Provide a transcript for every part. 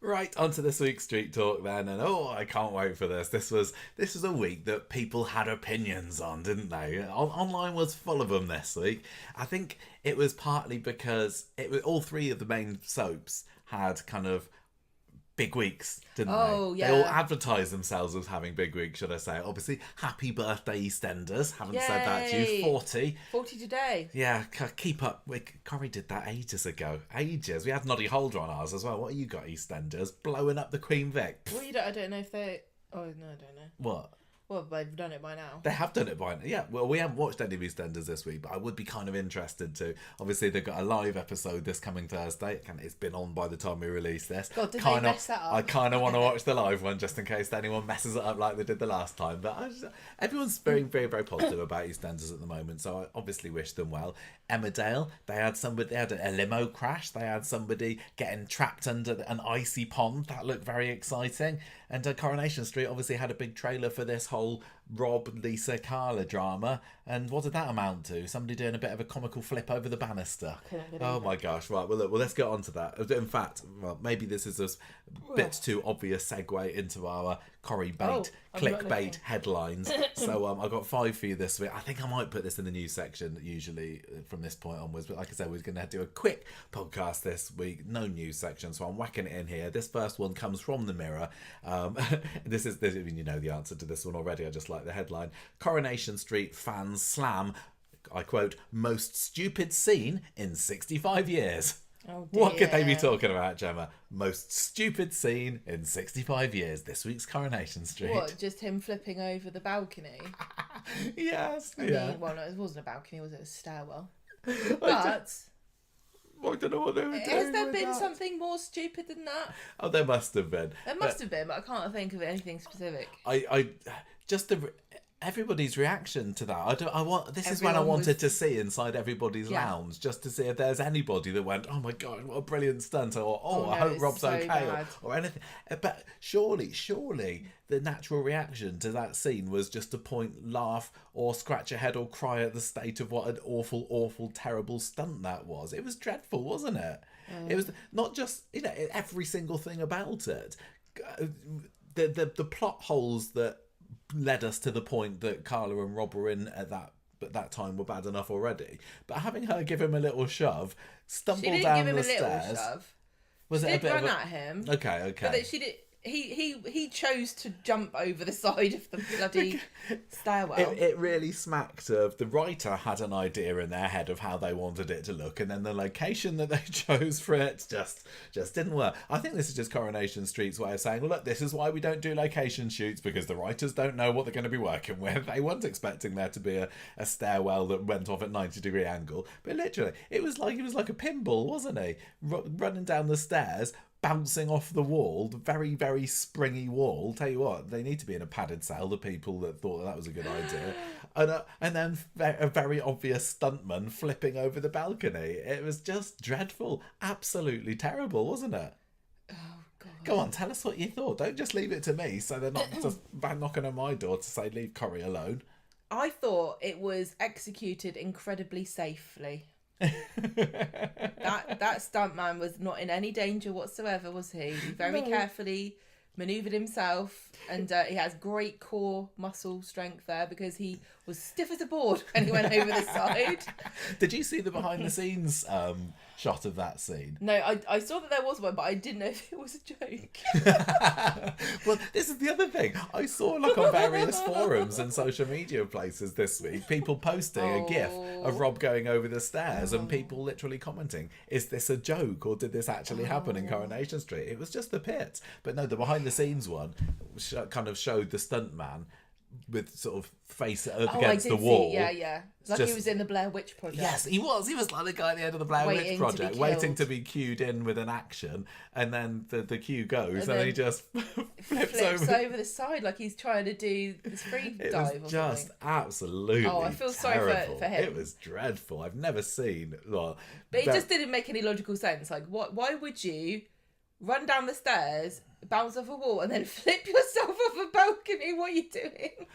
Right, on to this week's Street Talk then, and I can't wait for this. This was a week that people had opinions on, didn't they? Online was full of them this week. I think it was partly because all three of the main soaps had kind of big weeks, didn't they? Oh, yeah. They all advertised themselves as having big weeks, should I say. Obviously, happy birthday, EastEnders. Haven't said that to you. 40. 40 today. Yeah, keep up. Corrie did that ages ago. Ages. We had Noddy Holder on ours as well. What have you got, EastEnders? Blowing up the Queen Vic. Well, I don't know if they... Oh, no, I don't know. What? Well, they've done it by now. They have done it by now. Yeah, well, we haven't watched any of EastEnders this week, but I would be kind of interested to. Obviously, they've got a live episode this coming Thursday. It's been on by the time we release this. God, did they mess that up? I kind of want to watch the live one just in case anyone messes it up like they did the last time. But everyone's very, very, very positive about EastEnders at the moment, so I obviously wish them well. Emmerdale, they had a limo crash. They had somebody getting trapped under an icy pond. That looked very exciting. And Coronation Street obviously had a big trailer for this whole Rob, Lisa, Carla drama. And what did that amount to? Somebody doing a bit of a comical flip over the banister. Oh my gosh. Right, well, let's get on to that. In fact, maybe this is a bit too obvious segue into our Corrie bait, clickbait headlines. So I've got 5 for you this week. I think I might put this in the news section usually from this point onwards. But like I said, we're going to do a quick podcast this week. No news section, so I'm whacking it in here. This first one comes from the Mirror. This is you know the answer to this one already. I just like the headline. Coronation Street fans slam, I quote, most stupid scene in 65 years. Oh dear. What could they be talking about, Gemma? Most stupid scene in 65 years. This week's Coronation Street. What, just him flipping over the balcony? Yes. I mean, well, no, it wasn't a balcony, was it? A stairwell. But I don't know what they were doing. Has there been something more stupid than that? Oh, there must have been. There must have been, but I can't think of anything specific. Everybody's reaction to that. This is when I wanted to see inside everybody's lounge, just to see if there's anybody that went, oh my god, what a brilliant stunt, or I hope Rob's okay, or anything. But surely the natural reaction to that scene was just to point, laugh, or scratch your head or cry at the state of what an awful, awful, terrible stunt that was. It was dreadful, wasn't it? It was not just every single thing about it. The plot holes that led us to the point that Carla and Rob were in at that time were bad enough already. But having her give him a little shove, stumble down the stairs. She didn't give him a little shove. Was it a bit run at him? Okay. But she did. He chose to jump over the side of the bloody stairwell. It really smacked of the writer had an idea in their head of how they wanted it to look, and then the location that they chose for it just didn't work. I think this is just Coronation Street's way of saying, look, this is why we don't do location shoots, because the writers don't know what they're going to be working with. They weren't expecting there to be a stairwell that went off at 90-degree angle, but literally he was like a pinball, wasn't he? Running down the stairs, bouncing off the wall, the very, very springy wall. Tell you what, they need to be in a padded cell, the people that thought that was a good idea. And then a very obvious stuntman flipping over the balcony. It was just dreadful. Absolutely terrible, wasn't it? Oh, God. Go on, tell us what you thought. Don't just leave it to me so they're not just knocking on my door to say, leave Corrie alone. I thought it was executed incredibly safely. that stuntman was not in any danger whatsoever, was he? He very carefully manoeuvred himself, and he has great core muscle strength there because he was stiff as a board when he went over the side. Did you see the behind the scenes shot of that scene? No, I saw that there was one, but I didn't know if it was a joke. Well, this is the other thing. I saw on various forums and social media places this week, people posting a gif of Rob going over the stairs and people literally commenting, is this a joke or did this actually happen in Coronation Street? It was just the pit. But no, the behind the scenes one kind of showed the stuntman with sort of face against the wall. Yeah. It's like he was in the Blair Witch Project. Yes, he was. He was like the guy at the end of the Blair Witch Project, waiting to be cued in with an action, and then the cue goes, and then he just flips over the side like he's trying to do this free dive. It was just absolutely I feel terrible. sorry for him. It was dreadful. I've never seen. But it just didn't make any logical sense. Like, why would you run down the stairs bounce off a wall and then flip yourself off a balcony. What are you doing?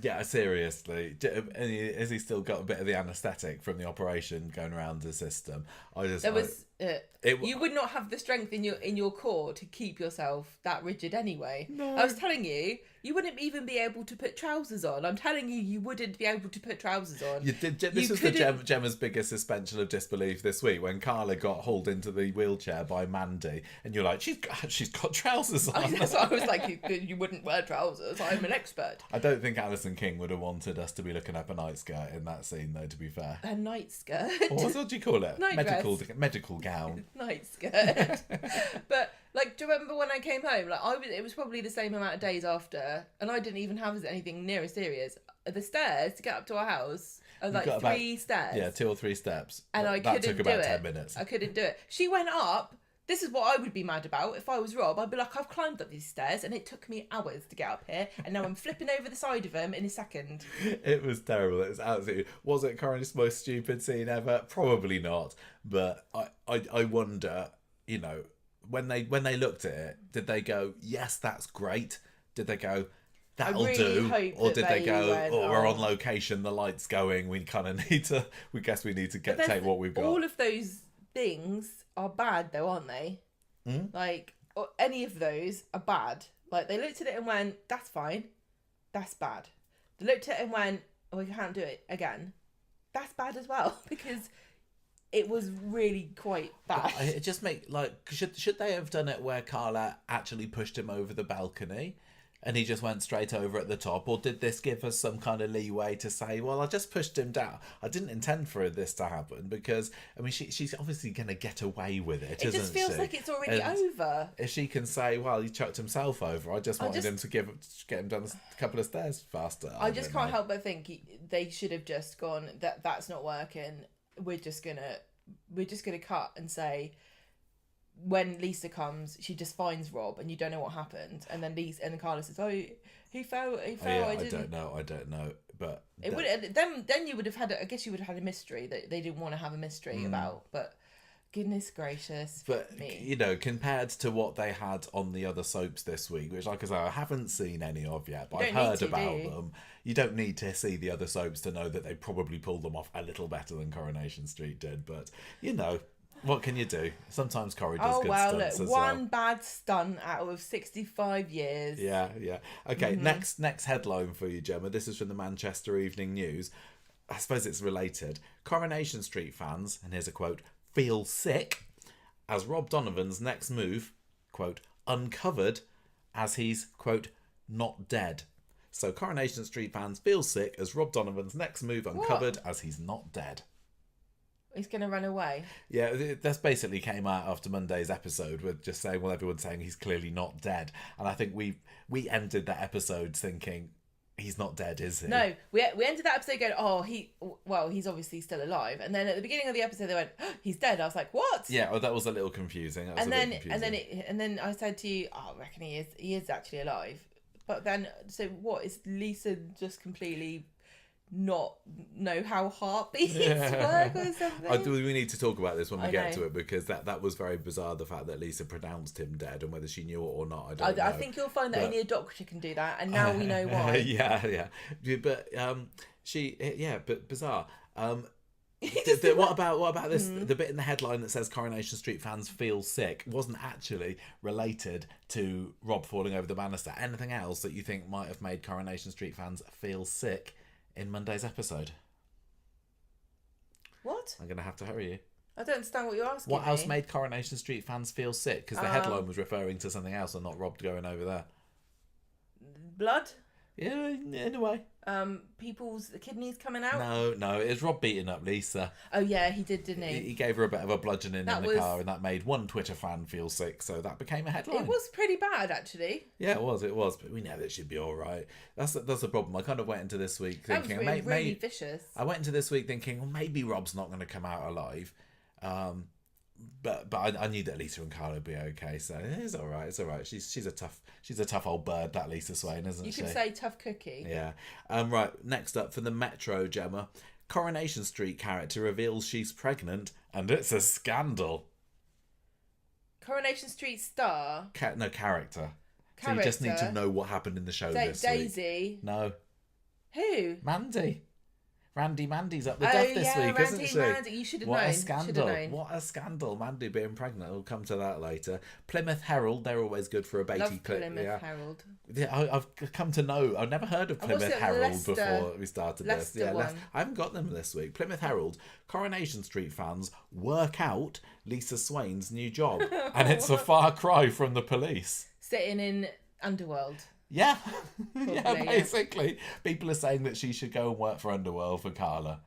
Yeah, seriously. Has he still got a bit of the anaesthetic from the operation going around the system? You would not have the strength in your core to keep yourself that rigid anyway. No. I was telling you, you wouldn't even be able to put trousers on. I'm telling you, you wouldn't be able to put trousers on. This was Gemma's biggest suspension of disbelief this week when Carla got hauled into the wheelchair by Mandy, and you're like, she's got trousers on. That's why I was like, you wouldn't wear trousers. I'm an expert. I don't think Alison King would have wanted us to be looking up a night skirt in that scene, though. To be fair, A night skirt. What do you call it? Night medical gown. Night skirt. But like, do you remember when I came home? Like, it was probably the same amount of days after, and I didn't even have anything near as serious. The stairs to get up to our house are like three stairs. Yeah, 2 or 3 steps. And I couldn't do it. That took about 10 minutes. I couldn't do it. She went up. This is what I would be mad about. If I was Rob, I'd be like, I've climbed up these stairs and it took me hours to get up here, and now I'm flipping over the side of them in a second. It was terrible. It was absolutely... Was it Corrie's most stupid scene ever? Probably not. But I wonder, you know, when they looked at it, did they go, yes, that's great? Did they go, that'll do? Or did they go, we're on location, the light's going, we kind of need to... We guess we need to take what we've got. All of those things are bad though, aren't they? Like, any of those are bad. Like, they looked at it and went, that's fine, that's bad. They looked at it and went, we can't do it again, that's bad as well, because it was really quite bad. It just should they have done it where Carla actually pushed him over the balcony and he just went straight over at the top? Or did this give us some kind of leeway to say, well, I just pushed him down. I didn't intend for this to happen, because, I mean, she's obviously going to get away with it, isn't she? It just feels like it's already over. If she can say, well, he chucked himself over, I just wanted him to get him down a couple of stairs faster. I just can't help but think they should have just gone, that's not working. We're just gonna cut and say, when Lisa comes, she just finds Rob, and you don't know what happened, and then Carla says, "Oh, he fell. Yeah, I don't know, but it would then you would have had. I guess you would have had a mystery that they didn't want to have a mystery about, but. Goodness gracious. But, you know, compared to what they had on the other soaps this week, which, like I say, I haven't seen any of yet, but I've heard about them. You don't need to see the other soaps to know that they probably pulled them off a little better than Coronation Street did. But, you know, what can you do? Sometimes Corrie does good stunts as well. One bad stunt out of 65 years. Yeah. Okay, next headline for you, Gemma. This is from the Manchester Evening News. I suppose it's related. Coronation Street fans, and here's a quote, feel sick as Rob Donovan's next move, quote, uncovered as he's, quote, not dead. So Coronation Street fans feel sick as Rob Donovan's next move uncovered as he's not dead. He's going to run away. Yeah, that's basically came out after Monday's episode with just saying, well, everyone's saying he's clearly not dead. And I think we ended that episode thinking, he's not dead, is he? No, we ended that episode going, he's obviously still alive. And then at the beginning of the episode, they went, he's dead. I was like, what? Yeah, well, that was a little confusing. And then I said to you, I reckon he is actually alive. But then, so what, is Lisa just completely not know how heartbeats work or something? We need to talk about this when we get to it, because that was very bizarre, the fact that Lisa pronounced him dead, and whether she knew it or not, I don't know. I think you'll find that only a doctor can do that, and now we know why. Yeah. But but bizarre. What about this? The bit in the headline that says Coronation Street fans feel sick wasn't actually related to Rob falling over the banister. Anything else that you think might have made Coronation Street fans feel sick in Monday's episode? What? I'm going to have to hurry you. I don't understand what you're asking. What else made Coronation Street fans feel sick? Because the headline was referring to something else and not Rob going over there. Blood? Yeah, in a way. People's kidneys coming out? No, it was Rob beating up Lisa. Oh yeah, he did, didn't he? He gave her a bit of a bludgeoning in the car, and that made one Twitter fan feel sick, so that became a headline. It was pretty bad, actually. Yeah, it was, but we know that she'd be all right. That's the problem. I kind of went into this week thinking... That was really vicious. I went into this week thinking, well, maybe Rob's not going to come out alive. But I knew that Lisa and Carla would be okay, so it's all right. It's all right. She's a tough old bird, that Lisa Swain, isn't she? You could say tough cookie. Yeah. Right. Next up for the Metro, Gemma, Coronation Street character reveals she's pregnant, and it's a scandal. Coronation Street star. No, character. So you just need to know what happened in the show this week. Daisy. No. Who? Mandy. Mandy's up the duff this week, isn't she? Mandy. You should have known. What a scandal. What a scandal. Mandy being pregnant. We'll come to that later. Plymouth Herald, they're always good for a baity clip. Plymouth Herald. Yeah, I've come to know. I've never heard of Plymouth Herald before we started this. Yeah, I haven't got them this week. Plymouth Herald, Coronation Street fans work out Lisa Swain's new job. And it's a far cry from the police. Sitting in Underworld. Yeah, basically. People are saying that she should go and work for Underworld for Carla.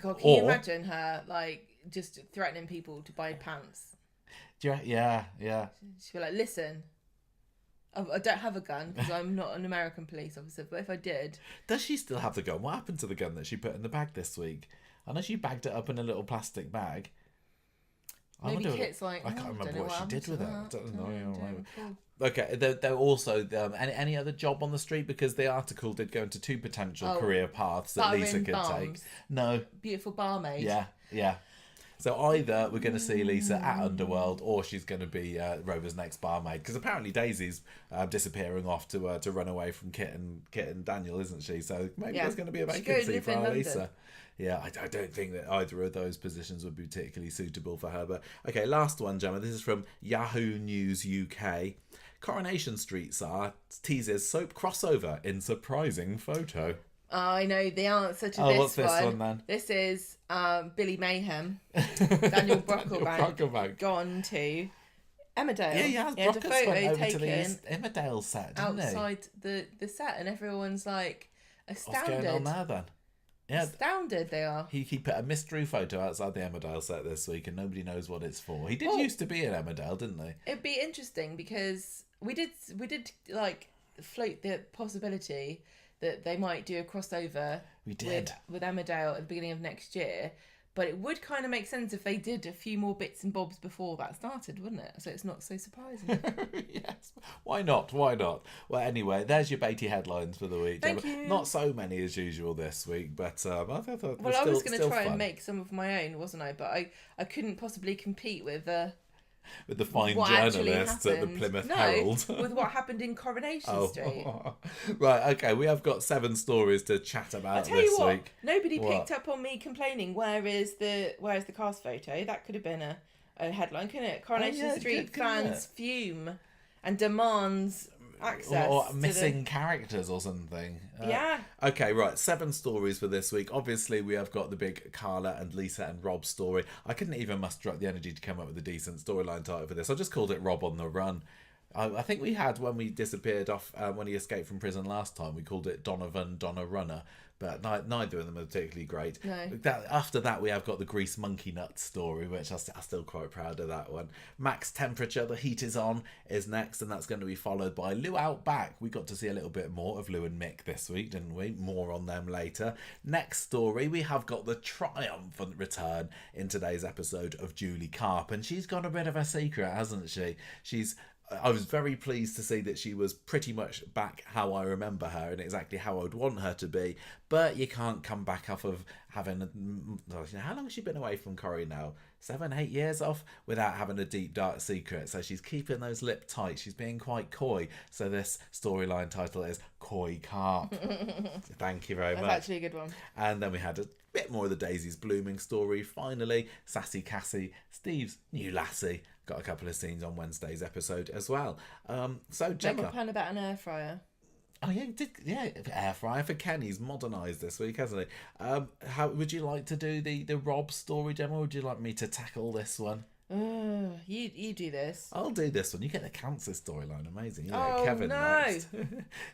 God, can you imagine her, like, just threatening people to buy pants? Yeah. She'd be like, listen, I don't have a gun because I'm not an American police officer, but if I did... Does she still have the gun? What happened to the gun that she put in the bag this week? I know she bagged it up in a little plastic bag. Maybe Kit's like, I can't remember what she did with it. I don't know. Cool. Okay, they're also any other job on the street, because the article did go into two potential career paths that Lisa could take. No, beautiful barmaid. Yeah. So either we're going to see Lisa at Underworld, or she's going to be Rover's next barmaid, because apparently Daisy's disappearing off to run away from Kit and Daniel, isn't she? So maybe there's going to be a vacancy for our Lisa. Yeah, I don't think that either of those positions would be particularly suitable for her. But okay, last one, Gemma. This is from Yahoo News UK. Coronation Street star teases soap crossover in surprising photo. I know the answer to this what's this one then? This is Billy Mayhem. Daniel Brocklebank gone to Emmerdale. Yeah, Brockles went over to the Emmerdale set, didn't outside the set, and everyone's like astounded. What's going on there then? Yeah, astounded they are. He put a mystery photo outside the Emmerdale set this week, and nobody knows what it's for. He did used to be in Emmerdale, didn't he? It'd be interesting because we did like float the possibility that they might do a crossover. We did with Emmerdale at the beginning of next year. But it would kind of make sense if they did a few more bits and bobs before that started, wouldn't it? So it's not so surprising. Yes. Why not? Well, anyway, there's your Beatty headlines for the week. Thank you. Not so many as usual this week, but I thought I was going to try and make some of my own, wasn't I? But I couldn't possibly compete with the fine journalists at the Plymouth Herald. With what happened in Coronation Street. Right, okay, we have got 7 stories to chat about this week. Nobody picked up on me complaining, where's the cast photo? That could have been a headline, couldn't it? Coronation Street fans fume and demands access. Or missing characters or something. Yeah. Okay, right. 7 stories for this week. Obviously, we have got the big Carla and Lisa and Rob story. I couldn't even muster up the energy to come up with a decent storyline title for this. I just called it Rob on the Run. I think we had, when we disappeared off, when he escaped from prison last time, we called it Donovan, Donna Runner. But neither of them are particularly great. No. After that, we have got the Grease Monkey Nut story, which I'm still quite proud of that one. Max Temperature, The Heat Is On, is next, and that's going to be followed by Lou Out Back. We got to see a little bit more of Lou and Mick this week, didn't we? More on them later. Next story, we have got the triumphant return in today's episode of Julie Carp, and she's got a bit of a secret, hasn't she? I was very pleased to see that she was pretty much back how I remember her and exactly how I would want her to be. But you can't come back off of having... how long has she been away from Corrie now? 7, 8 years off without having a deep, dark secret. So she's keeping those lips tight. She's being quite coy. So this storyline title is Coy Carp. Thank you very much. That's actually a good one. And then we had a bit more of the Daisies Blooming story. Finally, Sassy Cassie, Steve's new lassie. Got a couple of scenes on Wednesday's episode as well. So Gemma, make a plan about an air fryer. Oh yeah, air fryer for Ken. He's modernised this week, hasn't he? How would you like to do the Rob story, Gemma? Or would you like me to tackle this one? You do this. I'll do this one. You get the cancer storyline. Amazing. Kevin next.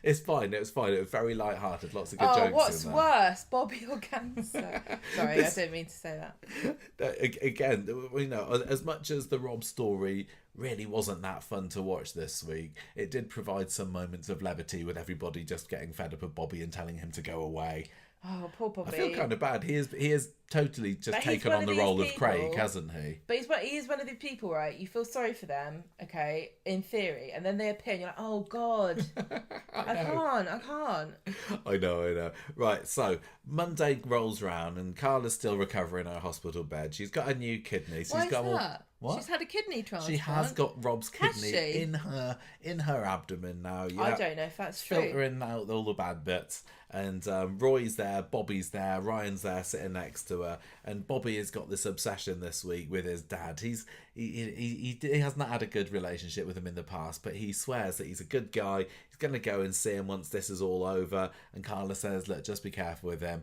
It's fine. It was fine. It was very light-hearted. Lots of good jokes. What's worse, Bobby or cancer? Sorry, I don't mean to say that. Again, as much as the Rob story really wasn't that fun to watch this week, it did provide some moments of levity with everybody just getting fed up of Bobby and telling him to go away. Oh, poor Bobby. I feel kind of bad. He is totally just taken on the role of Craig, hasn't he? But he is one of the people, right? You feel sorry for them, okay, in theory, and then they appear and you're like, oh, God, I can't. I know. Right, so Monday rolls round and Carla's still recovering in her hospital bed. She's got a new kidney. So Why is that? What? She's had a kidney transplant. She has got Rob's Has kidney she? in her abdomen now. Yeah. I don't know if that's true. Filtering out all the bad bits. And Roy's there, Bobby's there, Ryan's there sitting next to her. And Bobby has got this obsession this week with his dad. He hasn't had a good relationship with him in the past, but he swears that he's a good guy. He's going to go and see him once this is all over. And Carla says, look, just be careful with him.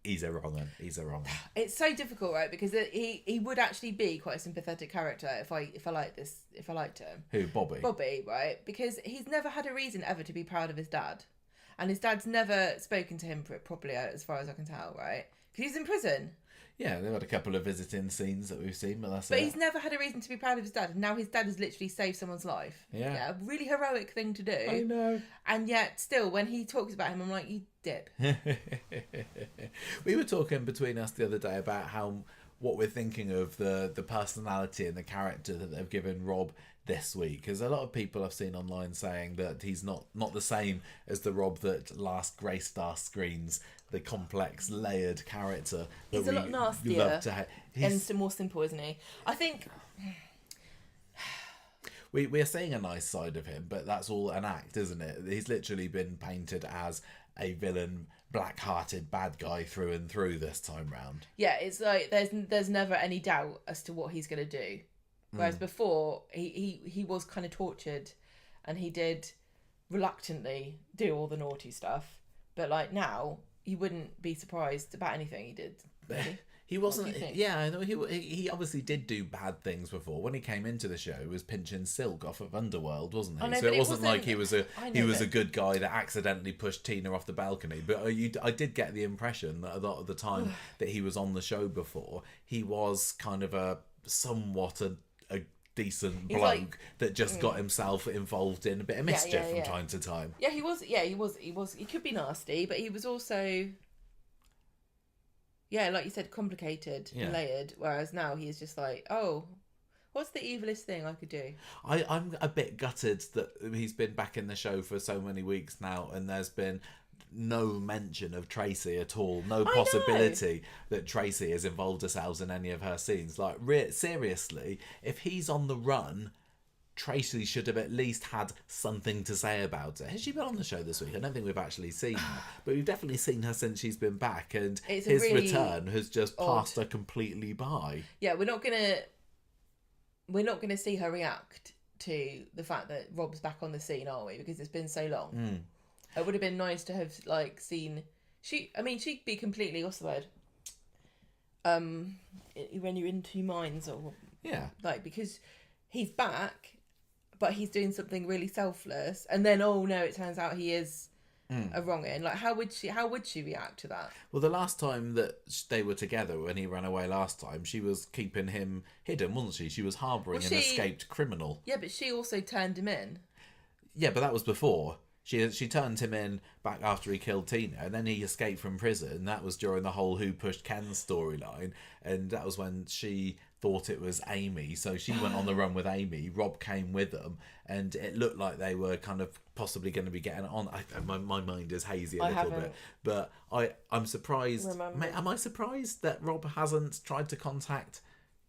He's a wrong one. It's so difficult, right? Because he would actually be quite a sympathetic character if I liked him. Who, Bobby? Bobby, right? Because he's never had a reason ever to be proud of his dad, and his dad's never spoken to him properly, as far as I can tell, right? Because he's in prison. Yeah, they've had a couple of visiting scenes that we've seen, but But he's never had a reason to be proud of his dad, and now his dad has literally saved someone's life. Yeah. A really heroic thing to do. I know. And yet, still, when he talks about him, I'm like, you dip. We were talking between us the other day about what we're thinking of the personality and the character that they've given Rob this week, because a lot of people I've seen online saying that he's not the same as the Rob that last graced our screens, the complex layered character that He's a lot nastier love to and more simple, isn't he? I think we're seeing a nice side of him, but that's all an act, isn't it? He's literally been painted as a villain, black-hearted bad guy through and through this time round. Yeah, it's like there's never any doubt as to what he's going to do. Whereas before, he was kind of tortured, and he did reluctantly do all the naughty stuff. But like now, you wouldn't be surprised about anything he did. Really. He wasn't. Yeah, I know he obviously did do bad things before. When he came into the show, he was pinching silk off of Underworld, wasn't he? Know, so it wasn't like he was a good guy that accidentally pushed Tina off the balcony. But I did get the impression that a lot of the time that he was on the show before, he was kind of a somewhat a decent bloke that just got himself involved in a bit of mischief from time to time. Yeah, he was. Yeah, he was. He could be nasty, but he was also. Yeah, like you said, complicated, layered. Whereas now he is just like, oh, what's the evilest thing I could do? I'm a bit gutted that he's been back in the show for so many weeks now, and there's been no mention of Tracy at all. No possibility that Tracy has involved herself in any of her scenes. Like, seriously, if he's on the run, Tracy should have at least had something to say about it. Has she been on the show this week? I don't think we've actually seen her, but we've definitely seen her since she's been back, and his really return has just passed her completely by. Yeah, we're not gonna see her react to the fact that Rob's back on the scene, are we? Because it's been so long. It would have been nice to have seen. She'd be completely, what's the word? When you're in two minds, or because he's back. But he's doing something really selfless, and then it turns out he is a wrong-in. Like, how would she react to that? Well, the last time that they were together, when he ran away last time, she was keeping him hidden, wasn't she? She was harbouring an escaped criminal. Yeah, but she also turned him in. Yeah, but that was before. She turned him in back after he killed Tina, and then he escaped from prison. That was during the whole Who Pushed Ken storyline, and that was when she thought it was Amy, so she went on the run with Amy. Rob came with them, and it looked like they were kind of possibly going to be getting on. My mind is hazy a little bit, but I'm surprised. Am I surprised that Rob hasn't tried to contact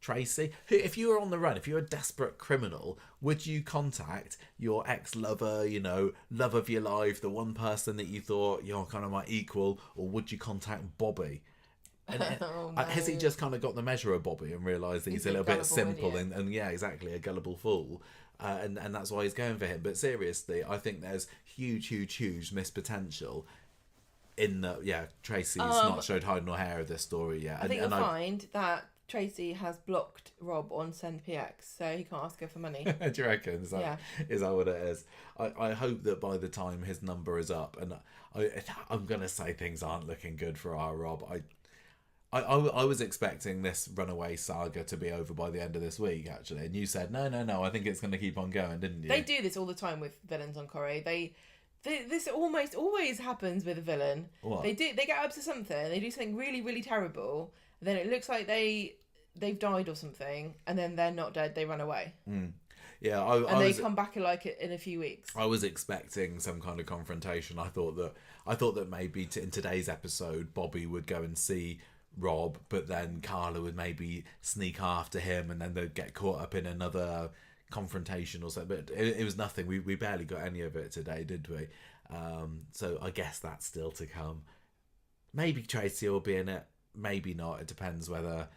Tracy? If you were on the run, if you're a desperate criminal, would you contact your ex-lover, love of your life, the one person that you thought you're kind of my equal, or would you contact Bobby? And has he just kind of got the measure of Bobby and realised that he's a little bit simple and yeah, exactly, a gullible fool, and that's why he's going for him? But seriously, I think there's huge missed potential in that. Tracy's not showed hide nor hair of this story yet. I think you'll find that Tracy has blocked Rob on Send PX, so he can't ask her for money. Do you reckon? Is that what it is? I hope that by the time his number is up, and I'm going to say things aren't looking good for our Rob. I was expecting this runaway saga to be over by the end of this week, actually, and you said no. I think it's going to keep on going, didn't you? They do this all the time with villains on Corrie. This almost always happens with a villain. What? They get up to something, they do something really, really terrible, and then it looks like they've died or something, and then they're not dead. They run away. Yeah, they come back in a few weeks. I was expecting some kind of confrontation. I thought that maybe in today's episode, Bobby would go and see Rob, but then Carla would maybe sneak after him, and then they'd get caught up in another confrontation or something. But it was nothing. We barely got any of it today, did we? So I guess that's still to come. Maybe Tracy will be in it, maybe not. It depends how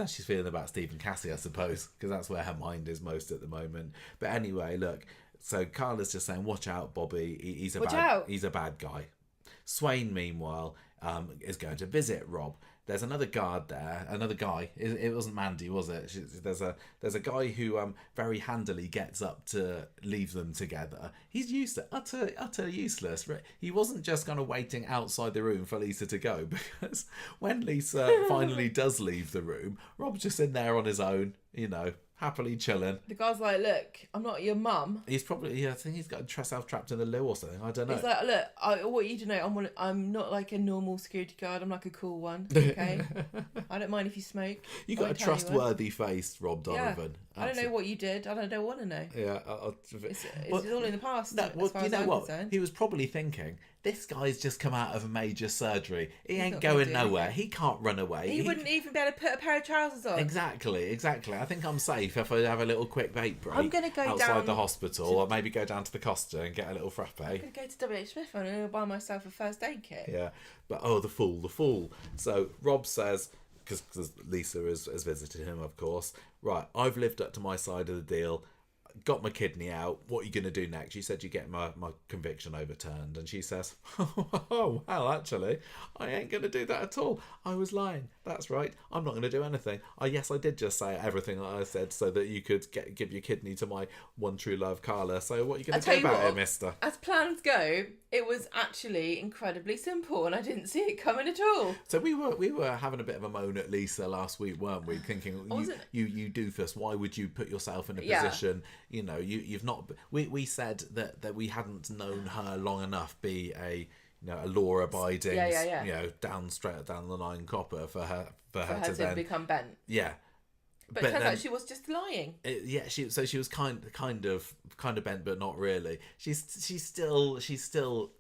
she's feeling about Steve and Cassie, I suppose, because that's where her mind is most at the moment. But anyway, look, so Carla's just saying, watch out, Bobby, he's a bad guy. Swain, meanwhile, is going to visit Rob. There's another guard there, another guy. It wasn't Mandy, was it? There's a guy who very handily gets up to leave them together. He's utter useless. He wasn't just kind of waiting outside the room for Lisa to go, because when Lisa finally does leave the room, Rob's just in there on his own, happily chilling. The guy's like, look, I'm not your mum. He's probably, I think he's got himself trapped in the loo or something. I don't know. He's like, look, I want you to know, I'm not like a normal security guard. I'm like a cool one, okay? I don't mind if you smoke. You got a trustworthy face, Rob Donovan. Yeah. I don't know what you did. I don't want to know. Yeah. It's all in the past, no, as far as I'm what? concerned. He was probably thinking, this guy's just come out of a major surgery. He ain't going nowhere. He can't run away. He wouldn't even be able to put a pair of trousers on. Exactly. I think I'm safe if I have a little quick vape break. I'm going to go outside the hospital, or maybe go down to the Costa and get a little frappe. I'm going to go to W.H. Smith and I'm going to buy myself a first aid kit. Yeah, but the fool. So Rob says, because Lisa has visited him, of course. Right, I've lived up to my side of the deal. Got my kidney out. What are you going to do next? You said you get my conviction overturned. And she says, oh, well, actually, I ain't going to do that at all. I was lying. That's right. I'm not going to do anything. Yes, I did just say everything that I said so that you could give your kidney to my one true love, Carla. So what are you going to do about it, mister? As plans go, it was actually incredibly simple and I didn't see it coming at all. So we were having a bit of a moan at Lisa last week, weren't we? Thinking, you doofus, why would you put yourself in a position... You've not. We said that we hadn't known her long enough be a law-abiding, down the line copper for her to then become bent. Yeah, but it turns out she was just lying. She was kind of bent, but not really. She's still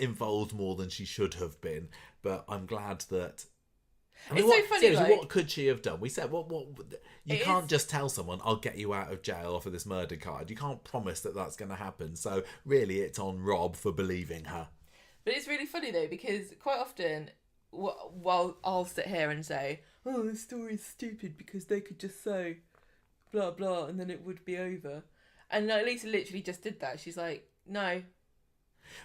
involved more than she should have been. But I'm glad that. It's so funny. Seriously, what could she have done? We said, what you can't just tell someone, I'll get you out of jail for this murder card. You can't promise that that's going to happen. So really, it's on Rob for believing her. But it's really funny though, because quite often, while I'll sit here and say, oh, this story's stupid because they could just say blah blah and then it would be over, and Lisa literally just did that. She's like, no.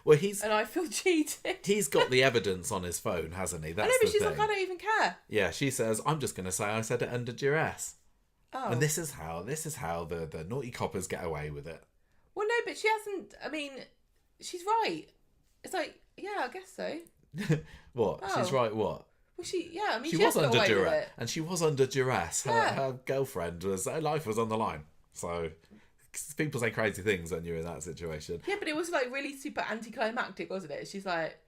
Well, and I feel cheated. He's got the evidence on his phone, hasn't he? That's I know, but she's thing. like, I don't even care. Yeah, she says, I'm just going to say I said it under duress. Oh. And this is how the naughty coppers get away with it. Well, no, but she hasn't. I mean, she's right. It's like, yeah, I guess so. What? Oh. She's right. What? Well, she was under duress, and she was under duress. Her girlfriend her life was on the line. So. People say crazy things when you're in that situation. Yeah, but it was like really super anticlimactic, wasn't it? She's like,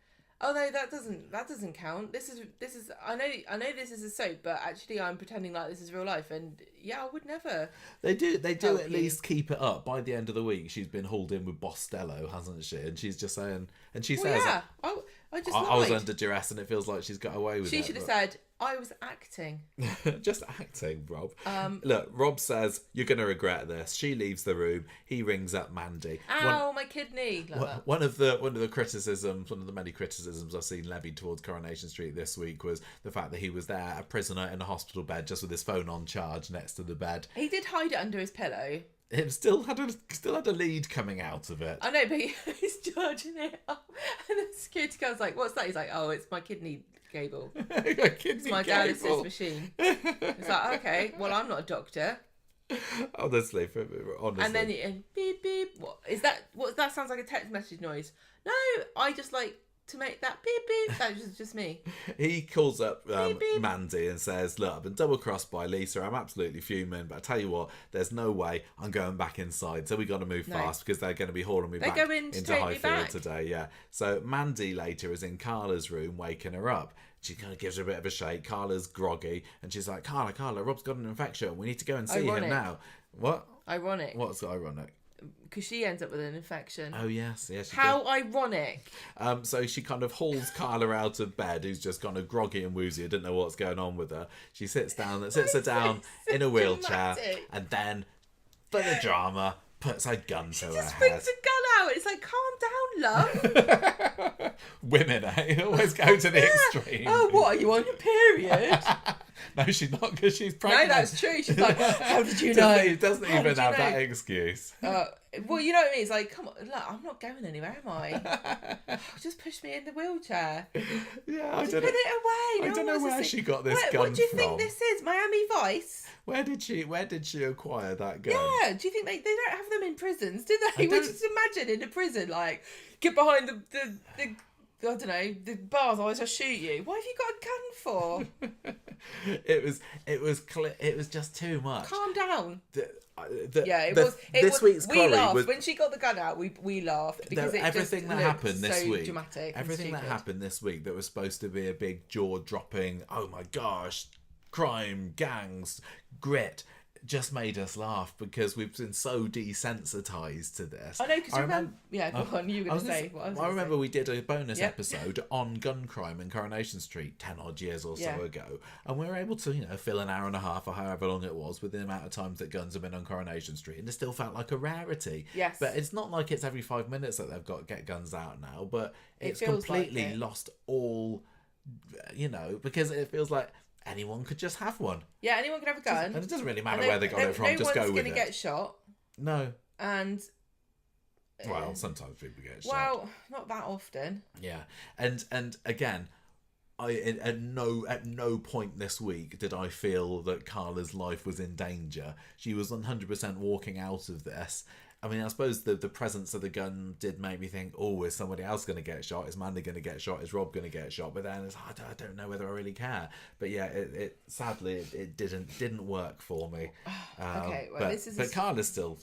"Oh no, that doesn't count. This is. I know this is a soap, but actually, I'm pretending like this is real life." And yeah, I would never. They do at least keep it up. By the end of the week, she's been hauled in with Bostello, hasn't she? And she's just saying, and she says, "Yeah, I was under duress, and it feels like she's got away with it." She should have said, I was acting. Just acting, Rob. Look, Rob says, you're going to regret this. She leaves the room. He rings up Mandy. Ow, my kidney. One of the criticisms, one of the many criticisms I've seen levied towards Coronation Street this week was the fact that he was there, a prisoner in a hospital bed, just with his phone on charge next to the bed. He did hide it under his pillow. It still had a lead coming out of it. I know, but he's charging it up. And the security guard's like, what's that? He's like, oh, it's my kidney cable. It's my dialysis machine. It's like, okay, well, I'm not a doctor. Honestly. And then beep beep. What is that? What that sounds like a text message noise. No, I just like to make that beep beep. That was just me. He calls up Mandy and says, look, I've been double crossed by Lisa. I'm absolutely fuming, but I tell you what, there's no way I'm going back inside. So we got to move fast because they're going to be hauling me back into Highfield today. Yeah. So Mandy later is in Carla's room waking her up. She kind of gives her a bit of a shake. Carla's groggy and she's like, Carla, Rob's got an infection. We need to go and see him now. What? Ironic. What's ironic? because she ends up with an infection. Oh yes, yes. How ironic. So she kind of hauls Carla out of bed, who's just kind of groggy and woozy. I didn't know what's going on with her. She sits her down in a wheelchair, dramatic. and then, for the drama, puts a gun to her Just head. brings a gun out. It's like, calm down, love. Women, always go to the extreme. Oh, what? Are you on your period? No, she's not, because she's pregnant. No, that's true. She's like, how did you know? Doesn't How even did you have know? that excuse. Well, you know what I mean? It's like, come on, look, I'm not going anywhere, am I? Just push me in the wheelchair. Yeah, Just put it away. I don't know where she got this gun from. What do you think this is? Miami Vice? Where did she acquire that gun? Yeah, do you think they don't have them in prisons, do they? I Well, don't- just imagine in a prison, like, get behind the I don't know, the bars, otherwise I'll shoot you. What have you got a gun for? It was just too much. Calm down. This was. week's We Corrie laughed was when she got the gun out. We laughed because everything that happened this so week. dramatic. Everything that happened this week that was supposed to be a big jaw-dropping, oh my gosh, crime, gangs, grit, just made us laugh because we've been so desensitized to this. I know, because remember. Yeah, go on. You were going to say what I was I gonna remember say. we did a bonus Yep. episode on gun crime in Coronation Street 10 odd years or so Yeah. ago, and we were able to, fill an hour and a half or however long it was with the amount of times that guns have been on Coronation Street, and it still felt like a rarity. Yes. But it's not like it's every 5 minutes that they've got to get guns out now, but it's feels completely like it. lost all, because it feels like anyone could just have one. Yeah, anyone can have a gun. And it doesn't really And matter where they got it from, just go with No one's going to it. get shot. No. And Well, sometimes people get shot. well, not that often. Yeah, and again, at no point this week did I feel that Carla's life was in danger. She was 100% walking out of this. I mean, I suppose the presence of the gun did make me think, oh, is somebody else going to get shot? Is Mandy going to get shot? Is Rob going to get shot? But then I don't know whether I really care. But yeah, it sadly it didn't work for me. Okay, well, but, this is but Carla's still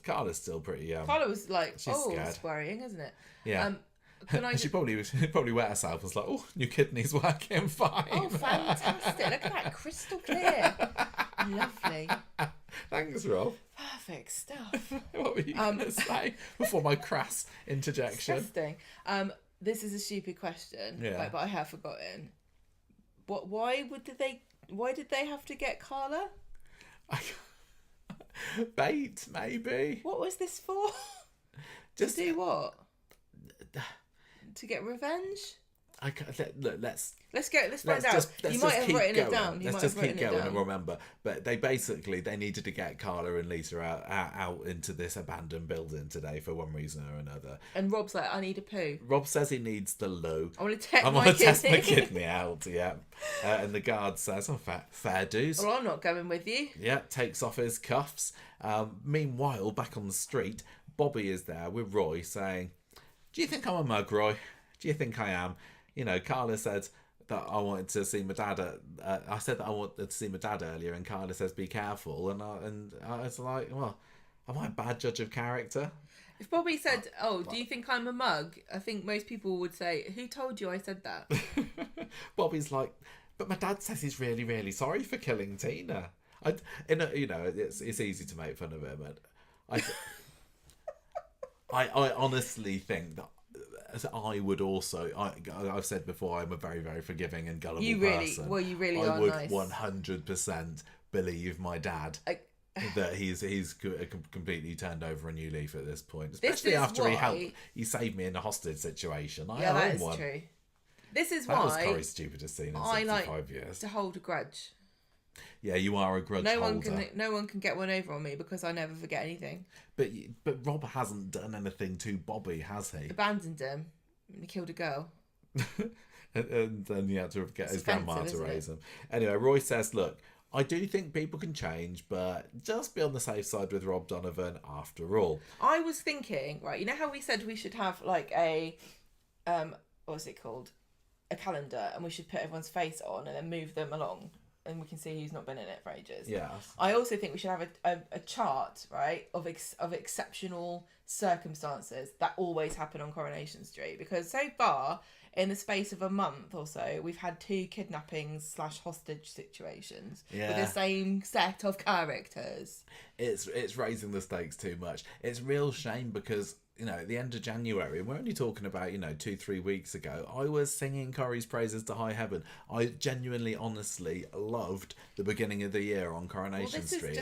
pretty. Carla was like, she's scared. it's worrying, isn't it? Yeah. Can I she probably wet herself and was like, oh, your kidney's working fine. Oh, fantastic. Look at that, crystal clear. Lovely. Thanks, Rob. Perfect stuff. What were you going to say before my crass interjection? Disgusting. This is a stupid question, Yeah. but I have forgotten. Why did they have to get Carla? Bait, maybe. What was this for? Just to do what? To get revenge? Let's Let's find out. You might have written it down. Let's just keep going and remember. But they needed to get Carla and Lisa out into this abandoned building today for one reason or another. And Rob's like, I need a poo. Rob says he needs the loo. I want to test my kidney out, yeah. And the guard says, oh, fair dues. Well, I'm not going with you. Yeah, takes off his cuffs. Meanwhile, back on the street, Bobby is there with Roy saying, do you think I'm a mug, Roy? Do you think I am? Carla said that I wanted to see my dad. I said that I wanted to see my dad earlier, and Carla says, "Be careful." And I was like, "Well, am I a bad judge of character?" If Bobby said, "Oh, do you think I'm a mug?" I think most people would say, "Who told you I said that?" Bobby's like, "But my dad says he's really, really sorry for killing Tina." It's easy to make fun of him, and I honestly think that. I would also. I've said before, I'm a very, very forgiving and gullible person. You really I are would nice. 100% believe my dad that he's completely turned over a new leaf at this point, especially after he saved me in a hostage situation. That is true. This is why that was Corrie's stupidest scene in 65 years. To hold a grudge. Yeah, you are a grudge holder. No one can get one over on me because I never forget anything. But Rob hasn't done anything to Bobby, has he? Abandoned him. He killed a girl. and then he had to get his grandma to raise him. Anyway, Roy says, look, I do think people can change, but just be on the safe side with Rob Donovan after all. I was thinking, right, you know how we said we should have like a, what's it called? A calendar, and we should put everyone's face on and then move them along. And we can see who's not been in it for ages. Yeah. I also think we should have a chart, right, of exceptional circumstances that always happen on Coronation Street. Because so far, in the space of a month or so, we've had 2 kidnappings / hostage situations with the same set of characters. It's raising the stakes too much. It's a real shame because, you know, at the end of January, and we're only talking about, you know, 2-3 weeks ago, I was singing Corrie's praises to high heaven. I genuinely, honestly loved the beginning of the year on Coronation Street.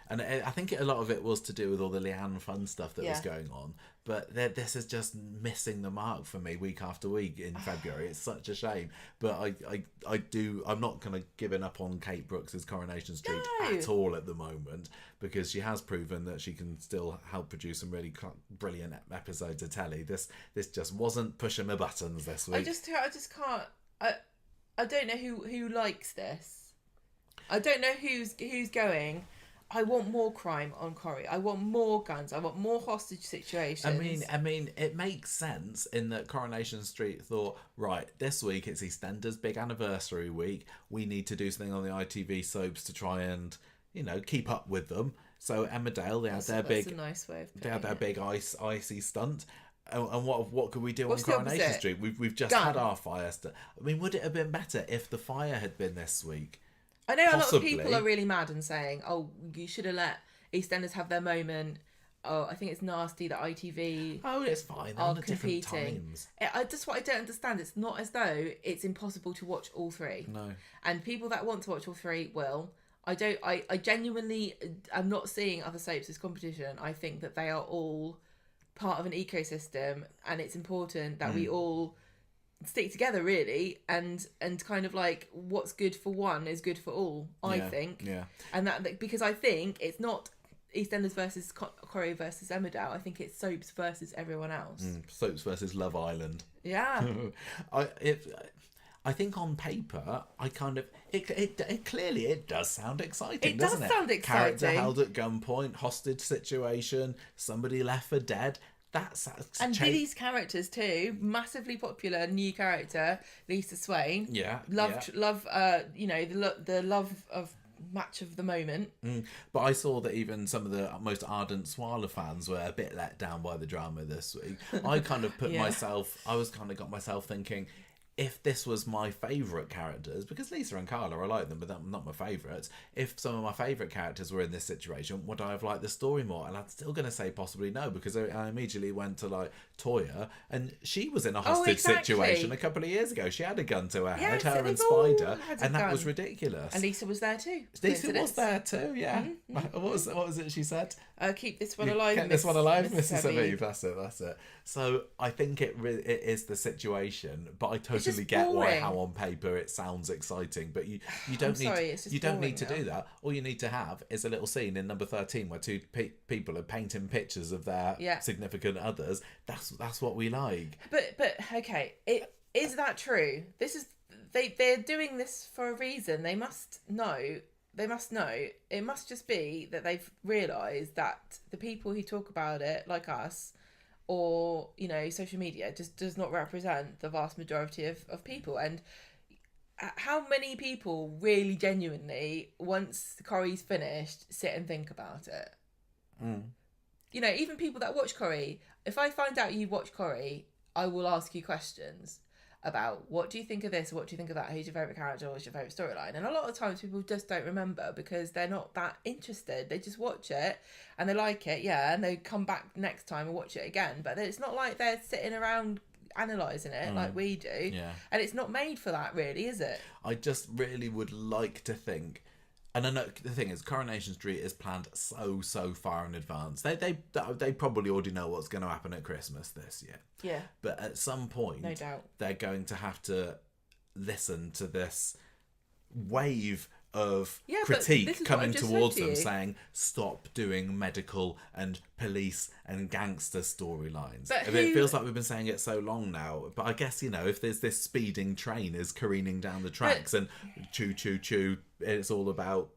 And I think a lot of it was to do with all the Leanne fun stuff that was going on. But this is just missing the mark for me week after week in February. It's such a shame. But I'm not going to give up on Kate Brooks's Coronation Street at all at the moment, because she has proven that she can still help produce some really brilliant episodes of telly. This just wasn't pushing my buttons this week. I just can't. I don't know who likes this. I don't know who's going. I want more crime on Corrie. I want more guns. I want more hostage situations. I mean, it makes sense in that Coronation Street thought, right, this week it's EastEnders' big anniversary week. We need to do something on the ITV soaps to try and, you know, keep up with them. So Emmerdale, they had their big icy stunt. And what could we do on Coronation Street? We've just had our fire stunt. I mean, would it have been better if the fire had been this week? I know a lot of people are really mad and saying, "Oh, you should have let EastEnders have their moment." Oh, I think it's nasty that ITV. Oh, it's fine. They're on at different times. What I don't understand. It's not as though it's impossible to watch all 3. No. And people that want to watch all 3 will. I don't. I genuinely am not seeing other soaps as competition. I think that they are all part of an ecosystem, and it's important that we all stick together, really, and kind of like what's good for one is good for all. I think, and that because I think it's not EastEnders versus Corrie versus Emmerdale. I think it's soaps versus everyone else. Soaps versus Love Island. Yeah. I think on paper, I kind of it clearly it does sound exciting. Doesn't it? Sound exciting. Character held at gunpoint, hostage situation, somebody left for dead. And Billy's characters too, massively popular new character, Lisa Swain. Yeah, love. You know, the love of match of the moment. But I saw that even some of the most ardent Swala fans were a bit let down by the drama this week. I kind of got myself thinking, if this was my favourite characters, because Lisa and Carla, I like them, but they're not my favourites. If some of my favourite characters were in this situation, would I have liked the story more? And I'm still going to say possibly no, because I immediately went to like Toya, and she was in a hostage situation a couple of years ago. She had a gun to her head, her and Spider, and that was ridiculous. And Lisa was there too. Lisa was there too, yeah. Mm-hmm. What was it she said? Keep this one alive. Keep this one alive, Mrs. Aviv. That's it. So I think it is the situation, but I totally get how on paper it sounds exciting, but you don't need to do that. All you need to have is a little scene in number 13 where 2 people are painting pictures of their significant others. That's what we like. But okay, is that true? This is they're doing this for a reason. They must know. It must just be that they've realised that the people who talk about it, like us, or, you know, social media, just does not represent the vast majority of people. And how many people really genuinely, once Corrie's finished, sit and think about it? You know, even people that watch Corrie, if I find out you watch Corrie, I will ask you questions about what do you think of this, what do you think of that, who's your favourite character, what's your favourite storyline. And a lot of times people just don't remember because they're not that interested. They just watch it and they like it, and they come back next time and watch it again. But it's not like they're sitting around analysing it like we do. And it's not made for that, really, is it? I just really would like to think, and I know the thing is, Coronation Street is planned so far in advance. They probably already know what's going to happen at Christmas this year. Yeah. But at some point, no doubt, they're going to have to listen to this wave of critique coming towards them, saying, stop doing medical and police and gangster storylines. It feels like we've been saying it so long now. But I guess, you know, if there's this speeding train is careening down the tracks and choo, it's all about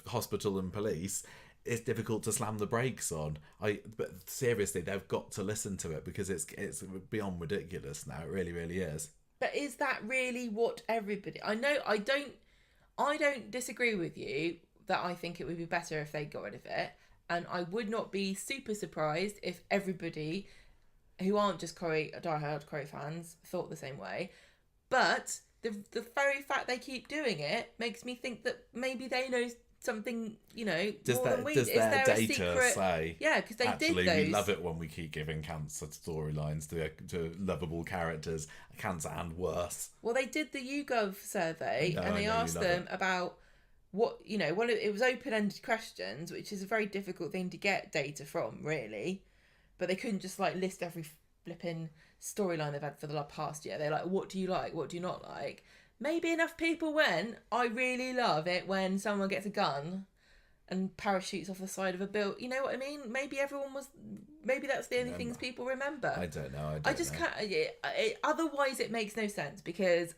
hospital and police, it's difficult to slam the brakes on. But seriously, they've got to listen to it because it's beyond ridiculous now. It really, really is. But is that really what everybody... I don't disagree with you that I think it would be better if they got rid of it. And I would not be super surprised if everybody who aren't just diehard Corrie fans thought the same way. But the very fact they keep doing it makes me think that maybe they know something, more than we do. Does their data say? Yeah, because they actually, did those. We love it when we keep giving cancer storylines to lovable characters, cancer and worse. Well, they did the YouGov survey, and they asked them about what, it was open-ended questions, which is a very difficult thing to get data from, really. But they couldn't just list every flipping storyline they've had for the past year. They're like, what do you like? What do you not like? Maybe enough people went, I really love it when someone gets a gun and parachutes off the side of a building. You know what I mean? Maybe that's the only things people remember. I don't know. I just can't. Otherwise, it makes no sense, because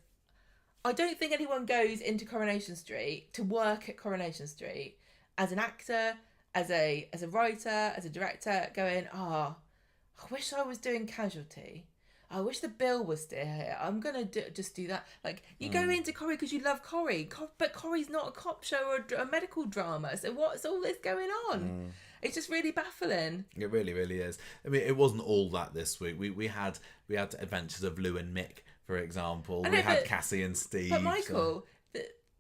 I don't think anyone goes into Coronation Street to work at Coronation Street as an actor, as a writer, as a director, going, I wish I was doing Casualty. I wish the bill was still here. I'm going to just do that. You go into Corrie because you love Corrie. But Corrie's not a cop show or a medical drama. So what's all this going on? It's just really baffling. It really, really is. I mean, it wasn't all that this week. We had Adventures of Lou and Mick, for example. We had Cassie and Steve. But Michael,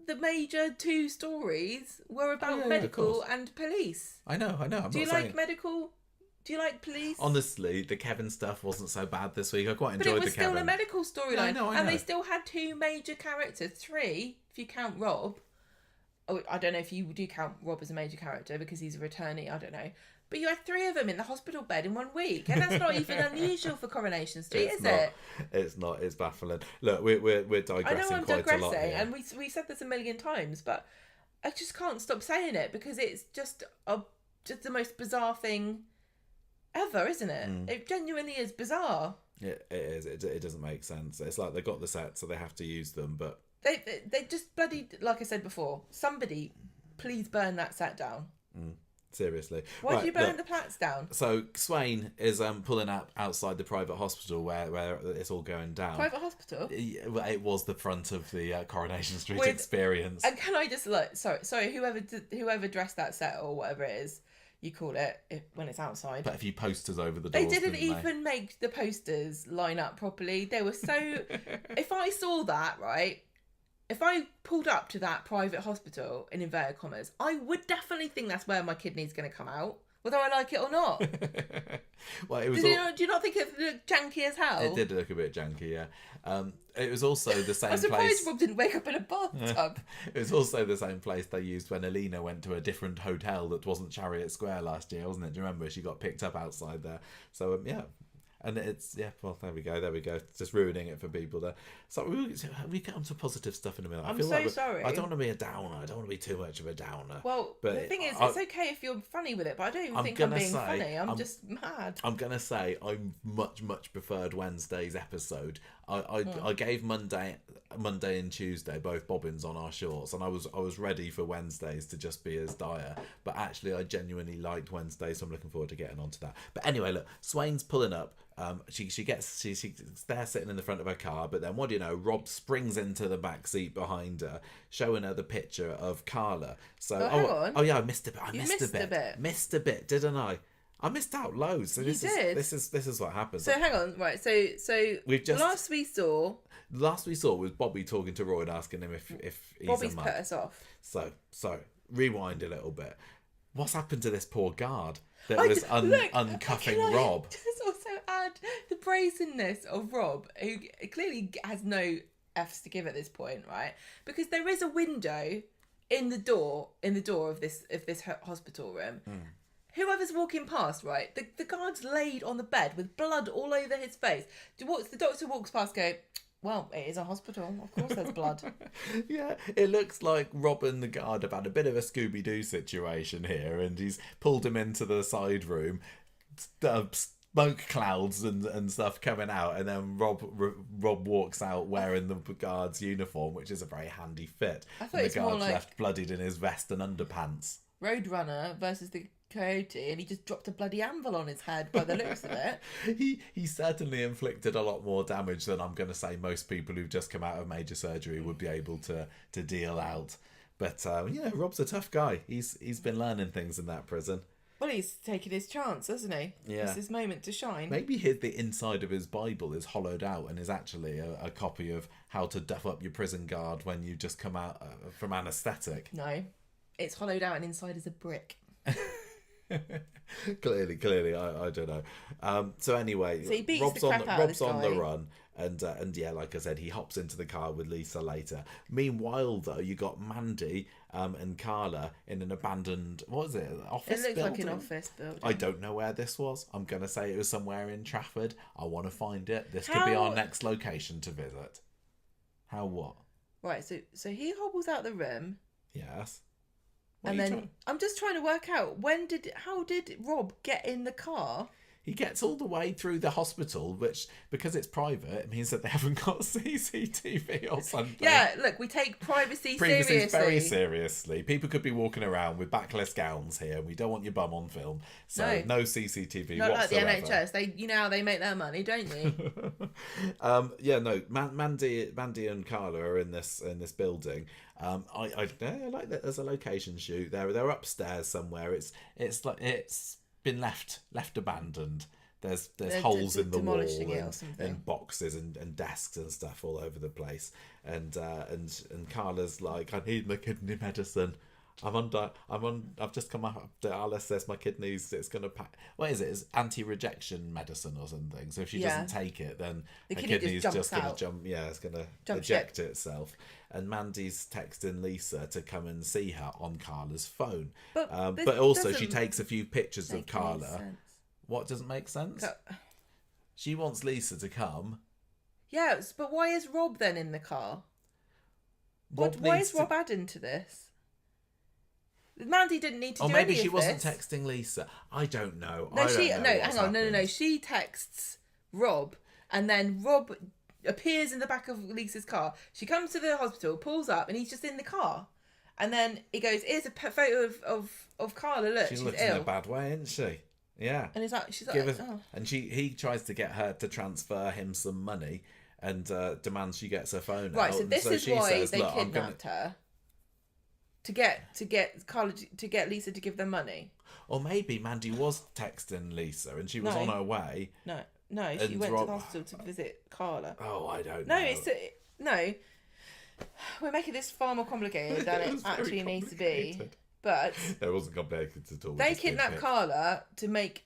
the major 2 stories were about medical and police. I know. Do you like medical? Do you like police? Honestly, the Kevin stuff wasn't so bad this week. I quite enjoyed the Kevin. But it was still a medical storyline. I know. And they still had 2 major characters. 3, if you count Rob. Oh, I don't know if you do count Rob as a major character because he's a returnee. I don't know. But you had 3 of them in the hospital bed in 1 week. And that's not even unusual for Coronation Street, is it? It's not. It's baffling. Look, we're digressing I know I'm quite digressing, a lot here. and we said this a million times, but I just can't stop saying it because it's just the most bizarre thing ever, isn't it? It genuinely is bizarre. It is. It doesn't make sense. It's like they got the set, so they have to use them, but they just bloody, like I said before, somebody please burn that set down. Seriously. Why did you burn the plats down? So Swain is pulling up outside the private hospital where it's all going down. Private hospital? It was the front of the Coronation Street experience. And can I just sorry, whoever dressed that set or whatever it is you call it when it's outside. But a few posters over the doors. They didn't even make the posters line up properly. They were so. If I saw that, right, if I pulled up to that private hospital in inverted commas, I would definitely think that's where my kidney's going to come out, whether I like it or not. Well, it was. Do you not think it looked janky as hell? It did look a bit janky, yeah. It was also the same place. I'm surprised Rob didn't wake up in a bathtub. It was also the same place they used when Alina went to a different hotel that wasn't Chariot Square last year, wasn't it? Do you remember? She got picked up outside there. So, yeah. And it's, well, there we go. It's just ruining it for people there. So we get onto positive stuff in a minute. I'm so sorry. I don't want to be a downer. I don't want to be too much of a downer. Well, but the thing is, it's okay if you're funny with it, but I don't even think I'm being funny. I'm just mad. I'm going to say I much, much preferred Wednesday's episode. I gave Monday and Tuesday both bobbins on our shorts, and I was ready for Wednesdays to just be as dire. But actually, I genuinely liked Wednesday, so I'm looking forward to getting onto that. But anyway, look, Swain's pulling up. She's there sitting in the front of her car, but then what do you know? Rob springs into the back seat behind her, showing her the picture of Carla. So hang on. Oh yeah, I missed a bit. Missed a bit, didn't I? I missed out loads. So this is what happens. So hang on, right? So we've just last we saw was Bobby talking to Roy and asking him if he's Bobby's a man. put us off. So rewind a little bit. What's happened to this poor guard that was uncuffing Rob? Just also add the brazenness of Rob, who clearly has no F's to give at this point, right? Because there is a window in the door of this hospital room. Whoever's walking past, right? The guard's laid on the bed with blood all over his face. The doctor walks past, go, well, it is a hospital. Of course there's blood. Yeah, it looks like Rob and the guard have had a bit of a Scooby-Doo situation here, and he's pulled him into the side room, smoke clouds and stuff coming out, and then Rob walks out wearing the guard's uniform, which is a very handy fit. I thought and the guard's like left bloodied in his vest and underpants. Roadrunner versus the Coyote, and he just dropped a bloody anvil on his head by the looks of it. He certainly inflicted a lot more damage than I'm going to say most people who've just come out of major surgery would be able to deal out. But Rob's a tough guy. He's been learning things in that prison. Well, he's taking his chance, hasn't he? Yeah. It's his moment to shine. Maybe the inside of his Bible is hollowed out and is actually a copy of how to duff up your prison guard when you just come out from anaesthetic. No, it's hollowed out and inside is a brick. Clearly, I don't know. So anyway, So he beats Rob's the crap out of Rob's this on the guy. run, and yeah, like I said, he hops into the car with Lisa later. Meanwhile, though, you got Mandy and Carla in an abandoned, what is it, office It looks building? like an office building. I don't know where this was. I'm going to say it was somewhere in Trafford. I want to find it. This could be our next location to visit. How what? Right, so he hobbles out the room. Yes. And then I'm just trying to work out how did Rob get in the car? He gets all the way through the hospital, which, because it's private, it means that they haven't got CCTV or something. Yeah, look, we take privacy Privacy seriously. very seriously. People could be walking around with backless gowns here, and we don't want your bum on film. So no CCTV Not whatsoever. like the NHS. They, how they make their money, don't you? Yeah, no. Mandy and Carla are in this building. I like that. There's a location shoot. They're upstairs somewhere. It's like it's been left abandoned. There's holes in the wall and boxes and desks and stuff all over the place. And Carla's like, I need my kidney medicine. I've just come up. Alice says my kidneys. It's gonna pack. What is it? It's anti-rejection medicine or something. So if she doesn't take it, then the her kidney's just gonna out. jump. Yeah, it's gonna eject itself. And Mandy's texting Lisa to come and see her on Carla's phone. But also she takes a few pictures of Carla. What doesn't make sense? She wants Lisa to come. Yes, but why is Rob then in the car? Why is Rob adding to this? Mandy didn't need to do any of this. Or maybe she wasn't texting Lisa. I don't know. No, hang on. No. She texts Rob, and then Rob appears in the back of Lisa's car. She comes to the hospital, pulls up, and he's just in the car. And then he goes, "Here's a photo of Carla. Look, she's looks ill. in a bad way, isn't she?" Yeah. And she's like, oh. And he tries to get her to transfer him some money, and demands she gets her phone out. Right. So this is why they kidnapped her. To get Carla to get Lisa to give them money. Or maybe Mandy was texting Lisa and she was on her way. No, she went to the hospital to visit Carla. Oh, I don't know. No, we're making this far more complicated than it actually needs to be. But it wasn't complicated at all. They kidnapped Carla to make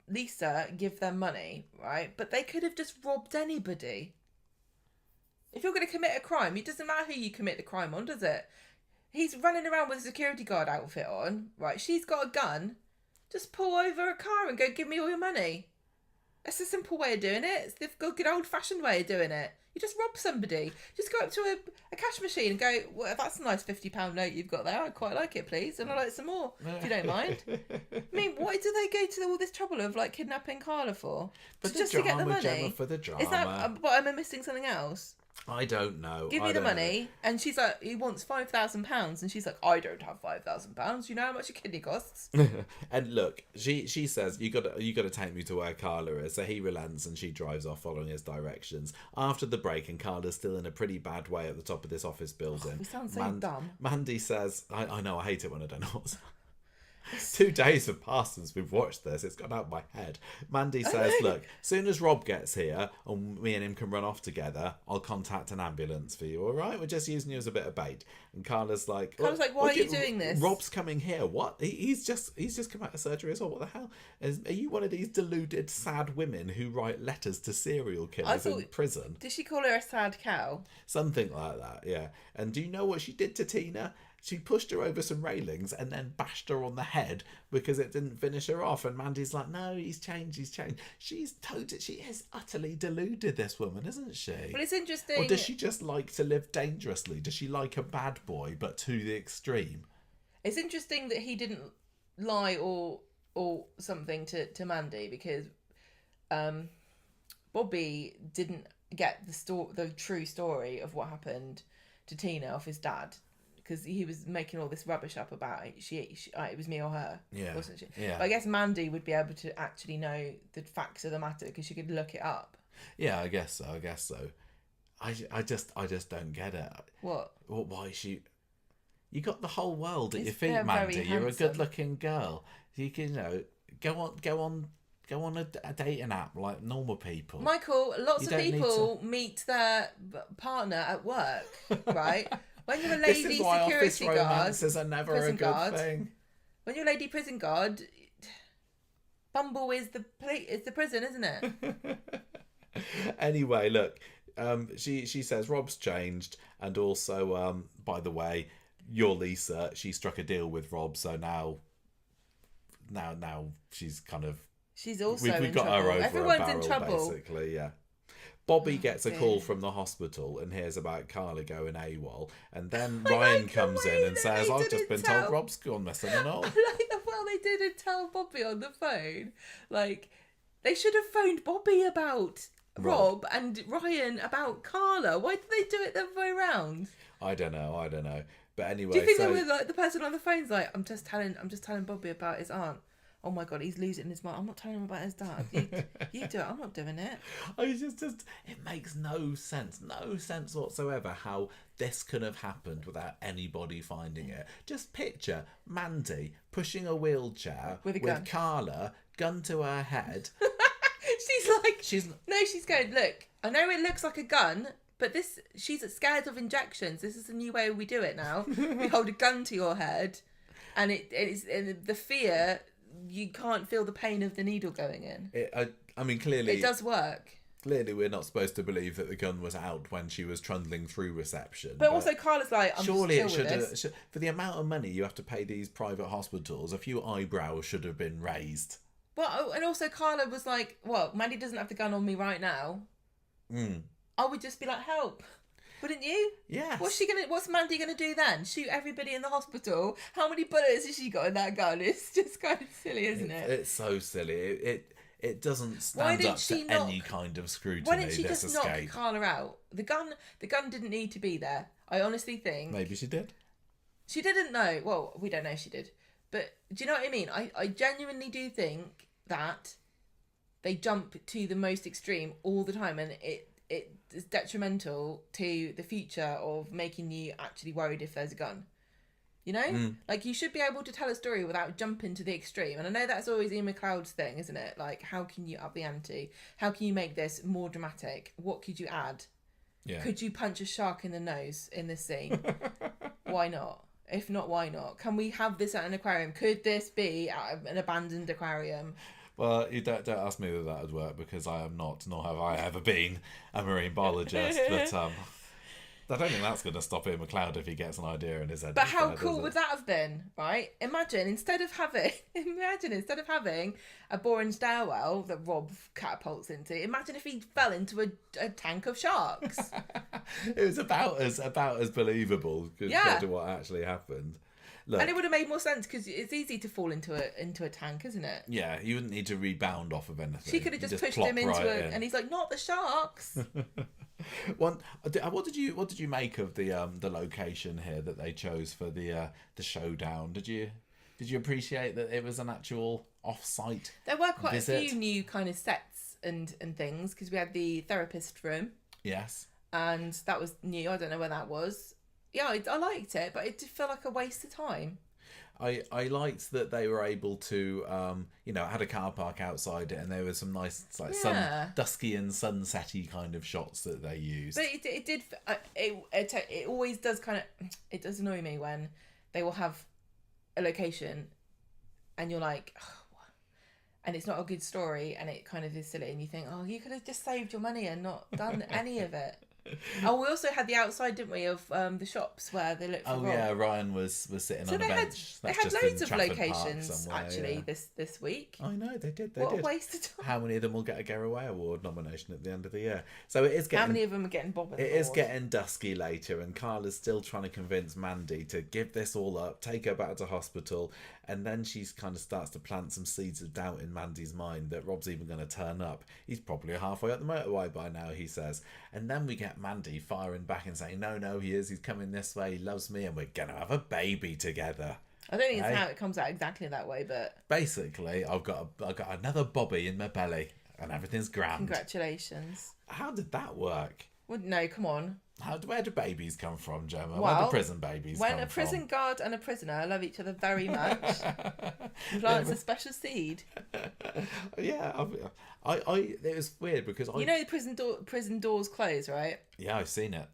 Lisa give them money, right? But they could have just robbed anybody. If you're going to commit a crime, it doesn't matter who you commit the crime on, does it? He's running around with a security guard outfit on, right? She's got a gun. Just pull over a car and go, give me all your money. That's a simple way of doing it. It's the good old-fashioned way of doing it. You just rob somebody. Just go up to a cash machine and go, well, that's a nice £50 note you've got there. I quite like it, please. And I'd like some more, if you don't mind. I mean, why do they go to all this trouble of like kidnapping Carla for? Just to get the money? Gemma, for the drama. Is that, but am I missing something else? I don't know. Give me the money. And she's like, he wants £5,000. And she's like, I don't have £5,000. You know how much a kidney costs? And look, she says, you got to take me to where Carla is. So he relents and she drives off following his directions. After the break, and Carla's still in a pretty bad way at the top of this office building. We sound so dumb. Mandy says, I know, I hate it when I don't know what's 2 days have passed since we've watched this. It's gone out my head. Mandy says, look, soon as Rob gets here and me and him can run off together, I'll contact an ambulance for you, all right? We're just using you as a bit of bait. And Carla's like, why are you doing this? Rob's coming here. What? He's just come out of surgery as well. What the hell? Are you one of these deluded, sad women who write letters to serial killers in prison? Did she call her a sad cow? Something like that, yeah. And do you know what she did to Tina? She pushed her over some railings and then bashed her on the head because it didn't finish her off. And Mandy's like, no, he's changed. She is utterly deluded, this woman, isn't she? Well, it's interesting. Or does she just like to live dangerously? Does she like a bad boy, but to the extreme? It's interesting that he didn't lie or something to Mandy, because Bobby didn't get the true story of what happened to Tina off his dad. Because he was making all this rubbish up about it. It was me or her, wasn't she? Yeah. But I guess Mandy would be able to actually know the facts of the matter because she could look it up. Yeah, I guess so. I just don't get it. What? Why she? You got the whole world at your feet, They're very Mandy. You're a handsome. good-looking girl. You can, go on a dating app like normal people. Michael, lots You of don't need people meet their partner at work, right? When you're a This lady is why office security guard, romances are never a prison good guard. thing. When you're a lady prison guard, Bumble is the prison, isn't it? Anyway, look, she says Rob's changed, and also, by the way, you're Lisa. She struck a deal with Rob, so now she's kind of She's also we've in got trouble. her over Everyone's a barrel, in trouble. basically. Yeah. Bobby gets a dear. call from the hospital and hears about Carla going AWOL, and then I Ryan like the comes way in and that says, they "I've just didn't been tell." told Rob's gone missing and all." I like the well they didn't tell Bobby on the phone. Like, they should have phoned Bobby about Rob and Ryan about Carla. Why did they do it the other way around? I don't know. But anyway, Do you think they were like the person on the phone's like, I'm just telling Bobby about his aunt. Oh my god, he's losing his mind. I'm not telling him about his dad. You do it. I'm not doing it. It makes no sense whatsoever how this could have happened without anybody finding it. Just picture Mandy pushing a wheelchair With a gun. Carla, gun to her head. She's going, look, I know it looks like a gun, but she's scared of injections. This is a new way we do it now. We hold a gun to your head, and it's the fear. You can't feel the pain of the needle going in. I mean, clearly it does work. Clearly, we're not supposed to believe that the gun was out when she was trundling through reception. But also, Carla's like, I'm surely just chill with this. for the amount of money you have to pay these private hospitals, a few eyebrows should have been raised. Well, and also Carla was like, well, Mandy doesn't have the gun on me right now. I would just be like, help. Wouldn't you? Yes. What's Mandy gonna do then? Shoot everybody in the hospital? How many bullets has she got in that gun? It's just kind of silly, isn't it? It's so silly. It doesn't stand up to any kind of scrutiny. Why didn't she this just escape. knock Carla out? The gun didn't need to be there. I honestly think Maybe she did. she didn't know. Well, we don't know if she did. But do you know what I mean? I genuinely do think that they jump to the most extreme all the time, and it is detrimental to the future of making you actually worried if there's a gun. You know? Like, you should be able to tell a story without jumping to the extreme. And I know that's always Ian McLeod's thing, isn't it? Like, how can you up the ante? How can you make this more dramatic? What could you add? Yeah. Could you punch a shark in the nose in this scene? Why not? If not, why not? Can we have this at an aquarium? Could this be at an abandoned aquarium? Well, you don't ask me whether that would work, because I am not, nor have I ever been, a marine biologist. But I don't think that's going to stop Ian McLeod if he gets an idea in his head. But how cool would that have been, right? Imagine instead of having a boring stairwell that Rob catapults into, imagine if he fell into a tank of sharks. It was about as believable compared to what actually happened. Look, and it would have made more sense because it's easy to fall into a tank, isn't it? Yeah, you wouldn't need to rebound off of anything. She could have just pushed plop him into right it, and he's like, "Not the sharks." What did you make of the location here that they chose for the showdown? Did you appreciate that it was an actual off-site? There were quite visit? a few new kind of sets and things, because we had the therapist room. Yes. And that was new. I don't know where that was. Yeah, I liked it, but it did feel like a waste of time. I liked that they were able to, it had a car park outside it, and there was some nice, dusky and sunsetty kind of shots that they used. But it did. It always does kind of. It does annoy me when they will have a location, and you're like, oh, and it's not a good story, and it kind of is silly, and you think, oh, you could have just saved your money and not done any of it. Oh, we also had the outside, didn't we, of the shops where they looked for Rob. Yeah, Ryan was sitting on a bench. They had loads of locations actually this week. I know they did. What a waste of time. How many of them will get a Get Away Award nomination at the end of the year? So it is getting. How many of them are getting Bob? It is getting dusky later, and Carla's still trying to convince Mandy to give this all up, take her back to hospital, and then she kind of starts to plant some seeds of doubt in Mandy's mind that Rob's even going to turn up. He's probably halfway up the motorway by now, he says, and then we get Mandy firing back and saying, no, he is. He's coming this way. He loves me, and we're gonna have a baby together. I don't think it's how it comes out exactly that way, but basically, I've got another Bobby in my belly, and everything's grand. Congratulations. How did that work? Well, no, come on. Where do babies come from, Gemma? Well, where do prison babies come from? When a prison guard and a prisoner love each other very much, plants a special seed. Yeah, it was weird because You know the prison doors close, right? Yeah, I've seen it.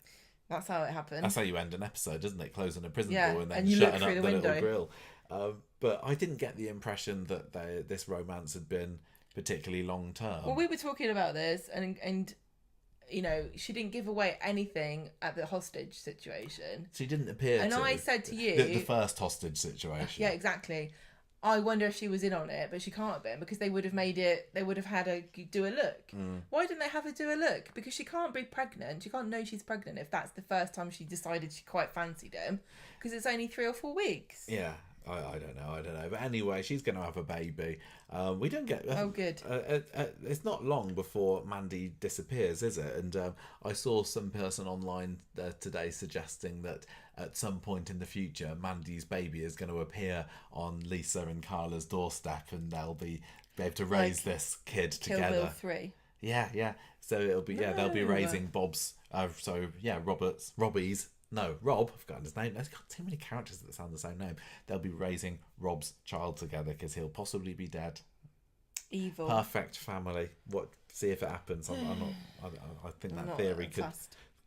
That's how it happened. That's how you end an episode, isn't it? Closing a prison Yeah, door and then and you shutting look up through the the little window. grill. But I didn't get the impression that this romance had been particularly long term. Well, we were talking about this, and you know, she didn't give away anything at the hostage situation. She didn't appear and to. I said to you... The first hostage situation. Yeah, exactly. I wonder if she was in on it, but she can't have been, because they would have had her do a look. Why didn't they have her do a look? Because she can't be pregnant. She can't know she's pregnant if that's the first time she decided she quite fancied him, because it's only 3 or 4 weeks. Yeah. I don't know. But anyway, she's going to have a baby. We don't get... Oh, good. It's not long before Mandy disappears, is it? And I saw some person online today suggesting that at some point in the future, Mandy's baby is going to appear on Lisa and Carla's doorstep, and they'll be able to raise this kid together. Kill Bill 3. Yeah. So it'll be... Yeah, they'll be raising Bob's... Robbie's... No, Rob, I've forgotten his name. There's got too many characters that sound the same name. They'll be raising Rob's child together because he'll possibly be dead. Evil. Perfect family. See if it happens. I think that theory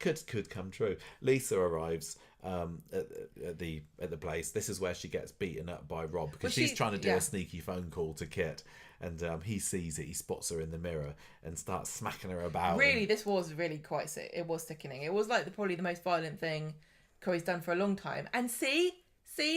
could come true. Lisa arrives at the place. This is where she gets beaten up by Rob because she's trying to do a sneaky phone call to Kit. And he sees it, he spots her in the mirror and starts smacking her about. Really, this was really quite sick. It was sickening. It was like probably the most violent thing Corrie's done for a long time. And see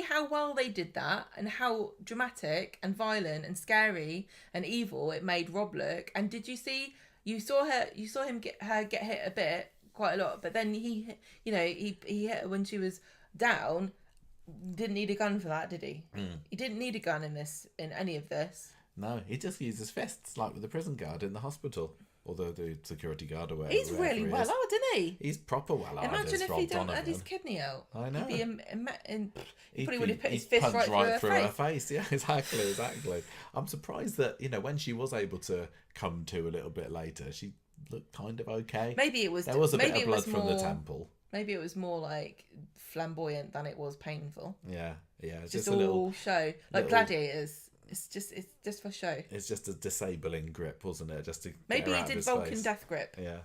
how well they did that, and how dramatic and violent and scary and evil it made Rob look. And did you see? You saw him get hit a bit, quite a lot. But then he hit her when she was down. Didn't need a gun for that, did he? He didn't need a gun in any of this. No, he just uses fists, like with the prison guard in the hospital. Although the security guard or whatever. He's really well hard, isn't he? He's proper well hard. Imagine if Rob he didn't Donovan. had his kidney out. I know. He probably would have put his fist right through her face. Yeah, exactly. I'm surprised that, when she was able to come to a little bit later, she looked kind of okay. Maybe it was... There was a bit of blood from the temple. Maybe it was more like flamboyant than it was painful. Yeah. It's just a all little show. Like Gladiators. It's just for show. It's just a disabling grip, wasn't it? Just to maybe get her he out did of his Vulcan face. death grip. Yeah.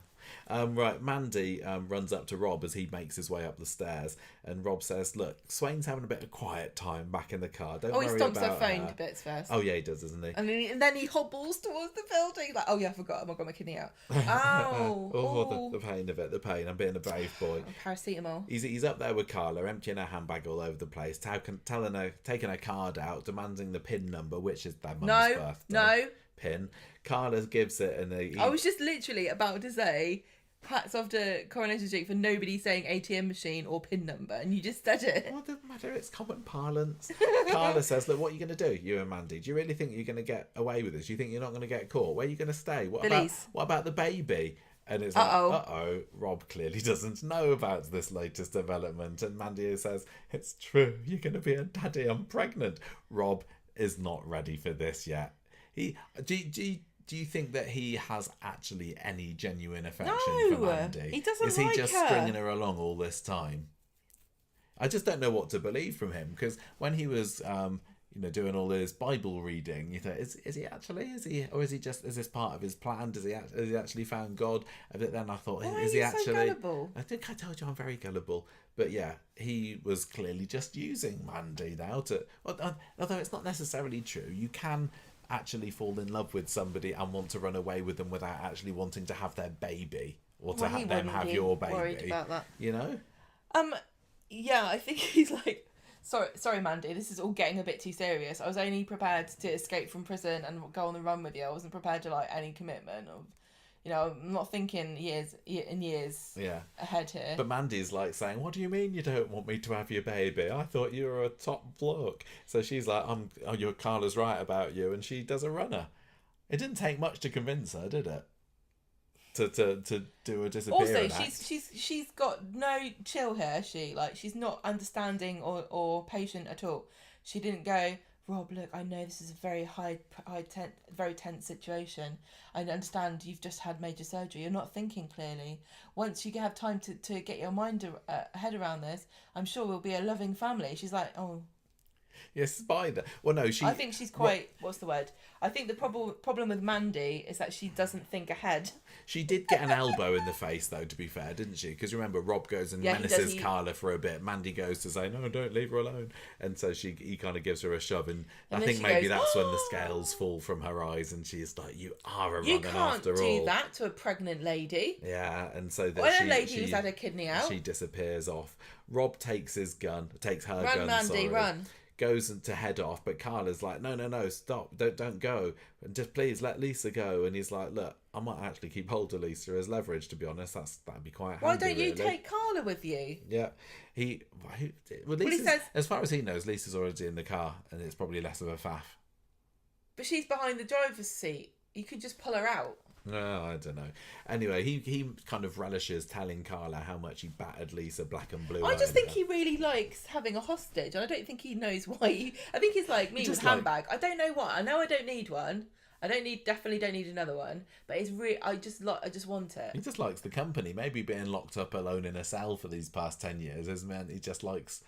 Right, Mandy runs up to Rob as he makes his way up the stairs, and Rob says, "Look, Swain's having a bit of quiet time back in the car. Don't worry about her." He stomps her phone to bits first. Oh yeah, he does, doesn't he? And then he hobbles towards the building. Like, oh yeah, I forgot. I got my kidney out. Ow! The pain of it. The pain. I'm being a brave boy. Paracetamol. He's up there with Carla, emptying her handbag all over the place, taking her card out, demanding the PIN number, which is their mum's birthday. PIN. Carla gives it, and I was just literally about to say, hats off to Coronation Street for nobody saying ATM machine or PIN number, and you just said it. Well, it doesn't matter, it's common parlance. Carla says, "Look, what are you going to do, you and Mandy? Do you really think you're going to get away with this? Do you think you're not going to get caught? Where are you going to stay? What about the baby?" And it's like, Rob clearly doesn't know about this latest development. And Mandy says, "It's true, you're going to be a daddy, I'm pregnant." Rob is not ready for this yet. Do you think that he has actually any genuine affection for Mandy? He doesn't. Is he just stringing her along all this time? I just don't know what to believe from him, because when he was, doing all this Bible reading, you think, is he actually? Or is this part of his plan? Has he actually found God? But then I thought, is he actually? So gullible? I think I told you I'm very gullible. But yeah, he was clearly just using Mandy now although it's not necessarily true. You can actually fall in love with somebody and want to run away with them without actually wanting to have their baby or to have them have your baby. Worried about that. Yeah, I think he's like, sorry, Mandy, this is all getting a bit too serious. I was only prepared to escape from prison and go on the run with you. I wasn't prepared to any commitment of. I'm not thinking years ahead here. But Mandy's like saying, "What do you mean you don't want me to have your baby? I thought you were a top bloke." So she's like, "Your Carla's right about you," and she does a runner. It didn't take much to convince her, did it? To do a disappearance. Also, she's got no chill here. She's not understanding or patient at all. She didn't go, Rob, look, I know this is a very very tense situation. I understand you've just had major surgery. You're not thinking clearly. Once you have time to get your head around this, I'm sure we'll be a loving family. She's like, oh. Yes, Spider. Well, no, I think she's quite... What's the word? I think the problem with Mandy is that she doesn't think ahead. She did get an elbow in the face, though, to be fair, didn't she? Because remember, Rob goes and menaces Carla for a bit. Mandy goes to say, no, don't leave her alone. And so he kind of gives her a shove. And I think maybe that's when the scales fall from her eyes and she's like, you are a runner after all. You can't do that to a pregnant lady. Yeah, and so that when a lady who's had her kidney out. She disappears off. Rob takes her gun, Run, Mandy, run. Goes to head off, but Carla's like, no, stop, don't go, and just please let Lisa go. And he's like, look, I might actually keep hold of Lisa as leverage, to be honest. That'd be quite handy. Why don't you take Carla with you? Yeah, he says, as far as he knows, Lisa's already in the car, and it's probably less of a faff. But she's behind the driver's seat. You could just pull her out. No, I don't know. Anyway, he kind of relishes telling Carla how much he battered Lisa black and blue. I just think he really likes having a hostage, and I don't think he knows why. I think he's like me with handbag. I don't know what. I know I don't need one. Definitely don't need another one. But it's I just want it. He just likes the company. Maybe being locked up alone in a cell for these past 10 years has meant he just likes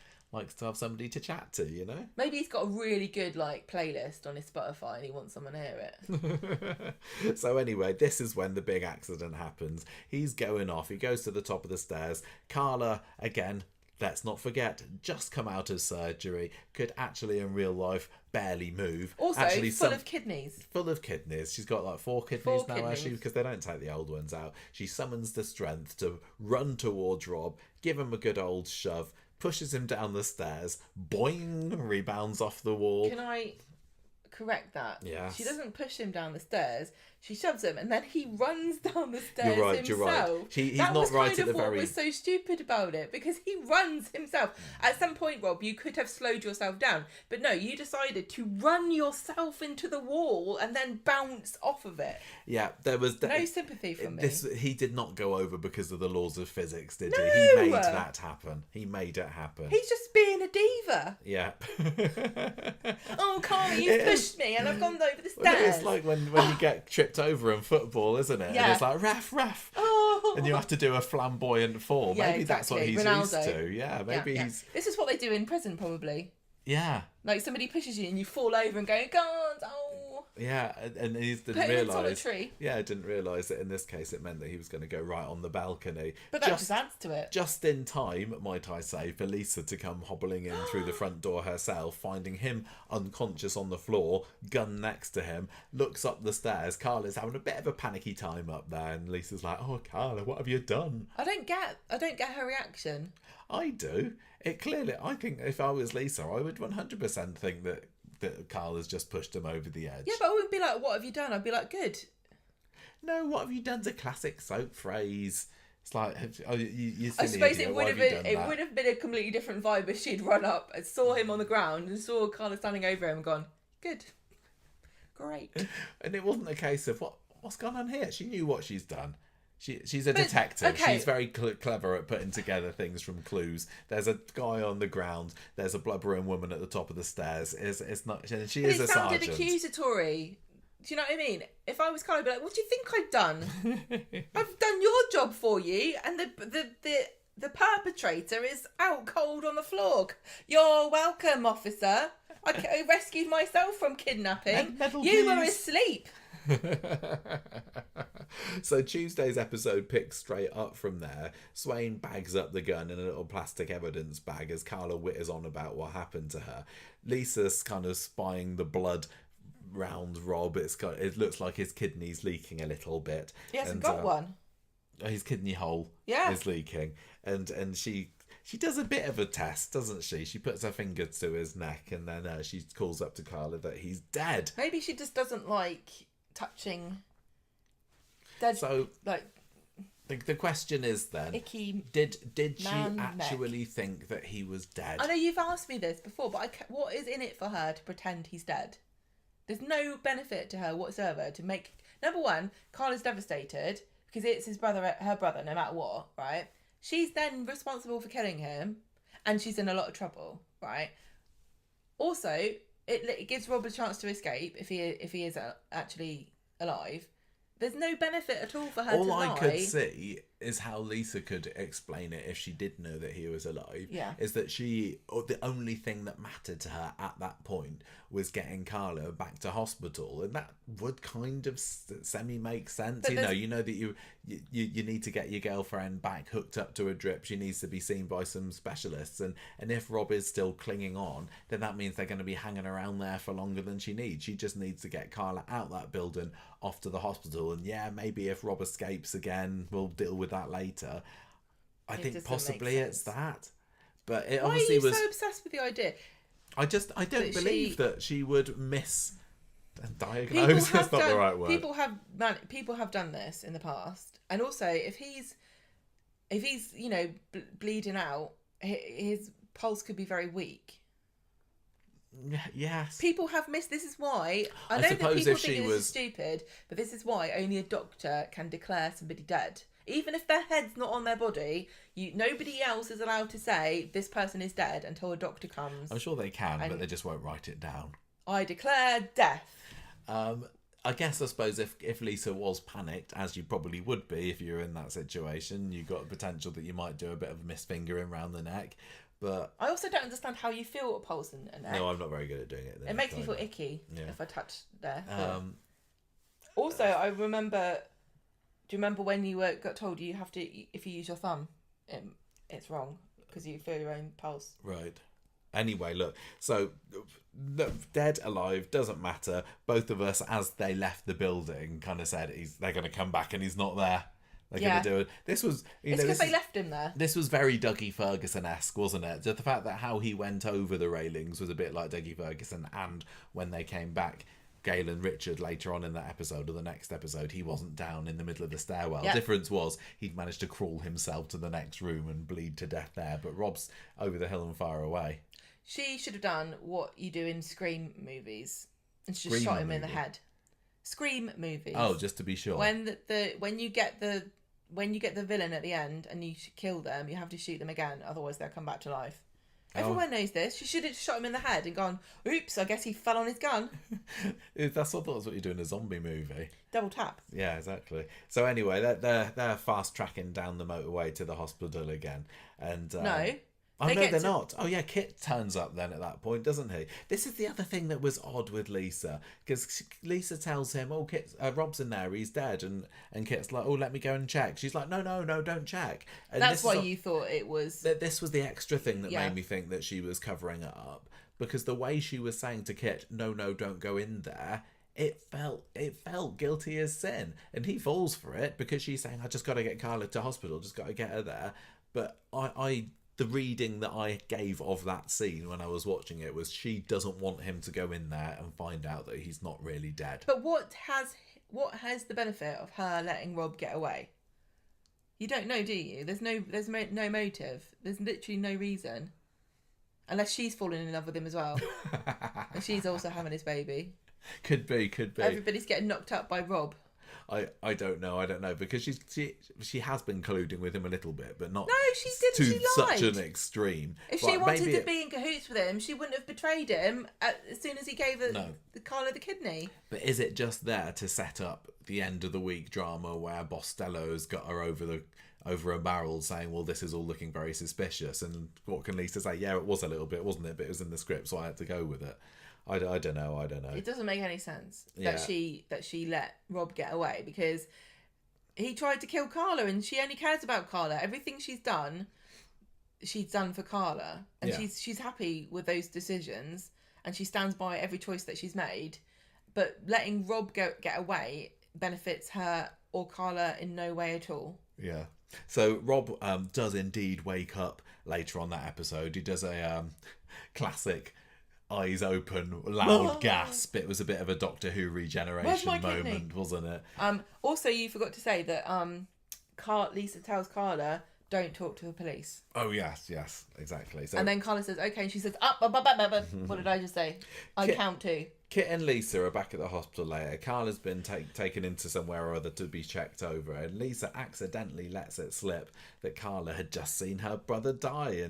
to have somebody to chat to, you know? Maybe he's got a really good playlist on his Spotify and he wants someone to hear it. So anyway, this is when the big accident happens. He's going off. He goes to the top of the stairs. Carla, again, let's not forget, just come out of surgery, could actually in real life barely move. Also, actually, full of kidneys. Full of kidneys. She's got 4 kidneys now, actually, because they don't take the old ones out. She summons the strength to run towards Rob, give him a good old shove, pushes him down the stairs, boing, rebounds off the wall. Can I correct that? Yeah. She doesn't push him down the stairs. She shoves him, and then he runs down the stairs himself. You're right. He's that not was right kind at of the what very... was so stupid about it, because he runs himself. At some point, Rob, you could have slowed yourself down, but no, you decided to run yourself into the wall and then bounce off of it. Yeah, there was... no sympathy from me. He did not go over because of the laws of physics, did he? He made that happen. He made it happen. He's just being a diva. Yeah. Oh, Carrie, you pushed me and I've gone over the stairs. Well, it's like when you get tripped over in football, isn't it? Yeah. And it's like, ref. Oh. And you have to do a flamboyant fall. Yeah, maybe that's what he's Ronaldo. used to. Yeah, maybe he's... This is what they do in prison, probably. Yeah. Like somebody pushes you and you fall over and go, God, oh. Yeah, and he didn't realise. Yeah, I didn't realise that in this case it meant that he was going to go right on the balcony. But that just adds to it. Just in time, might I say, for Lisa to come hobbling in through the front door herself, finding him unconscious on the floor, gun next to him, looks up the stairs. Carla's having a bit of a panicky time up there, and Lisa's like, "Oh, Carla, what have you done?" I don't get her reaction. I do. I think if I was Lisa, I would 100% think that Carla's just pushed him over the edge. Yeah, but I wouldn't be like, what have you done? I'd be like, good. No, what have you done's a classic soap phrase. It's like, you I suppose it would have been a completely different vibe if she'd run up and saw him on the ground and saw Carla standing over him and gone, good. Great. And it wasn't a case of, what's gone on here? She knew what she's done. She's a detective. Okay. She's very clever at putting together things from clues. There's a guy on the ground. There's a blubbering woman at the top of the stairs. It's not. She is a sergeant. It sounded accusatory. Do you know what I mean? If I was Carla, I'd be like, "What do you think I've done? I've done your job for you, and the perpetrator is out cold on the floor. You're welcome, officer. I rescued myself from kidnapping. You were asleep." So Tuesday's episode picks straight up from there. Swain bags up the gun in a little plastic evidence bag as Carla whitters on about what happened to her. Lisa's kind of spying the blood round Rob. It looks like his kidney's leaking a little bit. He hasn't got one. His kidney hole is leaking, and she does a bit of a test, doesn't she? She puts her finger to his neck, and then she calls up to Carla that he's dead. Maybe she just doesn't like touching dead. So, like, the question is then, icky did she actually think that he was dead? I know you've asked me this before, but what is in it for her to pretend he's dead? There's no benefit to her whatsoever to make... Number one, Carla's devastated because it's her brother, no matter what, right? She's then responsible for killing him, and she's in a lot of trouble, right? Also, it gives Rob a chance to escape if he is actually alive. There's no benefit at all for her to lie. All I could see is how Lisa could explain it if she did know that he was alive. Yeah. Is that the only thing that mattered to her at that point was getting Carla back to hospital, and that would kind of semi make sense. But You know that you need to get your girlfriend back hooked up to a drip. She needs to be seen by some specialists, and if Rob is still clinging on, then that means they're going to be hanging around there for longer than she needs. She just needs to get Carla out that building, off to the hospital, and yeah, maybe if Rob escapes again, we'll deal with that later. I think possibly it's that, but it obviously was. Why are you so obsessed with the idea? I don't believe that she would misdiagnose. That's not the right word. People have done this in the past, and also if he's bleeding out, his pulse could be very weak. Yes. People have missed. This is why I know that people think this is stupid, but this is why only a doctor can declare somebody dead. Even if their head's not on their body, nobody else is allowed to say this person is dead until a doctor comes. I'm sure they can, but they just won't write it down. I declare death. I suppose if Lisa was panicked, as you probably would be if you're in that situation, you've got a potential that you might do a bit of misfingering around the neck. But I also don't understand how you feel a pulse and neck. No, I'm not very good at doing it. It makes me feel icky if I touch there. Also, I remember. Do you remember when you got told you have to, if you use your thumb, it's wrong because you feel your own pulse? Right. Anyway, look. So, dead, alive, doesn't matter. Both of us, as they left the building, kind of said they're going to come back and he's not there. They're going to do it. This was, it's because they left him there. This was very Dougie Ferguson-esque, wasn't it? Just the fact that how he went over the railings was a bit like Dougie Ferguson, and when they came back, Galen Richard later on in that episode or the next episode, he wasn't down in the middle of the stairwell. Yep. Difference was he'd managed to crawl himself to the next room and bleed to death there, but Rob's over the hill and far away. She should have done what you do in Scream movies and just shot him in the head. Scream movies. Oh, just to be sure. When you get the villain at the end and you kill them, you have to shoot them again, otherwise they'll come back to life. Everyone knows this. She should have shot him in the head and gone, oops, I guess he fell on his gun. That's what you do in a zombie movie. Double tap. Yeah, exactly. So anyway, they're fast tracking down the motorway to the hospital again, and no. Oh, no, they're not. Oh, yeah, Kit turns up then at that point, doesn't he? This is the other thing that was odd with Lisa, because Lisa tells him, oh, Rob's in there, he's dead, and Kit's like, oh, let me go and check. She's like, no, don't check. And that's why you thought it was... This was the extra thing that made me think that she was covering it up, because the way she was saying to Kit, no, don't go in there, it felt guilty as sin, and he falls for it, because she's saying, I just got to get Carla to hospital, just got to get her there. But the reading that I gave of that scene when I was watching it was she doesn't want him to go in there and find out that he's not really dead. But what has the benefit of her letting Rob get away? You don't know, do you? There's no motive. There's literally no reason. Unless she's fallen in love with him as well. And she's also having his baby. Could be. Everybody's getting knocked up by Rob. I don't know because she has been colluding with him a little bit, but not she didn't. She lied. Such an extreme. If she wanted to be in cahoots with him, she wouldn't have betrayed him as soon as he gave her Carla the kidney. But is it just there to set up the end of the week drama where Bostello's got her over a barrel saying, well, this is all looking very suspicious, and what can Lisa say? Yeah, it was a little bit, wasn't it? But it was in the script, so I had to go with it. I don't know. It doesn't make any sense that she let Rob get away, because he tried to kill Carla and she only cares about Carla. Everything she's done for Carla, and she's happy with those decisions, and she stands by every choice that she's made. But letting Rob get away benefits her or Carla in no way at all. Yeah. So Rob does indeed wake up later on that episode. He does a classic eyes open, loud gasp. It was a bit of a Doctor Who regeneration moment, wasn't it? Also, you forgot to say that Lisa tells Carla, don't talk to the police. Oh, yes, exactly. So, and then Carla says, okay, and she says, up. What did I just say? I count to. Kit and Lisa are back at the hospital later. Carla's been taken into somewhere or other to be checked over, and Lisa accidentally lets it slip that Carla had just seen her brother die,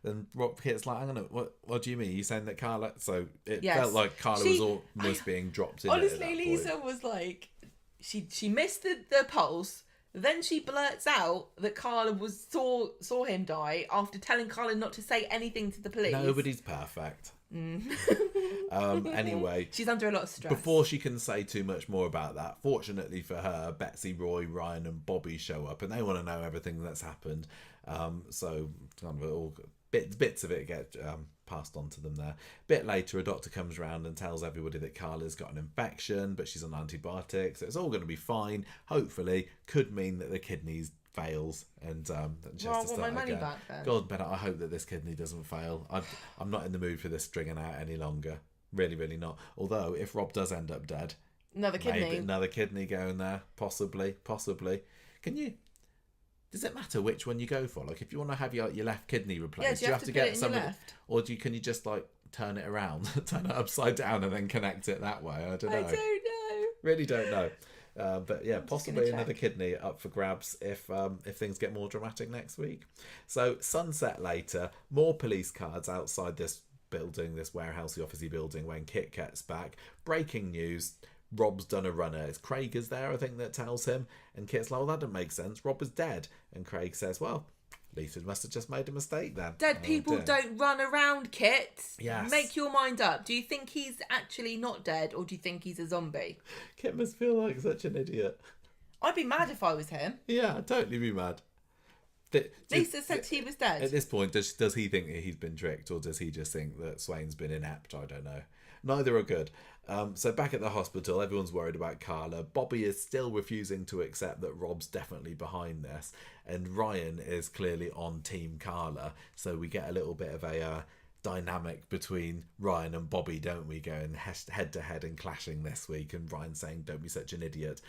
and Rob Kit's like, hang on, what do you mean? Are you saying that Carla? So it felt like Carla was being dropped in. Honestly, Lisa was like, she missed the pulse. Then she blurts out that Carla saw him die after telling Carla not to say anything to the police. Nobody's perfect. Anyway, she's under a lot of stress. Before she can say too much more about that, fortunately for her, Betsy, Roy, Ryan and Bobby show up and they want to know everything that's happened. So kind of all bits of it get passed on to them there. A bit later, a doctor comes around and tells everybody that Carla's got an infection, but she's on antibiotics, so it's all going to be fine. Hopefully, could mean that the kidneys fails and she has to I want start my money again. back then. God, Bennett, I hope that this kidney doesn't fail. I'm not in the mood for this stringing out any longer. Really, really not. Although, if Rob does end up dead, maybe another kidney going there. Possibly. Does it matter which one you go for? Like, if you want to have your left kidney replaced, do you have to get somebody, or can you just like turn it around, turn it upside down, and then connect it that way? I don't know. Really don't know. But yeah, possibly another kidney up for grabs if things get more dramatic next week. So sunset later, more police cars outside this building, this warehousey officey building when Kit gets back. Breaking news. Rob's done a runner. It's Craig is there, I think, that tells him. And Kit's like, well, that doesn't make sense. Rob is dead. And Craig says, well, Lisa must have just made a mistake then. Dead people don't run around, Kit. Yes. Make your mind up. Do you think he's actually not dead, or do you think he's a zombie? Kit must feel like such an idiot. I'd be mad if I was him. Yeah, I'd totally be mad. Lisa said he was dead. At this point, does he think that he's been tricked, or does he just think that Swain's been inept? I don't know. Neither are good. So back at the hospital, everyone's worried about Carla. Bobby is still refusing to accept that Rob's definitely behind this, and Ryan is clearly on Team Carla. So we get a little bit of a dynamic between Ryan and Bobby, don't we? Going head to head and clashing this week, and Ryan saying, "Don't be such an idiot.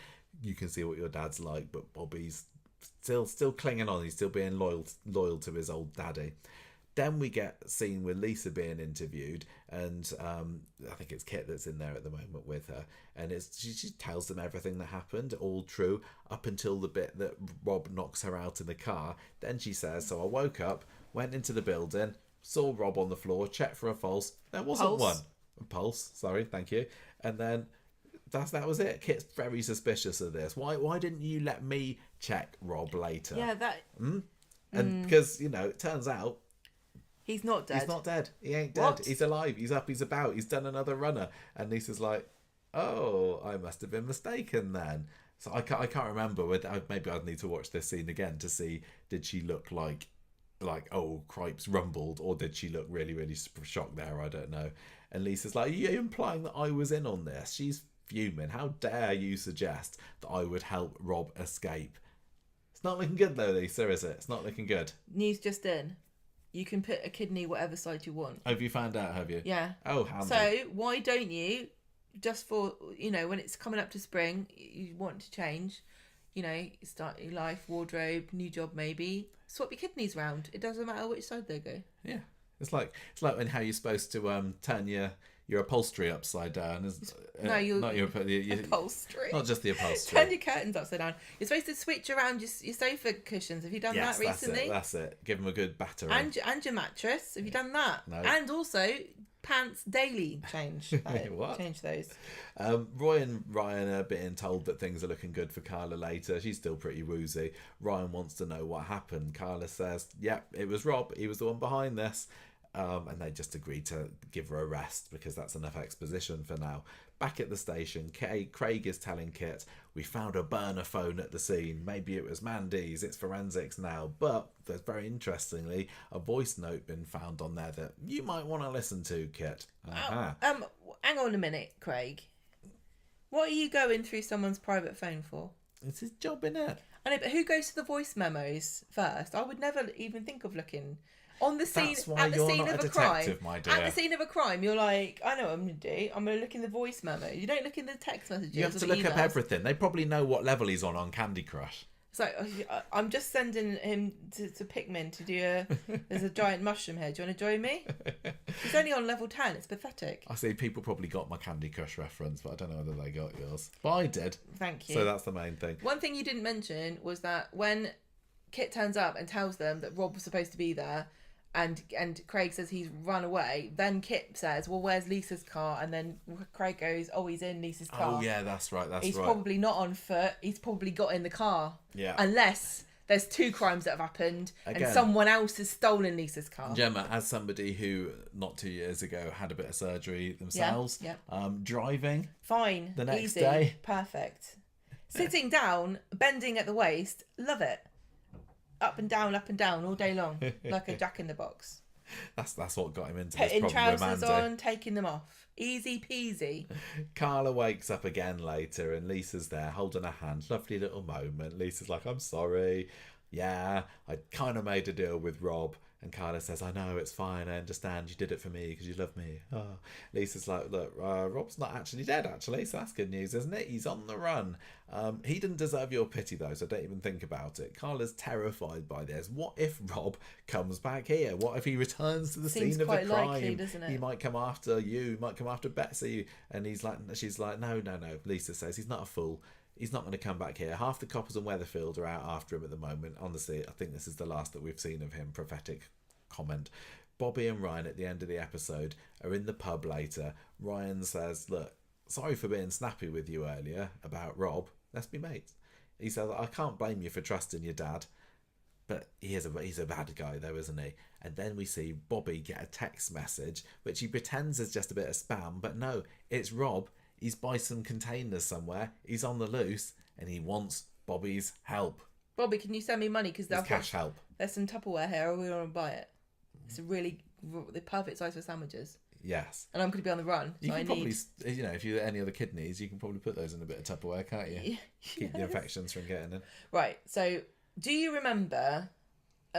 You can see what your dad's like," but Bobby's still clinging on. He's still being loyal to his old daddy. Then we get a scene with Lisa being interviewed, and I think it's Kit that's in there at the moment with her, and she tells them everything that happened, all true, up until the bit that Rob knocks her out in the car. Then she says, so I woke up, went into the building, saw Rob on the floor, checked for a pulse. There wasn't one. A pulse, sorry, thank you. And then that was it. Kit's very suspicious of this. Why didn't you let me check Rob later? Yeah, that... And because, it turns out he's not dead. He's not dead. He ain't dead. What? He's alive. He's up. He's about. He's done another runner. And Lisa's like, oh, I must have been mistaken then. So I can't remember. Maybe I'd need to watch this scene again to see, did she look like oh, cripes, rumbled, or did she look really, really shocked there? I don't know. And Lisa's like, are you implying that I was in on this? She's fuming. How dare you suggest that I would help Rob escape? It's not looking good though, Lisa, is it? It's not looking good. News just in. You can put a kidney whatever side you want. Have you found out, have you? Yeah. Oh, handy. So why don't you, just for, when it's coming up to spring, you want to change, start your life, wardrobe, new job maybe, swap your kidneys round. It doesn't matter which side they go. Yeah. It's like when how you're supposed to turn your upholstery upside down. No, not your upholstery. Not just the upholstery. Turn your curtains upside down. You're supposed to switch around your sofa cushions. Have you done that recently? That's it. Give them a good battering. And your mattress. Have you done that? No. And also pants daily. Change. What? Change those. Roy and Ryan are being told that things are looking good for Carla later. She's still pretty woozy. Ryan wants to know what happened. Carla says, yep, it was Rob. He was the one behind this. And they just agreed to give her a rest because that's enough exposition for now. Back at the station, Craig is telling Kit, we found a burner phone at the scene. Maybe it was Mandy's. It's forensics now. But there's very interestingly a voice note been found on there that you might want to listen to, Kit. Hang on a minute, Craig. What are you going through someone's private phone for? It's his job, innit? I know, but who goes to the voice memos first? I would never even think of looking... On the scene, That's why at the you're scene not of a a crime, detective, my dear. At the scene of a crime, you're like, I know what I'm going to do. I'm going to look in the voice memo. You don't look in the text messages. You have to look up everything. They probably know what level he's on Candy Crush. So I'm just sending him to Pikmin to do there's a giant mushroom here. Do you want to join me? He's only on level 10. It's pathetic. I see people probably got my Candy Crush reference, but I don't know whether they got yours. But I did. Thank you. So that's the main thing. One thing you didn't mention was that when Kit turns up and tells them that Rob was supposed to be there, and Craig says he's run away, then Kit says, well, where's Lisa's car? And then Craig goes, oh, he's in Lisa's car. Oh, yeah, that's right, He's probably not on foot. He's probably got in the car. Yeah. Unless there's 2 crimes that have happened Again, and someone else has stolen Lisa's car. Gemma, as somebody who, not 2 years ago, had a bit of surgery themselves, driving fine, the next easy, day. perfect. Sitting down, bending at the waist, love it. Up and down all day long, like a jack in the box. That's what got him into Putting this problem with trousers Mandy. on, taking them off. Easy peasy. Carla wakes up again later and Lisa's there holding her hand. Lovely little moment. Lisa's like, I'm sorry. Yeah, I kind of made a deal with Rob. And Carla says, I know, it's fine. I understand. You did it for me because you love me. Oh. Lisa's like, look, Rob's not actually dead, actually. So that's good news, isn't it? He's on the run. He didn't deserve your pity, though, so don't even think about it. Carla's terrified by this. What if Rob comes back here? What if he returns to the scene of the crime? Likely, doesn't it? He might come after you. He might come after Betsy. And she's like, no. Lisa says, he's not a fool. He's not going to come back here. Half the coppers in Weatherfield are out after him at the moment. Honestly, I think this is the last that we've seen of him. Prophetic comment. Bobby and Ryan at the end of the episode are in the pub later. Ryan says, look, sorry for being snappy with you earlier about Rob. Let's be mates. He says, I can't blame you for trusting your dad. But he's a bad guy though, isn't he? And then we see Bobby get a text message, which he pretends is just a bit of spam. But no, it's Rob. He's by some containers somewhere. He's on the loose and he wants Bobby's help. Bobby, can you send me money? Because there's cash help. There's some Tupperware here. Or we want to buy it. It's the perfect size for sandwiches. Yes. And I'm going to be on the run. You can probably, if you any other kidneys, you can probably put those in a bit of Tupperware, can't you? Keep the infections from getting in. Right. So, do you remember,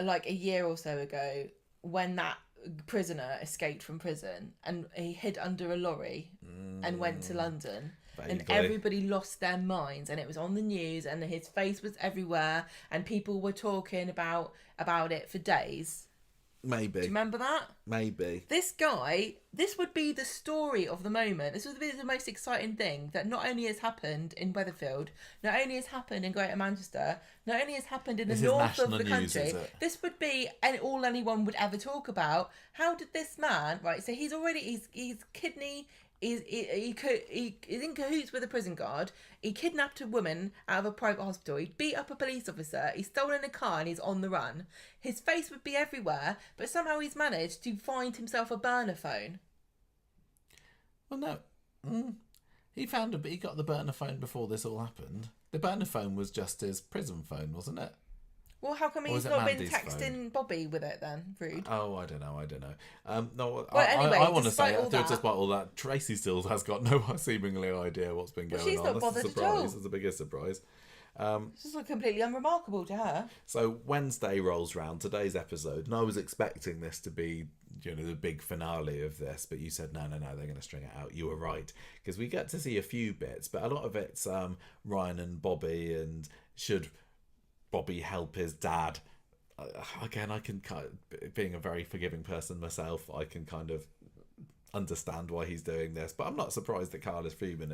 like a year or so ago, when that prisoner escaped from prison and he hid under a lorry and went to London? Vaguely. And everybody lost their minds, and it was on the news, and his face was everywhere, and people were talking about it for days. Maybe. Do you remember that? Maybe. This guy, this would be the story of the moment. This would be the most exciting thing that not only has happened in Weatherfield, not only has happened in Greater Manchester, not only has happened in the north of the country. This would be all anyone would ever talk about. How did this man, right? So he's kidney. He's in cahoots with a prison guard. He kidnapped a woman out of a private hospital. He beat up a police officer. He's stolen a car and he's on the run. His face would be everywhere, but somehow he's managed to find himself a burner phone. Well, no. He got the burner phone before this all happened. The burner phone was just his prison phone, wasn't it? Well, how come he's not been texting Bobby with it then? Rude. Oh, I don't know. No, well, anyway, I want to say, despite all that, Tracy still has got no seemingly idea what's been going on. She's not bothered at all. This is the biggest surprise. It's just completely unremarkable to her. So Wednesday rolls round, today's episode, and I was expecting this to be, the big finale of this, but you said no, they're going to string it out. You were right, because we get to see a few bits, but a lot of it's Ryan and Bobby, and should Bobby help his dad? Again, I can being a very forgiving person myself, I can kind of understand why he's doing this, but I'm not surprised that Carla's fuming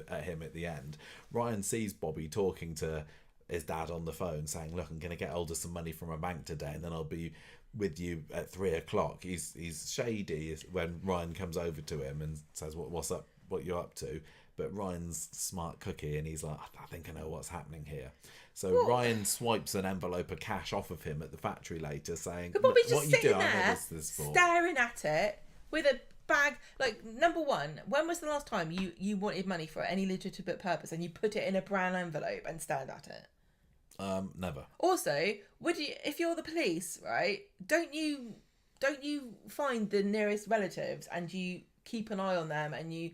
at him at the end. Ryan sees Bobby talking to his dad on the phone, saying, "Look, I'm going to get hold of some money from a bank today, and then I'll be with you at 3:00. He's shady when Ryan comes over to him and says, "What's up? What you're up to?" But Ryan's smart cookie, and he's like, "I think I know what's happening here." So what? Ryan swipes an envelope of cash off of him at the factory later, saying, Bobby's "What just you sitting do? there, staring at it with a bag. Like, number one, when was the last time you wanted money for any legitimate purpose and you put it in a brown envelope and stared at it? Never. Also, would you, if you're the police, right? Don't you find the nearest relatives and you keep an eye on them and you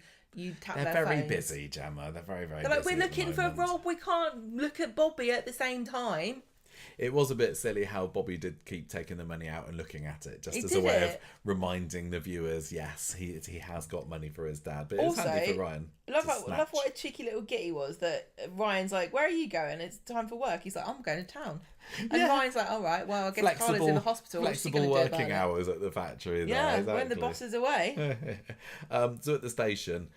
tap their phones? They're very busy, Gemma. They're very, very busy. They're like, we're looking for Rob. We can't look at Bobby at the same time. It was a bit silly how Bobby did keep taking the money out and looking at it, just He as did a way it. of reminding the viewers, yes, he has got money for his dad. But it was Also, handy for Ryan. Love to snatch. what a cheeky little git he was, that Ryan's like, where are you going? It's time for work. He's like, I'm going to town. And Yeah. Ryan's like, all right, well, I guess Carla's in the hospital. What's she Flexible gonna do about working it? hours at the factory. Yeah, there, when the boss is away. So at the station,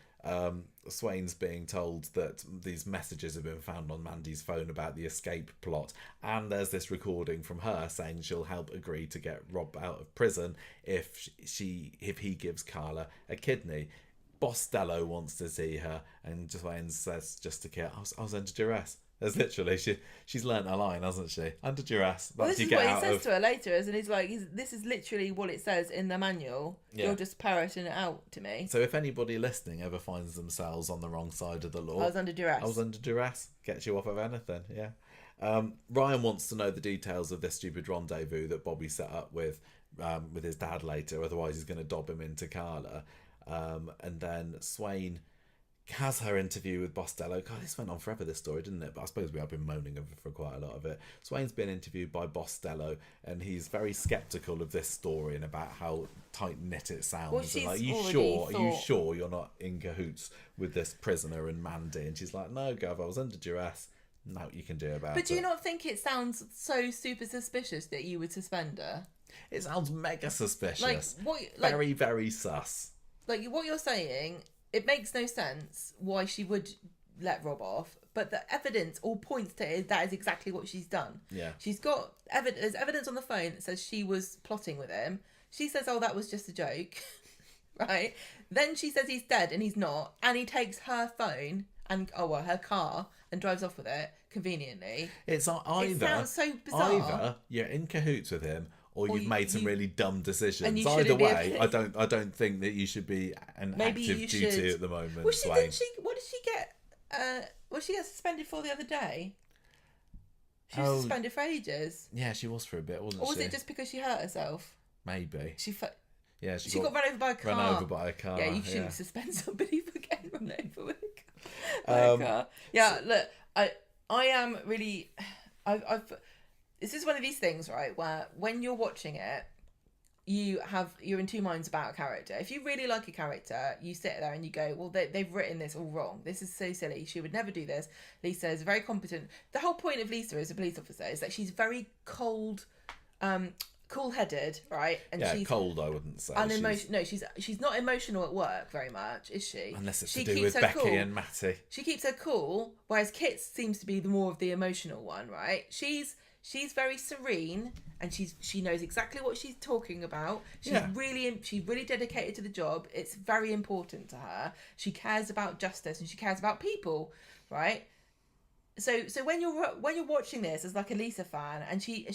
Swain's being told that these messages have been found on Mandy's phone about the escape plot, and there's this recording from her saying she'll help agree to get Rob out of prison if he gives Carla a kidney. Bostello wants to see her, and Swain says just to Kit, I was under duress. There's literally she's learnt a line, hasn't she? Under duress. Well, this is what he says to her later, isn't he? He's like, this is literally what it says in the manual. Yeah. You're just parroting it out to me. So if anybody listening ever finds themselves on the wrong side of the law, I was under duress. I was under duress. Gets you off of anything, yeah. Ryan wants to know the details of this stupid rendezvous that Bobby set up with his dad later. Otherwise, he's going to dob him into Carla. And then Swain has her interview with Bostello. God, this went on forever, this story, didn't it? But I suppose we have been moaning over for quite a lot of it. Swain's been interviewed by Bostello, and he's very sceptical of this story and about how tight-knit it sounds. Well, and she's like, are you sure you're not in cahoots with this prisoner and Mandy? And she's like, no, Gov, I was under duress. Nothing you can do about it. But do you not think it sounds so super suspicious that you would suspend her? It sounds mega suspicious. Very, very sus. Like, what you're saying, it makes no sense why she would let Rob off, but the evidence all points to it, that is exactly what she's done. Yeah. She's got there's evidence on the phone that says she was plotting with him. She says, oh, that was just a joke. Right? Then she says he's dead and he's not, and he takes her phone and her car and drives off with it conveniently. It's either, it sounds so bizarre. Either you're in cahoots with him, or you've made some really dumb decisions. you Either shouldn't be way, I don't think that you should be an active duty at the moment. Well, Swain. what did she get suspended for the other day? She was suspended for ages. Yeah, she was for a bit, wasn't she? Or was it just because she hurt herself? Maybe. She got got run over by a car. Run over by a car. Yeah, you shouldn't suspend somebody for getting run over with a car. Yeah, look, I am really, this is one of these things, right, where when you're watching it, you're in two minds about a character. If you really like a character, you sit there and you go, well, they've written this all wrong. This is so silly. She would never do this. Lisa is very competent. The whole point of Lisa as a police officer is that she's very cold, cool-headed, right? And she's cold, I wouldn't say. No, she's not emotional at work very much, is she? Unless it's to do with Becky and Matty. She keeps her cool, whereas Kit seems to be the more of the emotional one, right? She's very serene, and she knows exactly what she's talking about. She's really dedicated to the job. It's very important to her. She cares about justice and she cares about people, right? So when you're watching this as like a Lisa fan, and she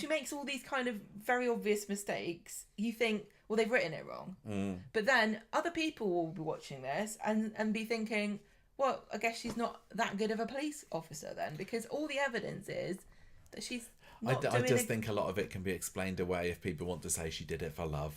makes all these kind of very obvious mistakes, you think, well, they've written it wrong. But then other people will be watching this and be thinking, well, I guess she's not that good of a police officer then, because all the evidence is that she's not I just think a lot of it can be explained away if people want to say she did it for love.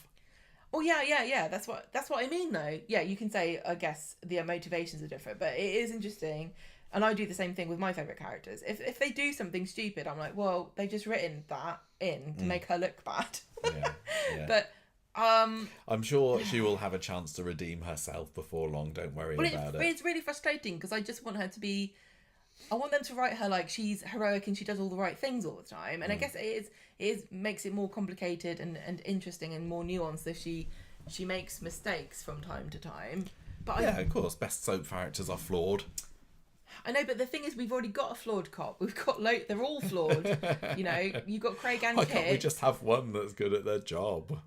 Oh yeah. That's what I mean though. Yeah, you can say, I guess the motivations are different, but it is interesting. And I do the same thing with my favourite characters. If they do something stupid, I'm like, well, they've just written that in to make her look bad. Yeah. But I'm sure she will have a chance to redeem herself before long. Don't worry about it. It's really frustrating because I just want her to be. I want them to write her like she's heroic and she does all the right things all the time. And I guess it makes it more complicated and interesting and more nuanced if she makes mistakes from time to time. But of course, best soap characters are flawed. I know, but the thing is, we've already got a flawed cop. We've got they're all flawed. You've got Craig and Kit. Why can't we just have one that's good at their job?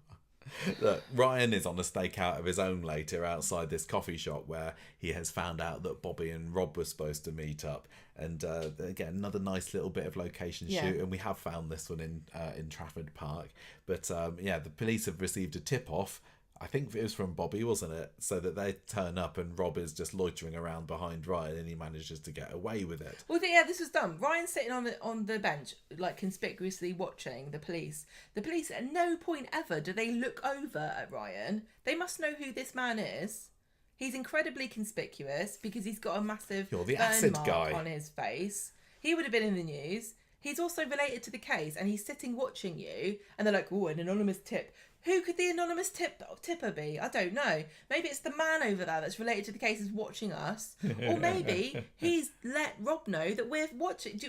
Look, Ryan is on a stakeout of his own later outside this coffee shop where he has found out that Bobby and Rob were supposed to meet up, and again another nice little bit of location shoot. And we have found this one in Trafford Park, but the police have received a tip off. I think it was from Bobby, wasn't it? So that they turn up and Rob is just loitering around behind Ryan and he manages to get away with it. Well, this was dumb. Ryan's sitting on the bench, like conspicuously watching the police. The police at no point ever do they look over at Ryan. They must know who this man is. He's incredibly conspicuous because he's got a massive You're the burn acid mark guy on his face. He would have been in the news. he's also related to the case, and he's sitting watching you, and they're like, oh, an anonymous tip. Who could the anonymous tipper be? I don't know. Maybe it's the man over there that's related to the case is watching us. Or maybe he's let Rob know that we're watching.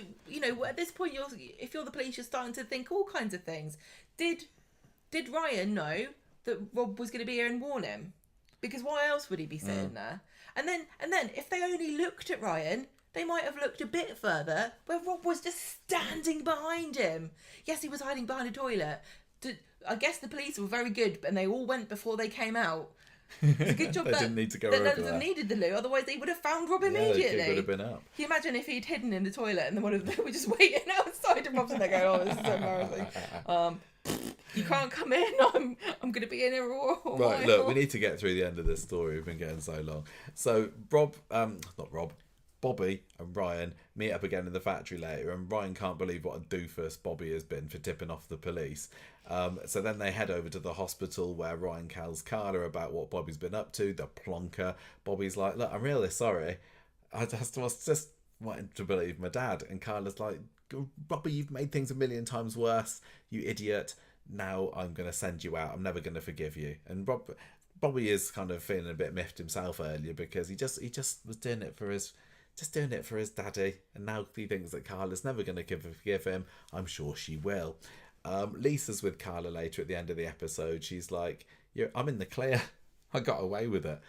At this point, if you're the police, you're starting to think all kinds of things. Did Ryan know that Rob was going to be here and warn him? Because why else would he be sitting there? And then if they only looked at Ryan, they might have looked a bit further where Rob was just standing behind him. Yes, he was hiding behind a toilet. I guess the police were very good, and they all went before they came out. It's a good job they didn't need to go over there. They needted the loo, otherwise they would have found Rob immediately. Yeah, would have been up. Can you imagine if he'd hidden in the toilet and then they were just waiting outside and Rob's in there going, oh, this is so embarrassing. You can't come in. I'm going to be in here all right. Look, we need to get through the end of this story. We've been getting so long. So Bobby and Ryan meet up again in the factory later, and Ryan can't believe what a doofus Bobby has been for tipping off the police. So then they head over to the hospital where Ryan tells Carla about what Bobby's been up to, the plonker. Bobby's like, look, I'm really sorry. I was just wanting to believe my dad. And Carla's like, Bobby, you've made things a million times worse, you idiot. Now I'm going to send you out. I'm never going to forgive you. And Bobby is kind of feeling a bit miffed himself earlier because he just was doing it for his daddy, and now he thinks that Carla's never going to forgive him. I'm sure she will. Lisa's with Carla later at the end of the episode. She's like, I'm in the clear. I got away with it.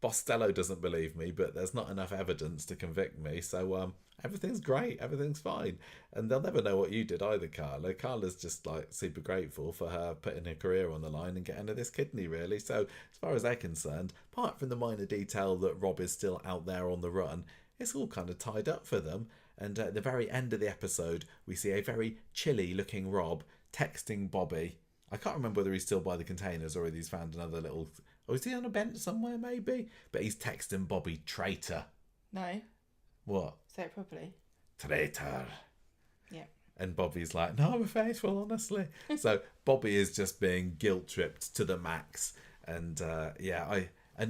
Bostello doesn't believe me, but there's not enough evidence to convict me, so everything's great, everything's fine. And they'll never know what you did either, Carla. Carla's just like super grateful for her putting her career on the line and getting her this kidney, really. So as far as they're concerned, apart from the minor detail that Rob is still out there on the run, it's all kind of tied up for them. And at the very end of the episode, we see a very chilly looking Rob texting Bobby. I can't remember whether he's still by the containers or whether he's found another little... Oh, is he on a bench somewhere, maybe? But he's texting Bobby, traitor. No. What? Say it properly. Traitor. Yeah. And Bobby's like, no, I'm faithful, honestly. So Bobby is just being guilt-tripped to the max. And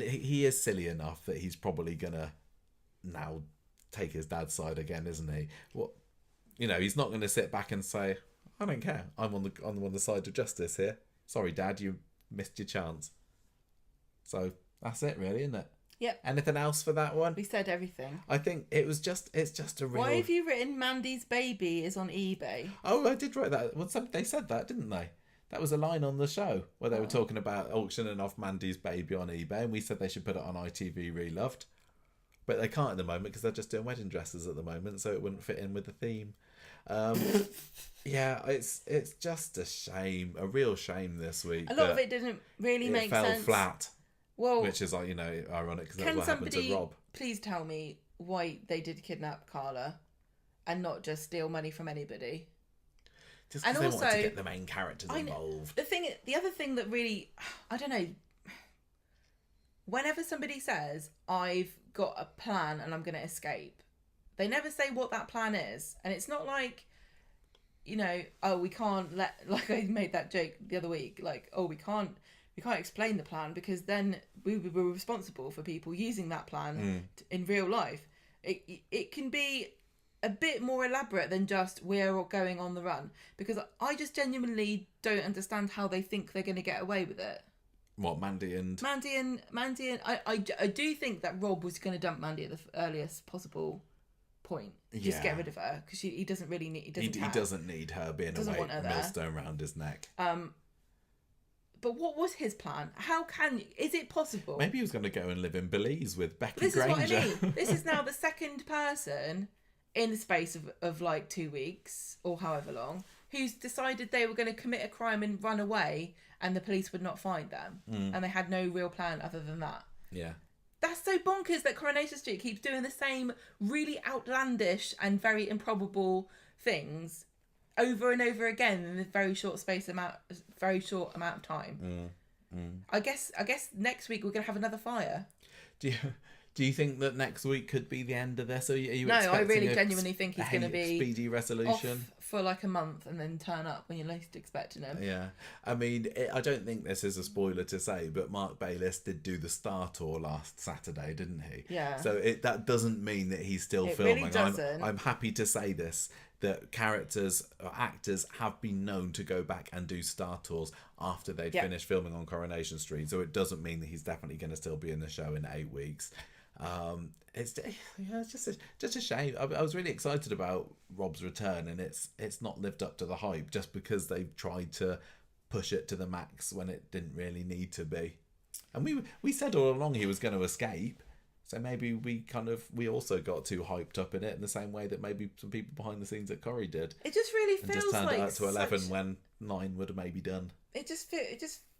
he is silly enough that he's probably going to now take his dad's side again, isn't he? What? He's not going to sit back and say, I don't care. I'm on the side of justice here. Sorry, Dad, you missed your chance. So that's it, really, isn't it? Yep. Anything else for that one? We said everything. I think it's just a real... Why have you written Mandy's baby is on eBay? Oh, I did write that. Well, they said that, didn't they? That was a line on the show where they were talking about auctioning off Mandy's baby on eBay, and we said they should put it on ITV Reloved. But they can't at the moment because they're just doing wedding dresses at the moment, so it wouldn't fit in with the theme. Yeah, it's just a shame, a real shame this week. A lot of it didn't really make sense. It fell flat. Well, which is ironic because that's what happened to Rob. Please tell me why they did kidnap Carla and not just steal money from anybody. Just because they wanted to get the main characters involved. The other thing that really, I don't know. Whenever somebody says, I've got a plan and I'm going to escape, they never say what that plan is. And it's not like, we can't like I made that joke the other week, like, we can't explain the plan because then we were responsible for people using that plan in real life. It can be a bit more elaborate than just we're going on the run, because I just genuinely don't understand how they think they're going to get away with it. What, Mandy and I do think that Rob was going to dump Mandy at the earliest possible point. Just get rid of her because he doesn't really need. He doesn't need her being a millstone around his neck. But what was his plan? Is it possible? Maybe he was going to go and live in Belize with Becky Granger. This is what I mean. This is now the second person in the space of like 2 weeks or however long who's decided they were going to commit a crime and run away and the police would not find them. And they had no real plan other than that. Yeah. That's so bonkers that Coronation Street keeps doing the same really outlandish and very improbable things over and over again in a very short amount of time. I guess next week we're gonna have another fire. Do you think that next week could be the end of this? Are you no, I really genuinely think he's going to be speedy resolution off for like a month and then turn up when you're least expecting him. Yeah, I mean, I don't think this is a spoiler to say, but Mark Bayliss did do the Star Tour last Saturday, didn't he? Yeah. So that doesn't mean that he's still filming. Really doesn't. I'm happy to say this. that characters or actors have been known to go back and do star tours after they'd finished filming on Coronation Street. So it doesn't mean that he's definitely going to still be in the show in 8 weeks. It's just a shame. I was really excited about Rob's return, and it's not lived up to the hype just because they've tried to push it to the max when it didn't really need to be. And we said all along he was going to escape. So maybe we also got too hyped up in it in the same way that maybe some people behind the scenes at Corrie did. It just really feels and just turned like it up to 11 when 9 would have maybe done. It just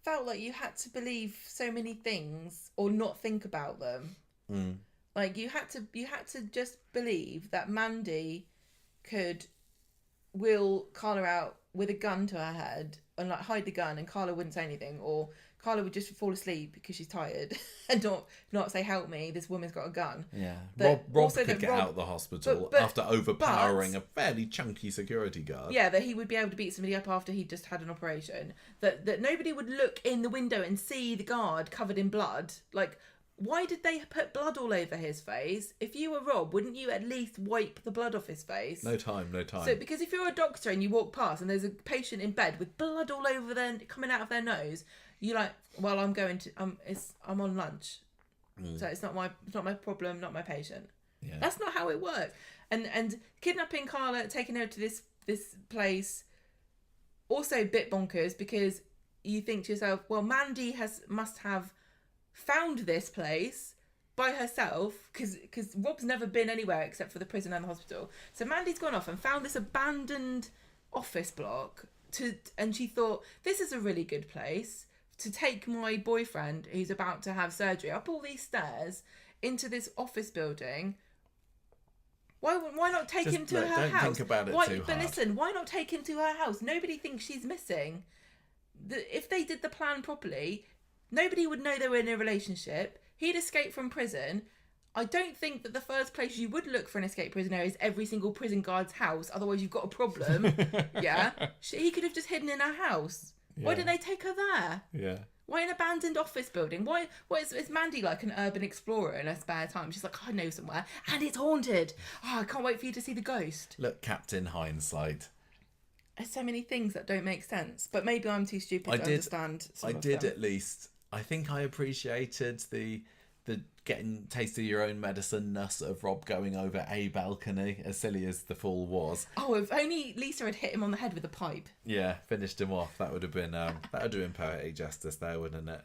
felt like you had to believe so many things or not think about them. Mm. Like you had to just believe that Mandy could wheel Carla out with a gun to her head and like hide the gun, and Carla wouldn't say anything, or Carla would just fall asleep because she's tired and not say, help me, this woman's got a gun. Yeah. But Rob could get out of the hospital after overpowering a fairly chunky security guard. Yeah, that he would be able to beat somebody up after he'd just had an operation. That nobody would look in the window and see the guard covered in blood. Like, why did they put blood all over his face? If you were Rob, wouldn't you at least wipe the blood off his face? No time. So, because if you're a doctor and you walk past and there's a patient in bed with blood all over coming out of their nose, you're like, well, I'm on lunch, so it's not my problem, not my patient. Yeah. That's not how it works. And kidnapping Carla, taking her to this place, also a bit bonkers, because you think to yourself, well, Mandy must have found this place by herself, because Rob's never been anywhere except for the prison and the hospital. So Mandy's gone off and found this abandoned office block and she thought, this is a really good place to take my boyfriend who's about to have surgery up all these stairs into this office building. Why not take him to her house? Don't think about it too hard. But listen, why not take him to her house? Nobody thinks she's missing. If they did the plan properly, nobody would know they were in a relationship. He'd escaped from prison. I don't think that the first place you would look for an escaped prisoner is every single prison guard's house. Otherwise, you've got a problem. Yeah? He could have just hidden in her house. Yeah. Why didn't they take her there? Yeah. Why an abandoned office building? Why is Mandy like an urban explorer in her spare time? She's like, I know somewhere. And it's haunted. Oh, I can't wait for you to see the ghost. Look, Captain Hindsight. There's so many things that don't make sense. But maybe I'm too stupid to understand some of them. At least. I think I appreciated the getting taste of your own medicine-ness of Rob going over a balcony, as silly as the fall was. Oh, if only Lisa had hit him on the head with a pipe. Yeah, finished him off. That would have been poetic justice there, wouldn't it?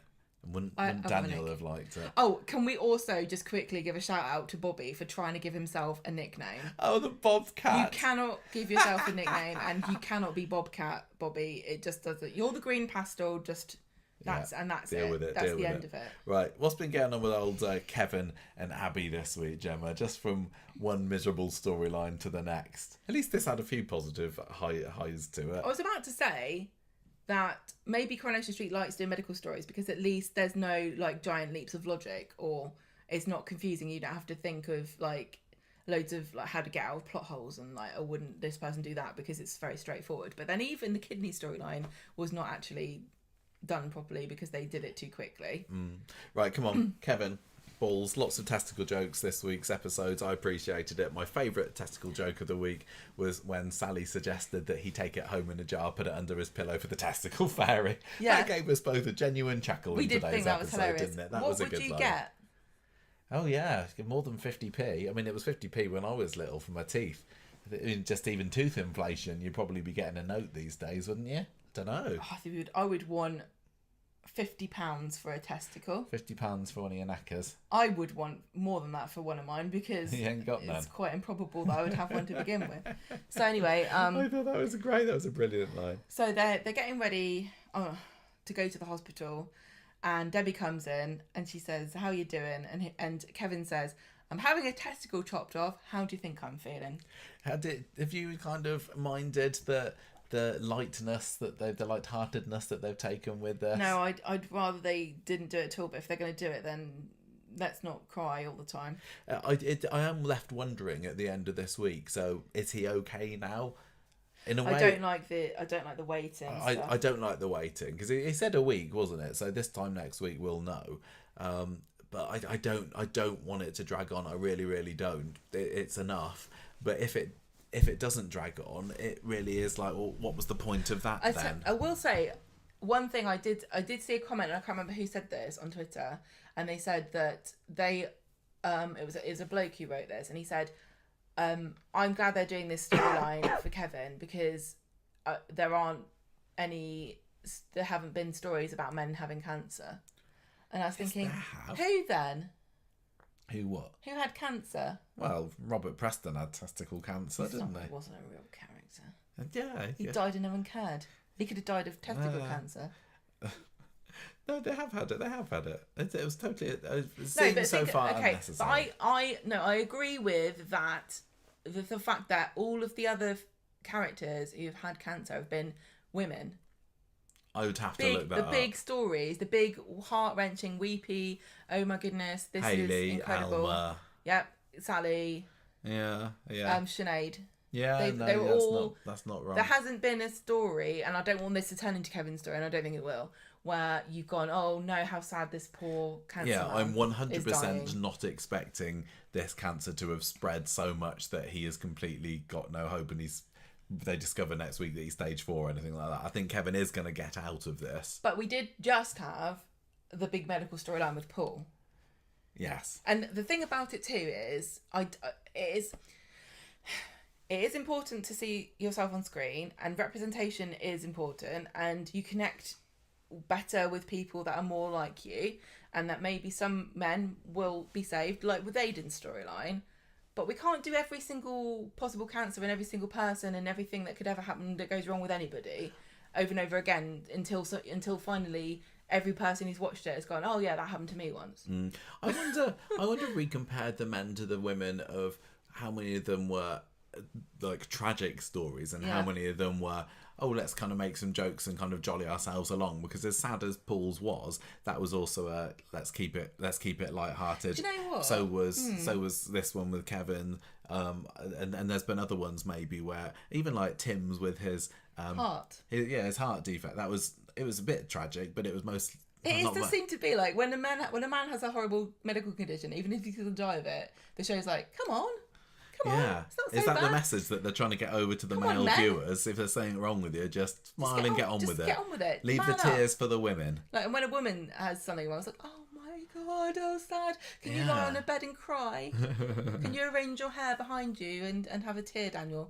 Wouldn't Daniel have liked it? Oh, can we also just quickly give a shout out to Bobby for trying to give himself a nickname? Oh, the Bobcat. You cannot give yourself a nickname, and you cannot be Bobcat, Bobby. It just doesn't. You're the green pastel. Just. That's deal it. With it. That's deal the with end of it. Right. What's been going on with old Kevin and Abby this week, Gemma? Just from one miserable storyline to the next. At least this had a few positive highs to it. I was about to say that maybe Coronation Street likes doing medical stories because at least there's no like giant leaps of logic, or it's not confusing. You don't have to think of like loads of like how to get out of plot holes and like, oh, wouldn't this person do that, because it's very straightforward. But then even the kidney storyline was not actually done properly because they did it too quickly. Right, come on, Kevin. Balls. Lots of testicle jokes this week's episodes. I appreciated it. My favourite testicle joke of the week was when Sally suggested that he take it home in a jar, put it under his pillow for the testicle fairy. Yeah. That gave us both a genuine chuckle in today's episode, didn't it? That was a good line. What would you get? Oh yeah, more than 50p. I mean, it was 50p when I was little for my teeth. Just even tooth inflation, you'd probably be getting a note these days, wouldn't you? Don't know. I would want £50 for a testicle. £50 for one of your knackers. I would want more than that for one of mine because you ain't got none. It's quite improbable that I would have one to begin with. So anyway, I thought that was a brilliant line. So they're getting ready to go to the hospital, and Debbie comes in and she says, "How are you doing?" And Kevin says, "I'm having a testicle chopped off. How do you think I'm feeling?" Have you kind of minded the lightness the lightheartedness that they've taken with this? No, I'd rather they didn't do it at all. But if they're going to do it, then let's not cry all the time. I am left wondering at the end of this week. So is he okay now? In a way, I don't like the waiting. I don't like the waiting because he said a week, wasn't it? So this time next week we'll know. But I don't want it to drag on. I really, really don't. It's enough. But if it if it doesn't drag on, it really is like, well, what was the point of that then? I will say one thing. I did see a comment, and I can't remember who said this on Twitter, and they said that it was a bloke who wrote this, and he said, I'm glad they're doing this storyline for Kevin because there haven't been stories about men having cancer. And I was thinking, who then? Who what? Who had cancer? Well, Robert Preston had testicle cancer, didn't he? He wasn't a real character. Yeah. He died and no one cared. He could have died of testicle cancer. No, they have had it. It was totally. It seems so far unnecessary. But I agree with that. The fact that all of the other characters who've had cancer have been women. I would have to look that up. The big stories, the big heart-wrenching, weepy, oh my goodness, this Hayley, is incredible. Alma. Yep, Sally. Yeah. Sinead. Yeah, they were all. That's not right. There hasn't been a story, and I don't want this to turn into Kevin's story, and I don't think it will, where you've gone, oh no, how sad this poor cancer man I'm 100% is dying. not expecting this cancer to have spread so much that he has completely got no hope, and they discover next week that he's stage 4 or anything like that. I think Kevin is going to get out of this. But we did just have the big medical storyline with Paul. Yes. And the thing about it too is, it is important to see yourself on screen, and representation is important, and you connect better with people that are more like you, and that maybe some men will be saved, like with Aiden's storyline. But we can't do every single possible cancer in every single person and everything that could ever happen that goes wrong with anybody over and over again until finally every person who's watched it has gone, oh yeah, that happened to me once. I wonder if we compared the men to the women of how many of them were like tragic stories and how many of them were, oh, let's kind of make some jokes and kind of jolly ourselves along, because as sad as Paul's was, that was also a let's keep it lighthearted. Do you know what? So was this one with Kevin, and there's been other ones maybe where even like Tim's with his heart. His heart defect. It was a bit tragic, but it was most. It does seem to be like when a man has a horrible medical condition, even if he doesn't die of it, the show's like, come on. Yeah, it's not so is that bad. The message that they're trying to get over to the male viewers? If there's something wrong with you, just smile and get on with it. Get on with it. Leave the tears for the women. Like, and when a woman has something wrong, it's like, oh my god, oh sad. Can you lie on a bed and cry? Can you arrange your hair behind you and have a tear down your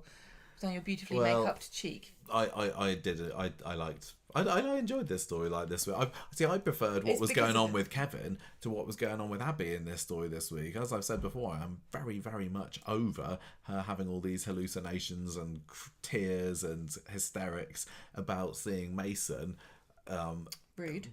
beautifully make-upped cheek? I did it. I liked. I enjoyed this story like this week. I preferred what was going on with Kevin to what was going on with Abby in this story this week. As I've said before, I'm very, very much over her having all these hallucinations and tears and hysterics about seeing Mason. Rude.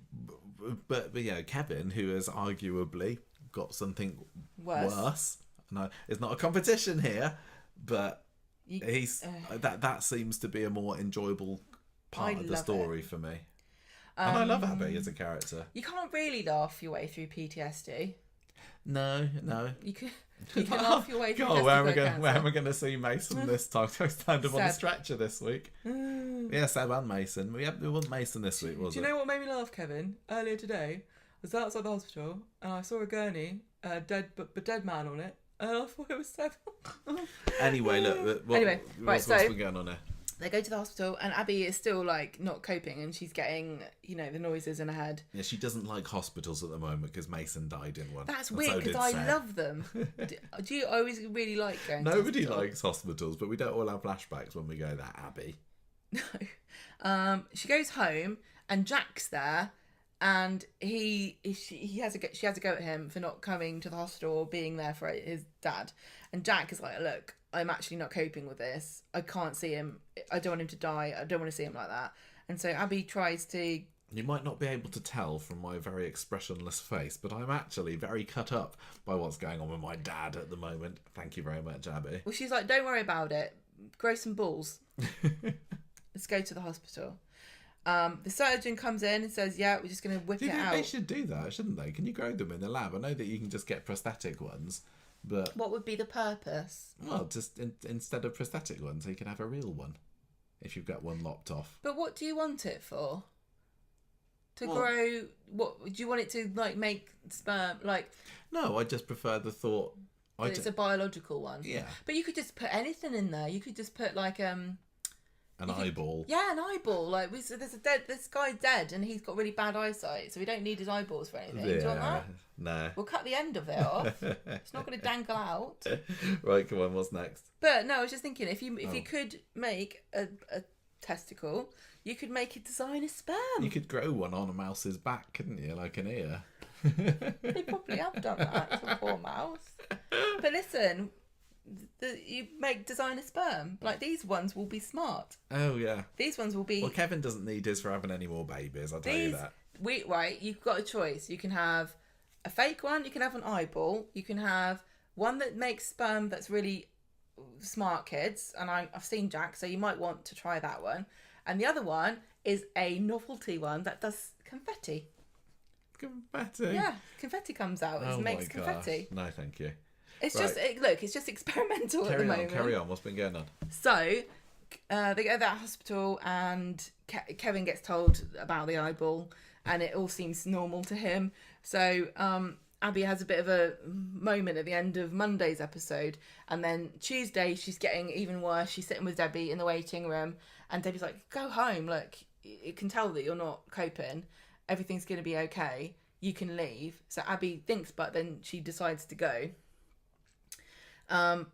But Kevin, who has arguably got something worse. No, it's not a competition here, but that seems to be a more enjoyable part of the story for me. And I love Abby as a character. You can't really laugh your way through PTSD. No. You can laugh your way through where am I going to see Mason this time? I stand up on the stretcher this week. Yeah, Seb and Mason. We want Mason this week, wasn't it? Do you know what made me laugh, Kevin? Earlier today, I was outside the hospital and I saw a gurney, dead man on it, and I thought it was Seb. Anyway, look. What's been going on here? They go to the hospital and Abby is still like not coping, and she's getting the noises in her head. Yeah, she doesn't like hospitals at the moment because Mason died in one. That's weird because I love them. Do you always really like going? Nobody likes hospitals, but we don't all have flashbacks when we go there, Abby. No. She goes home and Jack's there, and she has a go at him for not coming to the hospital or being there for his dad. And Jack is like, look, I'm actually not coping with this. I can't see him. I don't want him to die. I don't want to see him like that. And so Abby tries to... You might not be able to tell from my very expressionless face, but I'm actually very cut up by what's going on with my dad at the moment. Thank you very much, Abby. Well, she's like, don't worry about it. Grow some balls. Let's go to the hospital. The surgeon comes in and says, yeah, we're just going to whip it out. They should do that, shouldn't they? Can you grow them in the lab? I know that you can just get prosthetic ones. But what would be the purpose? Well, just instead of prosthetic ones, you can have a real one if you've got one lopped off. But what do you want it for? To grow? What do you want it to like? Make sperm? Like? No, I just prefer the thought It's a biological one. Yeah. But you could just put anything in there. You could just put like an eyeball. Yeah, an eyeball. Like this guy's dead and he's got really bad eyesight, so we don't need his eyeballs for anything. Yeah, Do you want that? No. We'll cut the end of it off. It's not going to dangle out. Right, come on, what's next? But no, I was just thinking, if you could make a testicle, you could make it design a sperm. You could grow one on a mouse's back, couldn't you? Like an ear. They probably have done that to a poor mouse. But listen, you make design a sperm. Like, these ones will be smart. Oh, yeah. These ones will be... Well, Kevin doesn't need his for having any more babies, I'll tell you that. Right, you've got a choice. You can have a fake one, you can have an eyeball, you can have one that makes sperm that's really smart, kids, and I've seen Jack, so you might want to try that one. And the other one is a novelty one that does confetti. Confetti? Yeah, confetti comes out. It makes confetti. No, thank you. It's right. It's just experimental at the moment. Carry on. What's been going on? So, they go to that hospital and Kevin gets told about the eyeball and it all seems normal to him. So, Abby has a bit of a moment at the end of Monday's episode, and then Tuesday she's getting even worse. She's sitting with Debbie in the waiting room and Debbie's like, go home. Look, you can tell that you're not coping. Everything's going to be okay. You can leave. So Abby thinks, but then she decides to go.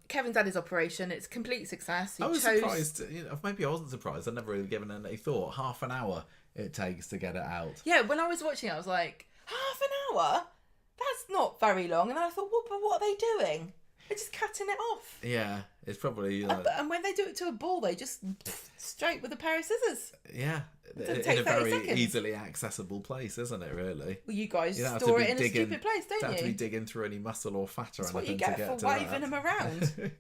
Kevin's had his operation. It's a complete success. I was surprised. Maybe I wasn't surprised. I'd never really given it any thought. Half an hour it takes to get it out. Yeah, when I was watching it, I was like, half an hour? That's not very long. And then I thought, well, but what are they doing? They're just cutting it off. Yeah, it's probably... and when they do it to a ball, they just straight with a pair of scissors. Yeah, in a very seconds. Easily accessible place, isn't it, really? Well, you guys store it in a stupid place, don't you? Don't have to be digging through any muscle or fat or That's anything what you get to for waving them around.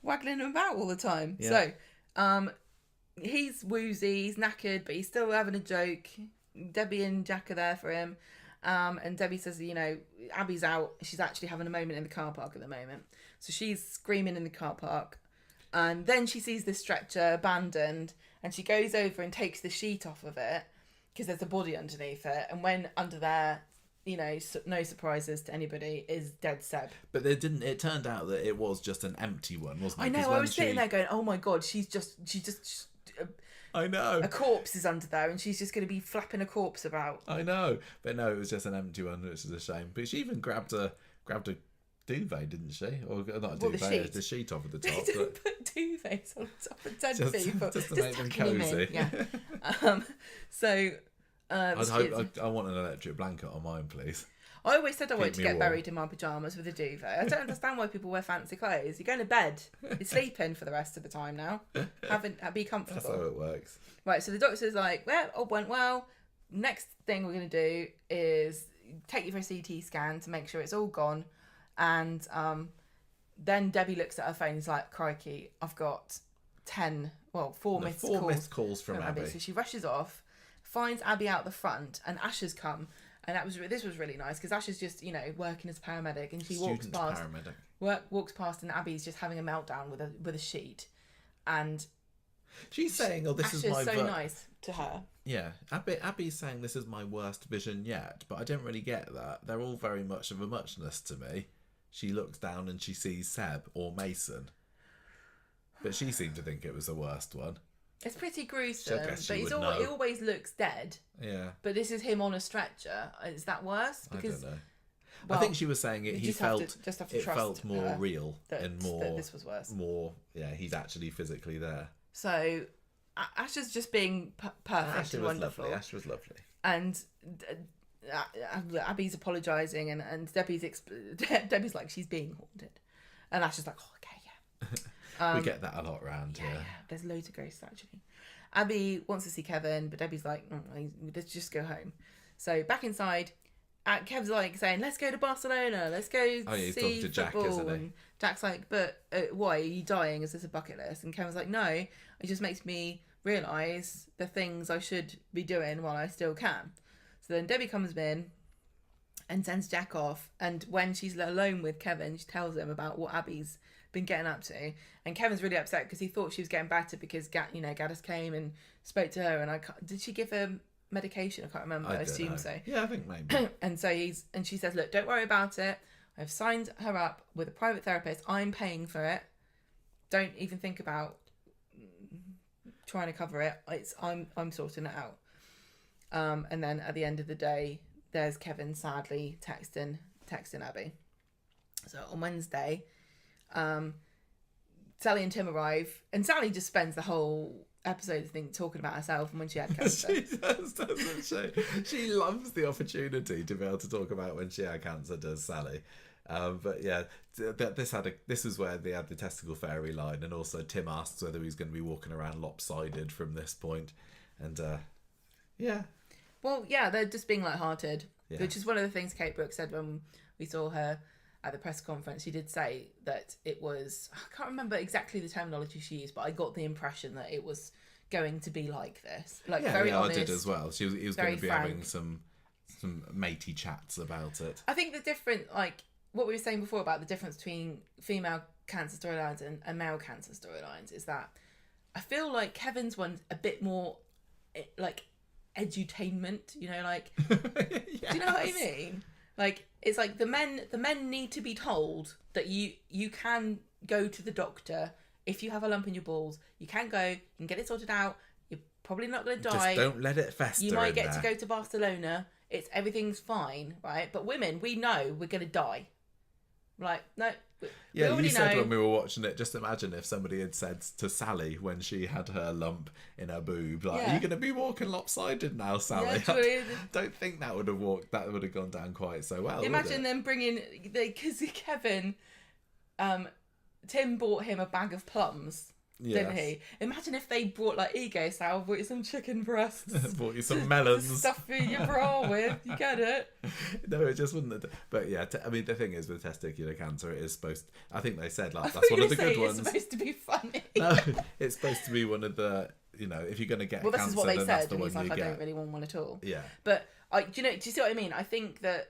Waggling them about all the time. Yeah. So, he's woozy, he's knackered, but he's still having a joke. Debbie and Jack are there for him. And Debbie says, Abby's out. She's actually having a moment in the car park at the moment. So she's screaming in the car park. And then she sees the stretcher abandoned. And she goes over and takes the sheet off of it because there's a body underneath it. And when under there, no surprises to anybody, is dead Seb. But it turned out that it was just an empty one, wasn't it? I know, I was sitting there going, oh my God, she just... I know. A corpse is under there and she's just going to be flapping a corpse about. I know. But no, it was just an empty one, which is a shame. But she even grabbed a duvet, didn't she? Or not a duvet, the sheet off at the top. They didn't put duvets on top of dead people. Just to make them cosy. Yeah. I want an electric blanket on mine, please. I always said I wanted to get warm. buried in my pyjamas with a duvet. I don't understand why people wear fancy clothes. You're going to bed. You're sleeping for the rest of the time now. Be comfortable. That's how it works. Right, so the doctor's like, well, all went well. Next thing we're going to do is take you for a CT scan to make sure it's all gone. And then Debbie looks at her phone and is like, crikey, I've got 4 missed calls from Abby. So she rushes off, finds Abby out the front, and Asher's come. And this was really nice because Asher's just, working as a paramedic, and she walks past and Abby's just having a meltdown with a sheet. And she's saying, "Oh, this Asher's is my." so nice to her. Yeah, Abby's saying this is my worst vision yet, but I don't really get that. They're all very much of a muchness to me. She looks down and she sees Seb or Mason, but she seemed to think it was the worst one. It's pretty gruesome, but he always looks dead. Yeah. But this is him on a stretcher. Is that worse? Because, I don't know. Well, I think she was saying it. He felt it felt more real and more. That this was worse. More, yeah. He's actually physically there. So, Asher's just being perfect and wonderful. Asher was lovely. And Abby's apologising, and Debbie's like, she's being haunted, and Asher's like, oh, okay, yeah. We get that a lot around here. Yeah. There's loads of ghosts, actually. Abby wants to see Kevin, but Debbie's like, let's just go home. So back inside, Kev's like saying, let's go to Barcelona. Let's go he's see talking to Jack, football. isn't he? And Jack's like, but why? Are you dying? Is this a bucket list? And Kevin's like, no, it just makes me realise the things I should be doing while I still can. So then Debbie comes in and sends Jack off. And when she's alone with Kevin, she tells him about what Abby's been getting up to, and Kevin's really upset because he thought she was getting better because Gaddis came and spoke to her, and did she give her medication? I can't remember. I assume so. Yeah, I think maybe. And so she says, look, don't worry about it. I've signed her up with a private therapist. I'm paying for it. Don't even think about trying to cover it. I'm sorting it out. And then at the end of the day, there's Kevin sadly texting Abby. So on Wednesday, Sally and Tim arrive, and Sally just spends the whole episode talking about herself and when she had cancer. She does, doesn't she? She loves the opportunity to be able to talk about when she had cancer, does Sally. But yeah, this is where they had the testicle fairy line, and also Tim asks whether he's going to be walking around lopsided from this point, and yeah. Well, yeah, they're just being lighthearted, Yeah. which is one of the things Kate Brooks said when we saw her at the press conference. She did say that it was, I can't remember exactly the terminology she used, but I got the impression that it was going to be like this. Like, very honest. I did as well. He was going to be frank. having some matey chats about it. I think the different, like, what we were saying before about the difference between female cancer storylines and male cancer storylines is that I feel like Kevin's one's a bit more, like, edutainment, you know, like, Yes. do you know what I mean? Like, it's like the men need to be told that you can go to the doctor if you have a lump in your balls. You can go, you can get it sorted out. You're probably not going to die. Just don't let it fester. You might get to go to Barcelona. Everything's fine, right? But women, we know we're going to die. Like, no. We Yeah, already you said know. when we were watching it, just imagine if somebody had said to Sally when she had her lump in her boob, like, Yeah. "Are you going to be walking lopsided now, Sally?" Yeah, I true. don't think that would have gone down quite so well. Imagine them bringing, because Kevin, Tim bought him a bag of plums, didn't he? Imagine if they brought, like, ego Sal, bought you some chicken breasts. Bought you some to melons. stuff in your bra with. You get it? No, it just wouldn't. But yeah, I mean, the thing is with testicular cancer, it is supposed. I think they said, like, I thought that's you one of were the gonna good say ones. It's supposed to be funny. No, it's supposed to be one of the. You know, if you're going to get Well, this cancer, is what they then that's said, the and one he's like, you I get. don't really want one at all. Yeah. But do you see what I mean? I think that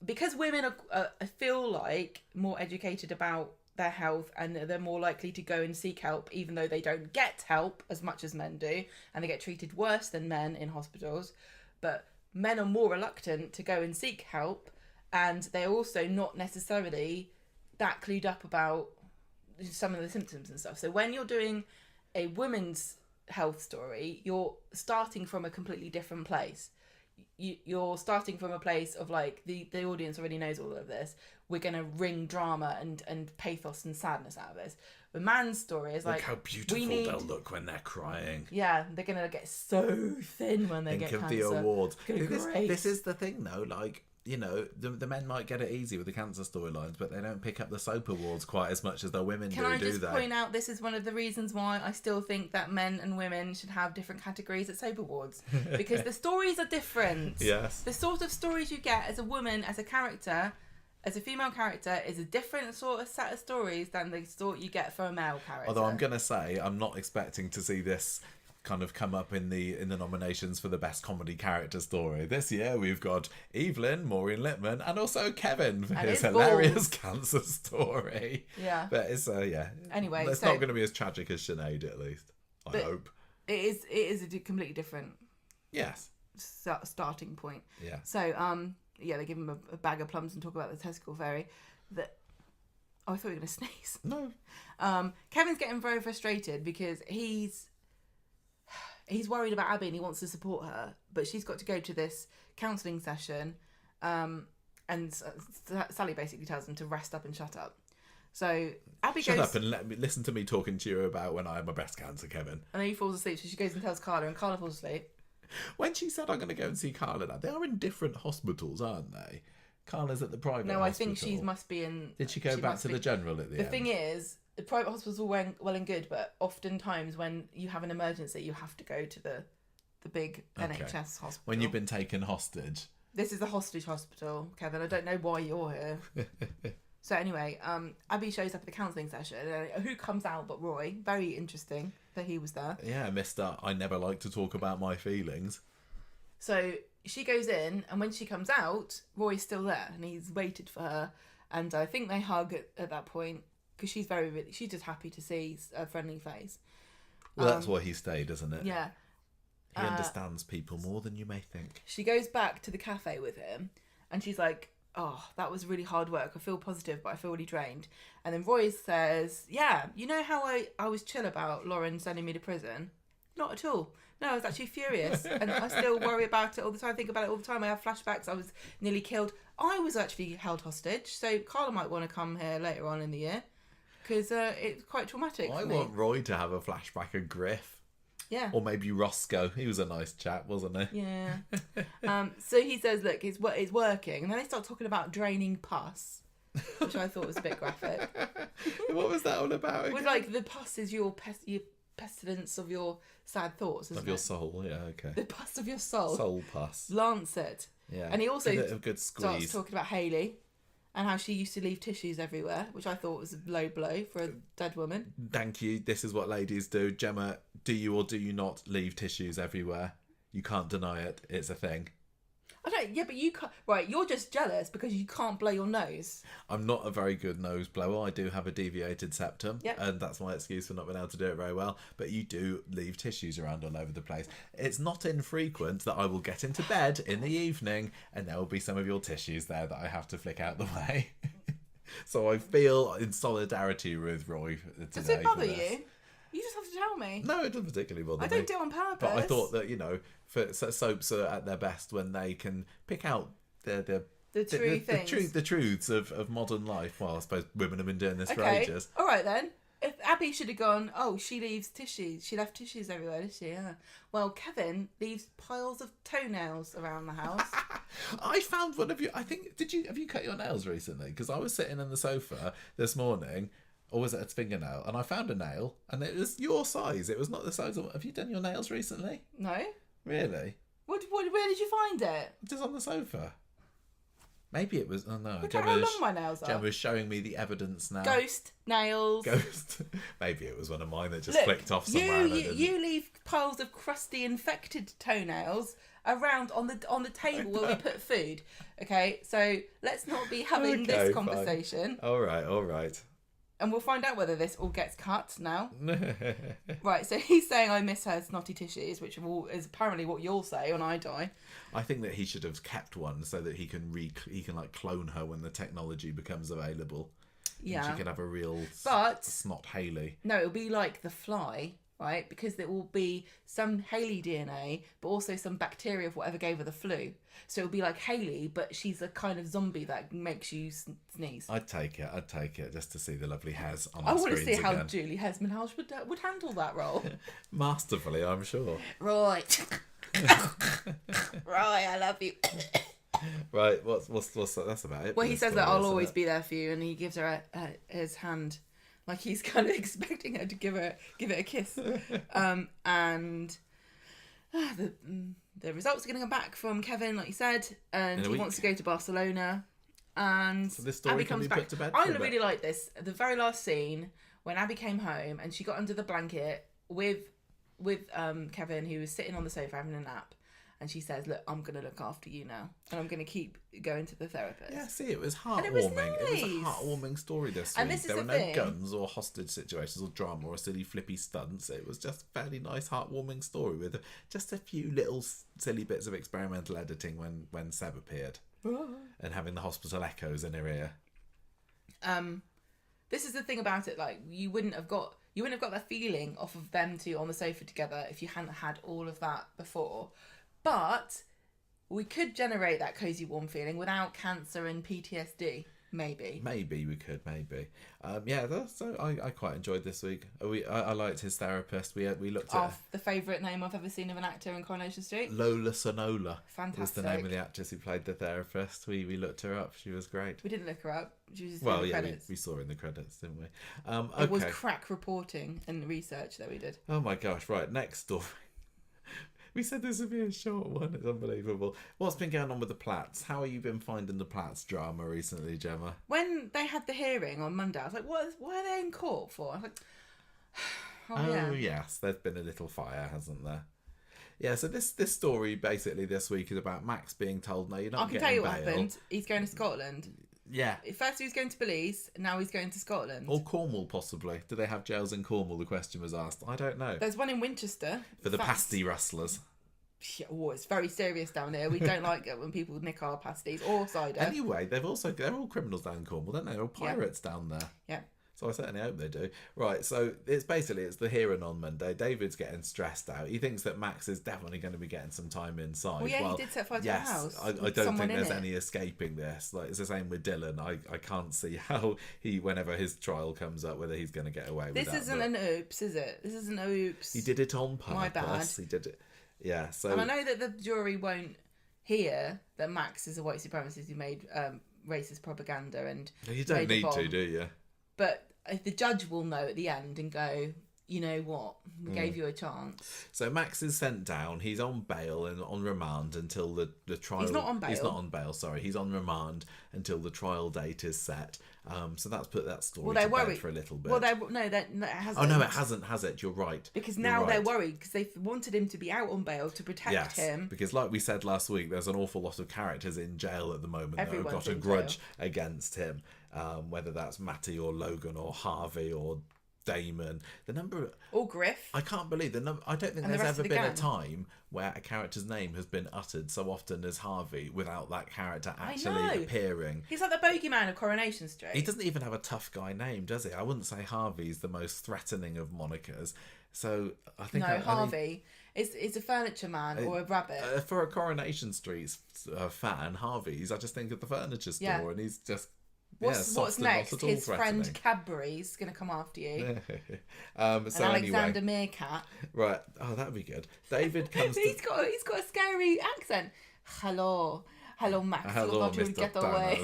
because women I feel like more educated about their health, and they're more likely to go and seek help, even though they don't get help as much as men do, and they get treated worse than men in hospitals. But men are more reluctant to go and seek help, and they're also not necessarily that clued up about some of the symptoms and stuff. So when you're doing a woman's health story, you're starting from a completely different place. You're starting from a place of, like, the audience already knows all of this. We're going to wring drama and pathos and sadness out of this. The man's story is like, Look how beautiful they'll look when they're crying. Yeah, they're going to get so thin when they get cancer. Think of the awards. Great. This is the thing, though. Like, you know, the men might get it easy with the cancer storylines, but they don't pick up the soap awards quite as much as the women do, Can I do just they? point out, this is one of the reasons why I still think that men and women should have different categories at soap awards, because the stories are different. Yes. The sort of stories you get as a woman, as a character, as a female character, is a different sort of set of stories than the sort you get for a male character. Although I'm gonna say, I'm not expecting to see this kind of come up in the nominations for the best comedy character story. This year we've got Evelyn, Maureen Lipman, and also Kevin for And his his hilarious balls. cancer story. Yeah. But it's yeah. Anyway, it's so- not going to be as tragic as Sinead, at least. I But- hope. It is a completely different Yes. starting point. Yeah. So, yeah, they give him a bag of plums and talk about the testicle fairy. Oh, I thought you were going to sneeze. No. Kevin's getting very frustrated because he's worried about Abby and he wants to support her, but she's got to go to this counselling session, and Sally basically tells him to rest up and shut up. So Abby Shut goes... up and listen to me talking to you about when I had my breast cancer, Kevin. And then he falls asleep, so she goes and tells Carla, and Carla falls asleep. When she said I'm going to go and see Carla now, they are in different hospitals, aren't they? Carla's at the private No, hospital. I think she must be in... Did she go back to the general at the end? The thing is, the private hospitals are well and good, but oftentimes when you have an emergency, you have to go to the big NHS hospital. When you've been taken hostage. This is the hostage hospital, Kevin. I don't know why you're here. So anyway, Abby shows up at the counselling session. Who comes out but Roy? Very interesting that he was there. Yeah, Mr. I never like to talk about my feelings. So she goes in, and when she comes out, Roy's still there, and he's waited for her. And I think they hug at that point, because she's she's just happy to see a friendly face. Well, that's why he stayed, isn't it? Yeah. He understands people more than you may think. She goes back to the cafe with him, and she's like, oh, that was really hard work. I feel positive, but I feel really drained. And then Roy says, yeah, you know how I was chill about Lauren sending me to prison? Not at all. No, I was actually furious. And I still worry about it all the time. I think about it all the time. I have flashbacks. I was nearly killed. I was actually held hostage. So Carla might want to come here later on in the year. Because it's quite traumatic for me. I want Roy to have a flashback of Griff. Yeah. Or maybe Roscoe. He was a nice chap, wasn't he? Yeah. So he says, look, it's working. And then they start talking about draining pus, which I thought was a bit graphic. What was that all about? It was like, the pus is your pestilence of your sad thoughts, isn't it? Of your soul, yeah, okay. The pus of your soul. Soul pus. Lancet. Yeah. And he also a bit of good squeeze. starts talking about Hayley and how she used to leave tissues everywhere, which I thought was a low blow for a dead woman. Thank you. This is what ladies do. Gemma, do you or do you not leave tissues everywhere? You can't deny it. It's a thing. I don't. Yeah, but you can't. Right, you're just jealous because you can't blow your nose. I'm not a very good nose blower. I do have a deviated septum, Yep. and that's my excuse for not being able to do it very well. But you do leave tissues around all over the place. It's not infrequent that I will get into bed in the evening, and there will be some of your tissues there that I have to flick out the way. So I feel in solidarity with Roy today. Does it bother for this. you? You just have to tell me. No, it doesn't particularly bother me. I don't do it on purpose. But I thought that, soaps are at their best when they can pick out the truths of modern life. Well, I suppose women have been doing this for ages. All right then. If Abby should have gone, oh, she leaves tissues. She left tissues everywhere, did she? Yeah. Well, Kevin leaves piles of toenails around the house. I found one of you. I think have you cut your nails recently? Because I was sitting on the sofa this morning. Or was it a fingernail? And I found a nail, and it was your size. It was not the size of... Have you done your nails recently? No. Really? Where did you find it? Just on the sofa. Maybe it was... Oh, no. Look at how long my nails are. Gemma was showing me the evidence now. Ghost nails. Ghost. Maybe it was one of mine that just flicked off somewhere. You leave piles of crusty, infected toenails around on the table where we put food. Okay, so let's not be having this conversation. Fine. All right. And we'll find out whether this all gets cut now. Right, so he's saying I miss her snotty tissues, which is apparently what you'll say when I die. I think that he should have kept one so that he can like clone her when the technology becomes available. Yeah. And she could have a real snot Hayley. No, it'll be like the fly, right? Because there will be some Hayley DNA, but also some bacteria of whatever gave her the flu. So it'll be like Hayley, but she's a kind of zombie that makes you sneeze. I'd take it just to see the lovely Hez on our screens. I want to see how again. Julie Hesmanhouse would handle that role. Masterfully, I'm sure. Right. Right, I love you. Right, what's that's about it? Well, he says that I'll always be there for you, and he gives her his hand, like he's kind of expecting her to give it a kiss. And the results are going to come back from Kevin, like you said, and he wants to go to Barcelona. And so this story Abby comes back. Put to bed I really like this. The very last scene when Abby came home and she got under the blanket with Kevin, who was sitting on the sofa having a nap. And she says, look, I'm going to look after you now. And I'm going to keep going to the therapist. Yeah, see, it was heartwarming. It was nice. It was a heartwarming story this and week. This is there were thing. no guns or hostage situations or drama or silly flippy stunts. It was just a fairly nice, heartwarming story with just a few little silly bits of experimental editing when Seb appeared. And having the hospital echoes in her ear. This is the thing about it, like, you wouldn't have got that feeling off of them two on the sofa together if you hadn't had all of that before. But we could generate that cosy warm feeling without cancer and PTSD. Maybe we could. I quite enjoyed this week. I liked his therapist. We looked at the favourite name I've ever seen of an actor in Coronation Street. Lola Sonola. Fantastic. Was the name of the actress who played the therapist. We looked her up. She was great. We didn't look her up. She was just in the credits. We saw her in the credits, didn't we? It was crack reporting and research that we did. Oh my gosh! Right, next story. We said this would be a short one. It's unbelievable. What's been going on with the Platts? How have you been finding the Platts drama recently, Gemma? When they had the hearing on Monday, I was like, why are they in court for? I was like, yes, there's been a little fire, hasn't there? Yeah, so this story basically this week is about Max being told, no, you're not getting bail. I can tell you what happened. He's going to Scotland. Yeah. First he was going to Belize, now he's going to Scotland. Or Cornwall, possibly. Do they have jails in Cornwall? The question was asked. I don't know. There's one in Winchester. For the pasty rustlers. Oh, it's very serious down here. We don't like it when people nick our pasties or cider. Anyway, they're all criminals down in Cornwall, don't they? They're all pirates down there. Yeah. So I certainly hope they do. Right, so it's the here and on Monday. David's getting stressed out. He thinks that Max is definitely going to be getting some time inside. Well, yeah, he did set fire to the house. I don't think there's any escaping this. Like, it's the same with Dylan. I can't see how whenever his trial comes up, whether he's going to get away with that. This isn't an oops, is it? This isn't an oops. He did it on purpose. My bad. He did it. Yeah, so... And I know that the jury won't hear that Max is a white supremacist who made racist propaganda and... You don't need to, do you? But the judge will know at the end and go, you know what, we gave you a chance. So Max is sent down. He's on bail and on remand until the trial... He's not on bail. He's not on bail, sorry. He's on remand until the trial date is set. So that's put that story to bed for a little bit. Well, it hasn't. Oh, no, it hasn't, has it? You're right. Because now they're worried because they wanted him to be out on bail to protect him. Because like we said last week, there's an awful lot of characters in jail at the moment that have got a grudge against him. Whether that's Matty or Logan or Harvey or Damon, or Griff. I can't believe the number. I don't think there's ever been a time where a character's name has been uttered so often as Harvey without that character actually appearing. He's like the bogeyman of Coronation Street. He doesn't even have a tough guy name, does he? I wouldn't say Harvey's the most threatening of monikers. So I think Harvey is a furniture man or a rabbit. For a Coronation Street fan, Harvey's. I just think of the furniture store, and he's just. What's next? His friend Cadbury's going to come after you. And Alexander Meerkat. Right. Oh, that'd be good. David comes. He's got a scary accent. Hello, Max. Hello, Mr. Get away.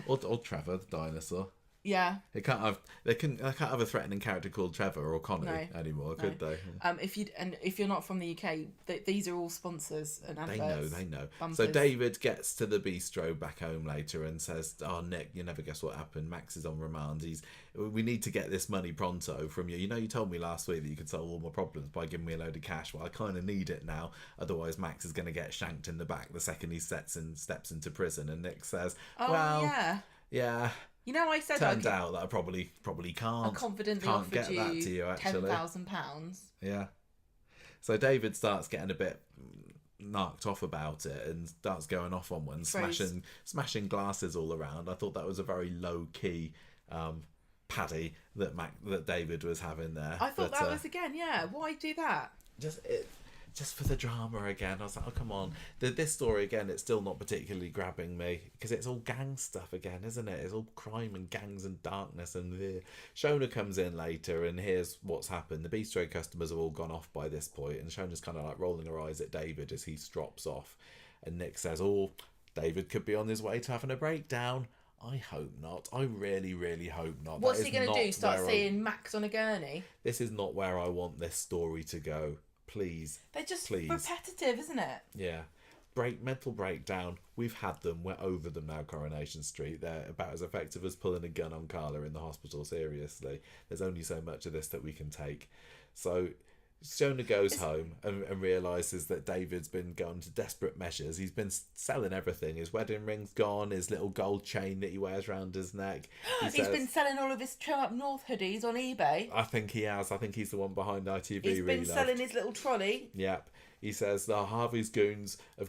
or Trevor the dinosaur. Yeah. They can't have a threatening character called Trevor or Connie anymore, could they? If you're not from the UK, these are all sponsors and adverts. They know. Bumpers. So David gets to the bistro back home later and says, "Oh, Nick, you never guess what happened. Max is on remand. We need to get this money pronto from you. You know, you told me last week that you could solve all my problems by giving me a load of cash. Well, I kind of need it now. Otherwise, Max is going to get shanked in the back the second he steps into prison." And Nick says, yeah. You know, I said turns out that I probably can't. I confidently can't offered get that to you, actually. £10,000. Yeah. So David starts getting a bit knocked off about it and starts going off on one, smashing glasses all around. I thought that was a very low key paddy that David was having there. I thought that was again, why do that? Just for the drama again. I was like, oh, come on. This story again, it's still not particularly grabbing me because it's all gang stuff again, isn't it? It's all crime and gangs and darkness. And Shona comes in later and here's what's happened. The bistro customers have all gone off by this point, and Shona's kind of like rolling her eyes at David as he strops off. And Nick says, oh, David could be on his way to having a breakdown. I hope not. I really, really hope not. What's he going to do? Start seeing Max on a gurney? This is not where I want this story to go. Please. They're just repetitive, isn't it? Yeah. Mental breakdown. We've had them. We're over them now, Coronation Street. They're about as effective as pulling a gun on Carla in the hospital, seriously. There's only so much of this that we can take. So Shona goes home and realises that David's been going to desperate measures. He's been selling everything. His wedding ring's gone, his little gold chain that he wears around his neck. He's been selling all of his Trim Up North hoodies on eBay. I think he has. I think he's the one behind ITV. He's been selling his little trolley. Yep. He says, Harvey's goons have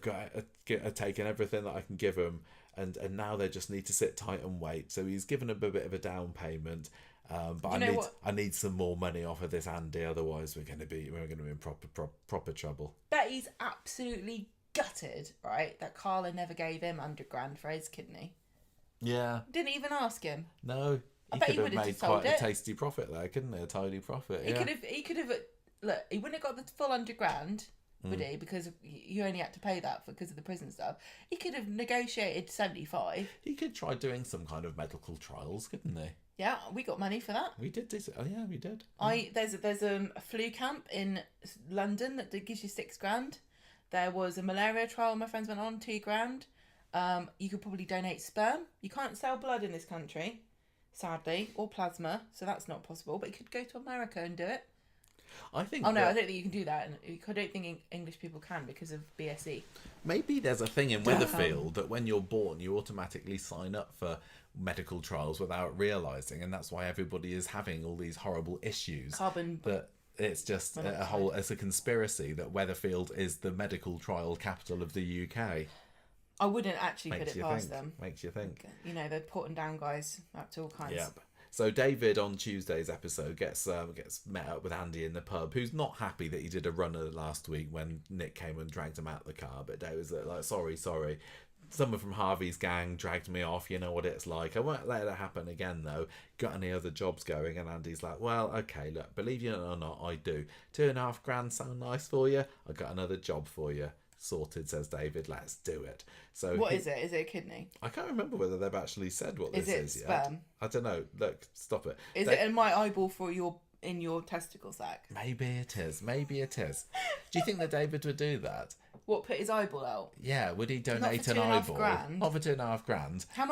taken everything that I can give him, and now they just need to sit tight and wait. So he's given him a bit of a down payment. But I need some more money off of this Andy, otherwise we're going to be in proper trouble. Bet he's absolutely gutted, right? That Carla never gave him £100,000 for his kidney. Yeah. Didn't even ask him. No. He could have made quite a tasty profit there, couldn't he? A tidy profit. He could have. Look, he wouldn't have got the full £100,000. Would he? Because you only had to pay that because of the prison stuff. He could have negotiated 75. He could try doing some kind of medical trials, couldn't he? Yeah, we got money for that. We did this. Oh yeah, we did. There's a flu camp in London that gives you £6,000. There was a malaria trial my friends went on, £2,000. You could probably donate sperm. You can't sell blood in this country, sadly, or plasma, so that's not possible. But you could go to America and do it. I think. I don't think you can do that, and I don't think English people can because of BSE. Maybe there's a thing in Weatherfield that when you're born, you automatically sign up for medical trials without realising, and that's why everybody is having all these horrible issues. Carbon it's just it's a conspiracy that Weatherfield is the medical trial capital of the UK. I wouldn't actually put it past them. Makes you think. You know, they're putting down guys up to all kinds. Yep. So David on Tuesday's episode gets met up with Andy in the pub, who's not happy that he did a runner last week when Nick came and dragged him out of the car. But David's like, sorry. Someone from Harvey's gang dragged me off. You know what it's like. I won't let it happen again, though. Got any other jobs going? And Andy's like, well, okay, look, believe you or not, I do. $2,500 sound nice for you? I got another job for you. Sorted, says David. Let's do it. So what is it? Is it a kidney? I can't remember whether they've actually said what this is yet. Sperm? I don't know. Look, stop it. Is it in my eyeball for in your testicle sac? Maybe it is. Do you think that David would do that? What, put his eyeball out? Yeah, would he donate an eyeball? Not for $2,500. How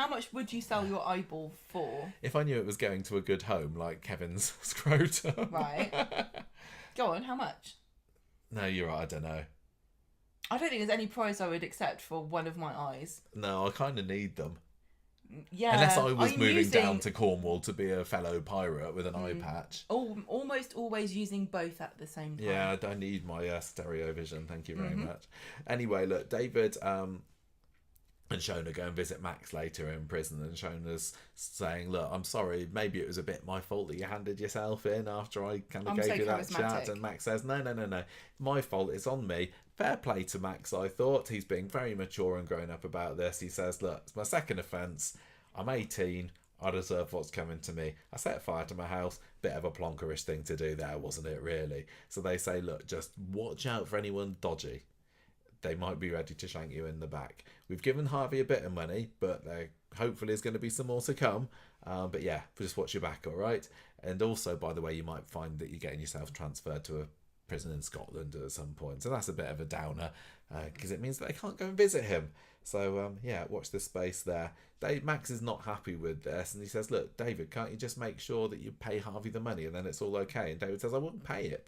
much would you sell your eyeball for? If I knew it was going to a good home, like Kevin's scrotum. Right. Go on, how much? No, you're right, I don't know. I don't think there's any price I would accept for one of my eyes. No, I kind of need them. Yeah. Unless I was moving down to Cornwall to be a fellow pirate with an eye patch. Almost always using both at the same time. Yeah, I need my stereo vision, thank you very much. Anyway, look, David and Shona go and visit Max later in prison, and Shona's saying, look, I'm sorry, maybe it was a bit my fault that you handed yourself in after I kind of gave you that chat. And Max says, no, my fault, it's on me. Fair play to Max, I thought. He's being very mature and grown up about this. He says, look, it's my second offence. I'm 18. I deserve what's coming to me. I set fire to my house. Bit of a plonkerish thing to do there, wasn't it, really? So they say, look, just watch out for anyone dodgy. They might be ready to shank you in the back. We've given Harvey a bit of money, but there hopefully is going to be some more to come. But yeah, just watch your back, all right? And also, by the way, you might find that you're getting yourself transferred to a prison in Scotland at some point. So that's a bit of a downer, because it means that they can't go and visit him. So yeah, watch this space there. Max is not happy with this, and he says, look, David, can't you just make sure that you pay Harvey the money and then it's all okay? And David says, I wouldn't pay it.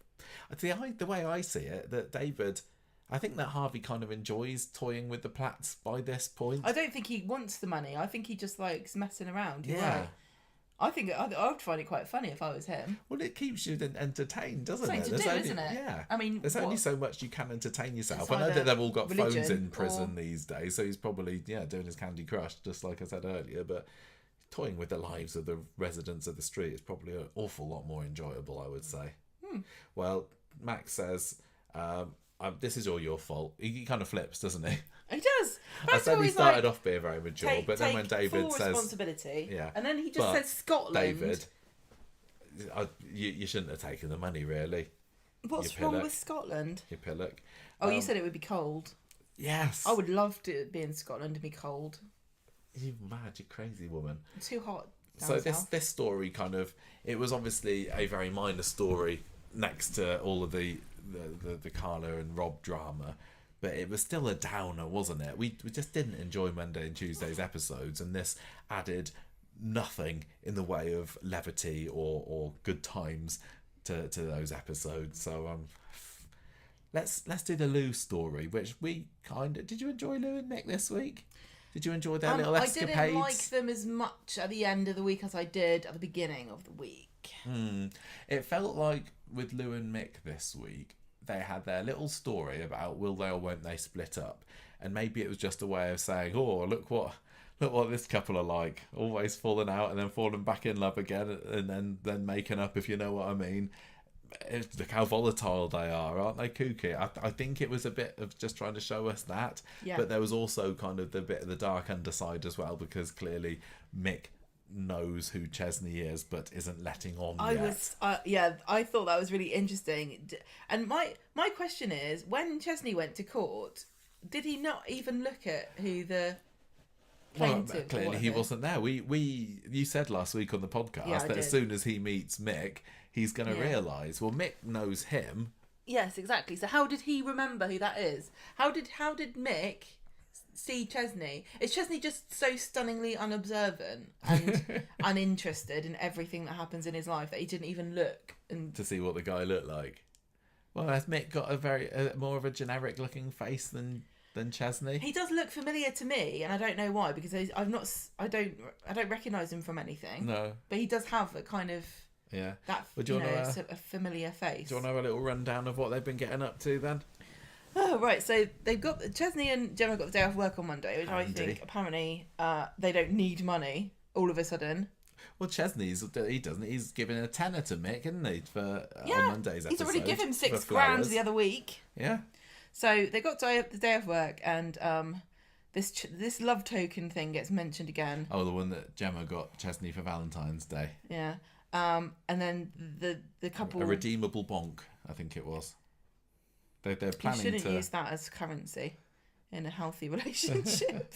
The way I see it, that David... I think that Harvey kind of enjoys toying with the plats by this point. I don't think he wants the money. I think he just likes messing around. You're yeah. Right. I think I would find it quite funny if I was him. Well, it keeps you entertained, doesn't it? There's only, isn't it? Yeah. I mean, there's only so much you can entertain yourself. It's I know that they've all got phones in or... prison these days, so he's probably doing his Candy Crush, just like I said earlier. But toying with the lives of the residents of the street is probably an awful lot more enjoyable, I would say. Well, Max says, this is all your fault. He kind of flips, doesn't he? He does. I said he started off being very mature, but then when David full says responsibility, yeah, and then he just says Scotland. David, you shouldn't have taken the money, really. What's wrong with Scotland? You pillock. Oh, you said it would be cold. Yes. I would love to be in Scotland and be cold. You mad, you crazy woman. Too hot. So this story kind of, it was obviously a very minor story next to all of the Carla and Rob drama, but it was still a downer, wasn't it? We just didn't enjoy Monday and Tuesday's episodes, and this added nothing in the way of levity or good times to those episodes. So let's do the Lou story, which we kind of... Did you enjoy Lou and Nick this week? Did you enjoy their little escapades? I didn't like them as much at the end of the week as I did at the beginning of the week. It felt like with Lou and Mick this week, they had their little story about will they or won't they split up, and maybe it was just a way of saying, oh, look what this couple are like, always falling out and then falling back in love again, and then making up, if you know what I mean. Look how volatile they are, aren't they kooky? I think it was a bit of just trying to show us that, but there was also kind of the bit of the dark underside as well, because clearly Mick knows who Chesney is but isn't letting on yet. I thought that was really interesting. And my question is, when Chesney went to court, did he not even look at who the plaintiff? Clearly he wasn't there. You said last week on the podcast that as soon as he meets Mick, he's going to realise, well, Mick knows him. Yes, exactly. So how did he remember who that is? How did Mick see Chesney? Is Chesney just so stunningly unobservant and uninterested in everything that happens in his life that he didn't even look to see what the guy looked like? Well, has Mick got a more of a generic looking face than Chesney? He does look familiar to me, and I don't know why, because I don't recognise him from anything. No, but he does have a kind of Yeah. That, Well, do you wanna, a familiar face. Do you want to have a little rundown of what they've been getting up to then? Oh, right. So they've got Chesney and Gemma got the day off work on Monday, which Handy. I think apparently they don't need money all of a sudden. Well, Chesney's, he doesn't. He's giving a tenner to Mick, isn't he, for Yeah, on Monday's episode. he's already given him for £6,000 flowers. the other week. Yeah. So they got the day off work, and this love token thing gets mentioned again. Oh, the one that Gemma got Chesney for Valentine's Day. Yeah. And then the couple... A redeemable bonk, I think it was. They're planning you shouldn't use that as currency in a healthy relationship.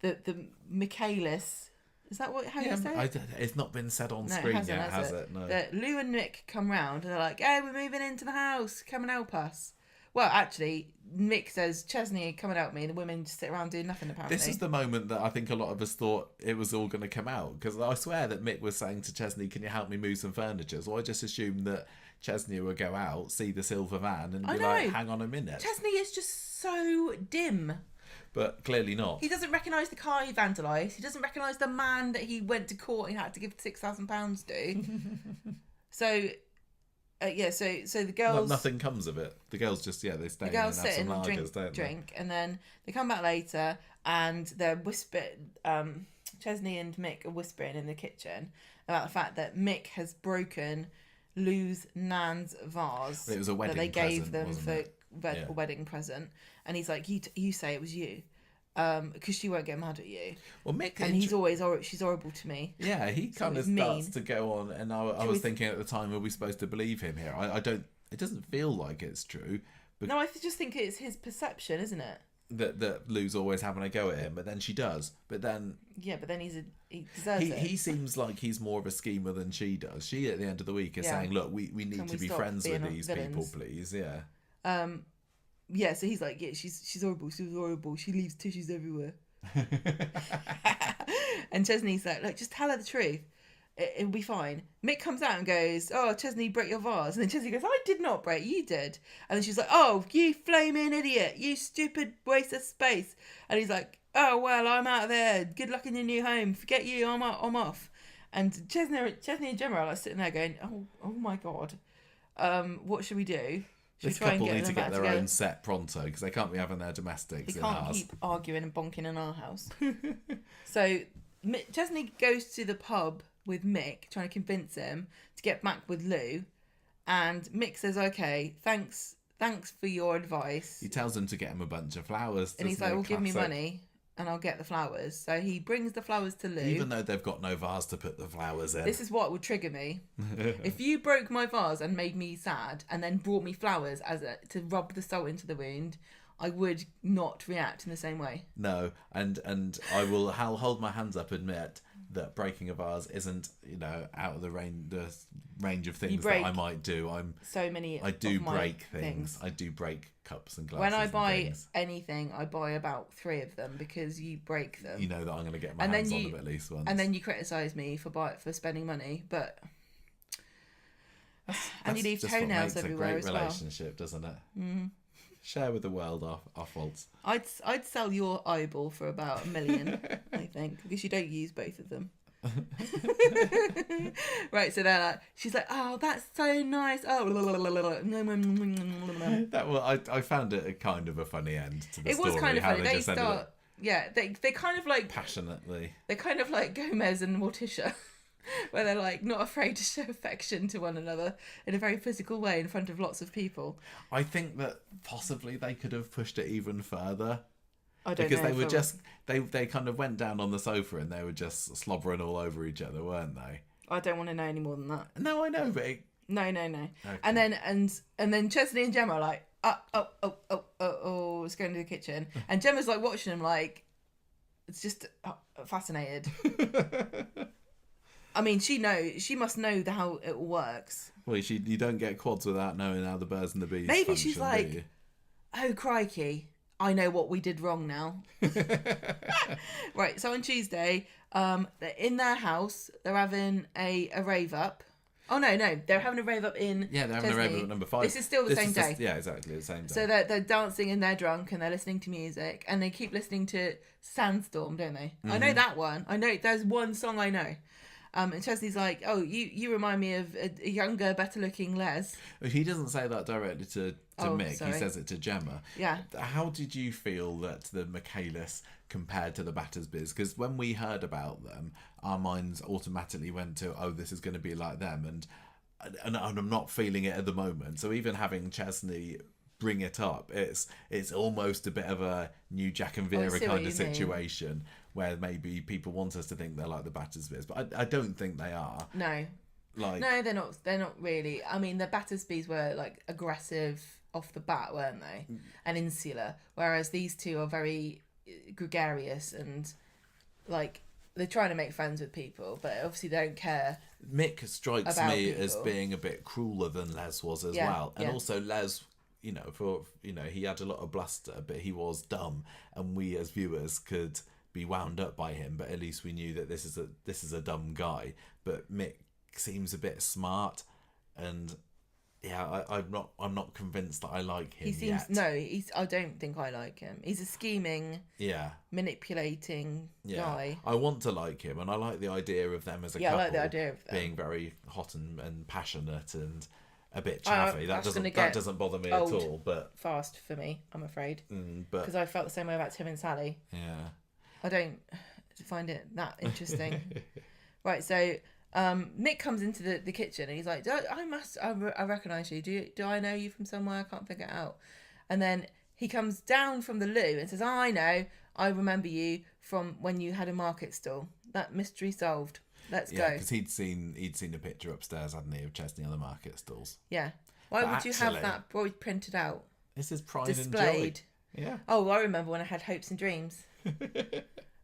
The Michaelis... Is that how you say it? It's not been said on No, screen it hasn't, yet, has it? No. Lou and Mick come round and they're like, "Hey, we're moving into the house. Come and help us." Well, actually, Mick says, "Chesney, come and help me." And the women just sit around doing nothing, apparently. This is the moment that I think a lot of us thought it was all going to come out. Because I swear that Mick was saying to Chesney, "Can you help me move some furniture?" So I just assumed that Chesney would go out, see the silver van and be like, "Hang on a minute." Chesney is just so dim. But clearly not. He doesn't recognise the car he vandalised. He doesn't recognise the man that he went to court and had to give £6,000 to. So the girls... nothing comes of it. The girls just, they stay in and have some lagers, don't they? Drink, and then they come back later and they're whispering... Chesney and Mick are whispering in the kitchen about the fact that Mick has broken Lou's nan's vase. It was a wedding that they gave present, them wasn't for it? a wedding present. And he's like, you say it was you. Because she won't get mad at you. Well, Mick... And she's horrible to me. Yeah, he kind of starts to go on, and I was thinking at the time, are we supposed to believe him here? I don't... It doesn't feel like it's true. But no, I just think it's his perception, isn't it? That Lou's always having a go at him, but then she does. But then... Yeah, but then he deserves it. He seems like he's more of a schemer than she does. She, at the end of the week, is saying, look, we need to be friends with these people, please. Yeah. Yeah, so he's like, yeah, she's horrible. She's horrible. She leaves tissues everywhere. And Chesney's like, look, just tell her the truth. It'll be fine. Mick comes out and goes, "Oh, Chesney, break your vase." And then Chesney goes, "I did not break, you did." And then she's like, "Oh, you flaming idiot. You stupid waste of space." And he's like, "Oh, well, I'm out of there. Good luck in your new home. Forget you, I'm off." And Chesney and Gemma are like sitting there going, oh my God. What should we do? This couple need to get their own set pronto because they can't be having their domestics in ours. They can't keep arguing and bonking in our house. So Chesney goes to the pub with Mick, trying to convince him to get back with Lou. And Mick says, "Okay, thanks for your advice." He tells him to get him a bunch of flowers. And he's like, "Well, give me money and I'll get the flowers." So he brings the flowers to Lou. Even though they've got no vase to put the flowers in. This is what would trigger me. If you broke my vase and made me sad and then brought me flowers to rub the salt into the wound, I would not react in the same way. No, and I'll hold my hands up and admit that breaking a vase isn't, out of the range of things that I might do. I do break things. I do break cups and glasses. When I buy anything, I buy about 3 of them because you break them. You know that I'm going to get my hands on them at least once. And then you criticise me for spending money, but and you leave toenails everywhere as well. That's just what makes a great relationship, doesn't it? Mm. Share with the world our faults. I'd sell your eyeball for about $1 million, I think, because you don't use both of them. Right, so they're like, she's like, "Oh, that's so nice." Oh, I found it a kind of a funny end to the story. It was kind of funny. They kind of like passionately. They're kind of like Gomez and Morticia. Where they're like not afraid to show affection to one another in a very physical way in front of lots of people. I think that possibly they could have pushed it even further. I don't know. Because they were just they kind of went down on the sofa and they were just slobbering all over each other, weren't they? I don't want to know any more than that. No, I know, but No. Okay. And then Chesney and Gemma are like, it's going to the kitchen, and Gemma's like watching them like, it's just fascinated. I mean, she must know how it all works. Well, you don't get quads without knowing how the birds and the bees Maybe function, she's like, "Oh, crikey, I know what we did wrong now." Right, so on Tuesday, in their house, they're having a rave up. Oh, no, they're having a rave up in they're having a rave up at number 5. This is still the same day. Yeah, exactly, the same day. So they're dancing and they're drunk and they're listening to music and they keep listening to Sandstorm, don't they? Mm-hmm. I know that one. I know, there's one song I know. And Chesney's like, oh, you remind me of a younger, better looking Les. He doesn't say that directly to Mick. Sorry. He says it to Gemma. Yeah. How did you feel that the Michaelis compared to the Battersbys? Because when we heard about them, our minds automatically went to, oh, this is going to be like them. And I'm not feeling it at the moment. So even having Chesney bring it up, it's almost a bit of a new Jack and Vera kind of situation where maybe people want us to think they're like the Battersbys, but I don't think they are. No, they're not. They're not really. I mean, the Battersbys were like aggressive off the bat, weren't they? And insular, whereas these two are very gregarious and like they're trying to make friends with people, but obviously they don't care. Mick strikes me as being a bit crueler than Les was as well, and also Les. He had a lot of bluster, but he was dumb, and we as viewers could be wound up by him. But at least we knew that this is a dumb guy. But Mick seems a bit smart, and I'm not convinced that I like him. He seems I don't think I like him. He's a scheming, manipulating guy. I want to like him, and I like the idea of them as a couple. I like the idea of them being very hot and passionate and a bit chaffy. That doesn't bother me at all. But fast for me, I'm afraid. Because I felt the same way about Tim and Sally. Yeah. I don't find it that interesting. Right, so Mick comes into the kitchen and he's like, I recognise you. Do I know you from somewhere? I can't figure it out. And then he comes down from the loo and says, oh, I know. I remember you from when you had a market stall. That mystery solved. Let's go. Because he'd seen a picture upstairs, hadn't he, of Chesney on the market stalls. Yeah. Why would you have that printed out? This is pride displayed. And joy. Yeah. Oh, I remember when I had hopes and dreams.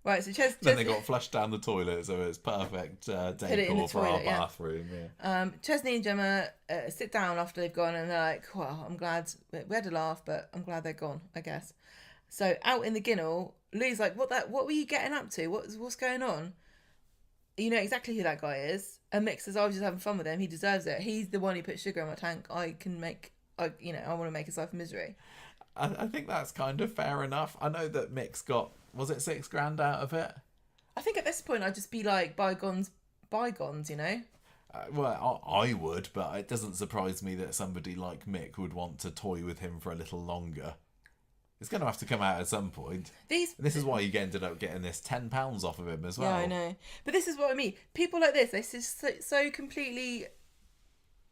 Right, so then they got flushed down the toilet, so it's perfect decor for our bathroom. Yeah. Chesney and Gemma sit down after they've gone, and they're like, well, I'm glad we had a laugh, but I'm glad they're gone, I guess. So out in the ginnel, Lou's like, what were you getting up to? What's going on? You know exactly who that guy is. And Mick says, I was just having fun with him. He deserves it. He's the one who put sugar in my tank. I want to make his life a misery. I think that's kind of fair enough. I know that Mick's got, was it $6,000 out of it? I think at this point I'd just be like, bygones, you know? Well, I would, but it doesn't surprise me that somebody like Mick would want to toy with him for a little longer. It's going to have to come out at some point. This is why you ended up getting this £10 off of him as well. Yeah, I know. But this is what I mean. People like this, they're just so completely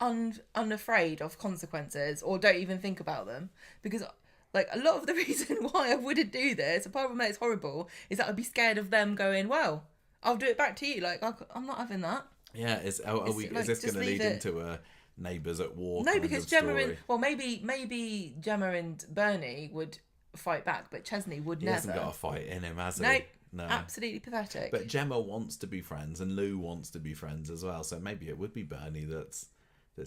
unafraid of consequences or don't even think about them. Because like a lot of the reason why I wouldn't do this, apart from that it's horrible, is that I'd be scared of them going, well, I'll do it back to you. Like, I'm not having that. Yeah, is this going to lead into a neighbours at war? No, because Gemma maybe Gemma and Bernie would fight back, but Chesney would never. He hasn't got a fight in him, has he? Nope. No, absolutely pathetic. But Gemma wants to be friends, and Lou wants to be friends as well. So maybe it would be Bernie that's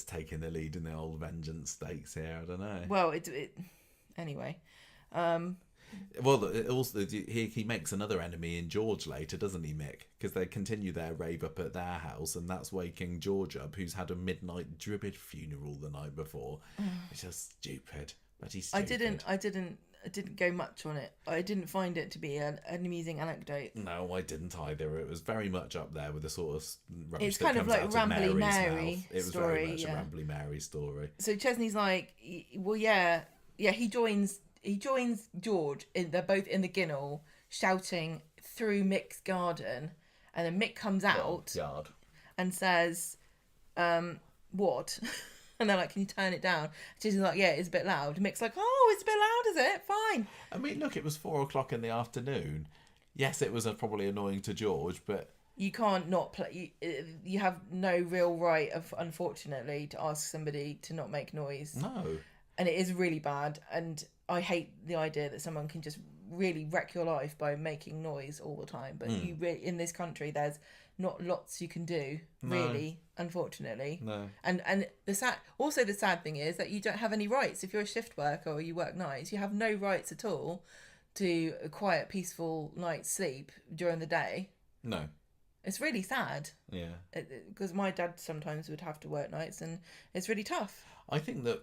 taking the lead in the old vengeance stakes here. I don't know. Well, anyway. Well, also he makes another enemy in George later, doesn't he, Mick? Because they continue their rave up at their house, and that's waking George up, who's had a midnight druid funeral the night before. It's just stupid, but he's stupid. I didn't go much on it. I didn't find it to be an amusing anecdote. No, I didn't either. It was very much up there with the sort of rubbish it's kind that of comes like out Rambly of Mary's Mary mouth. It was story, very much a Rambly Mary story. So Chesney's like, well, yeah, he joins George. They're both in the ginnel shouting through Mick's garden, and then Mick comes out and says, what? And they're like, can you turn it down? She's like, yeah, it's a bit loud. Mick's like, oh, it's a bit loud, is it? Fine. I mean, look, it was 4:00 in the afternoon. Yes, it was probably annoying to George, but you can't not play. You have no real right of, unfortunately, to ask somebody to not make noise. No. And it is really bad. And I hate the idea that someone can just really wreck your life by making noise all the time. But in this country, there's not lots you can do, really, unfortunately. No. And the sad thing is that you don't have any rights. If you're a shift worker or you work nights, you have no rights at all to a quiet, peaceful night's sleep during the day. No. It's really sad. Yeah. Because my dad sometimes would have to work nights, and it's really tough. I think that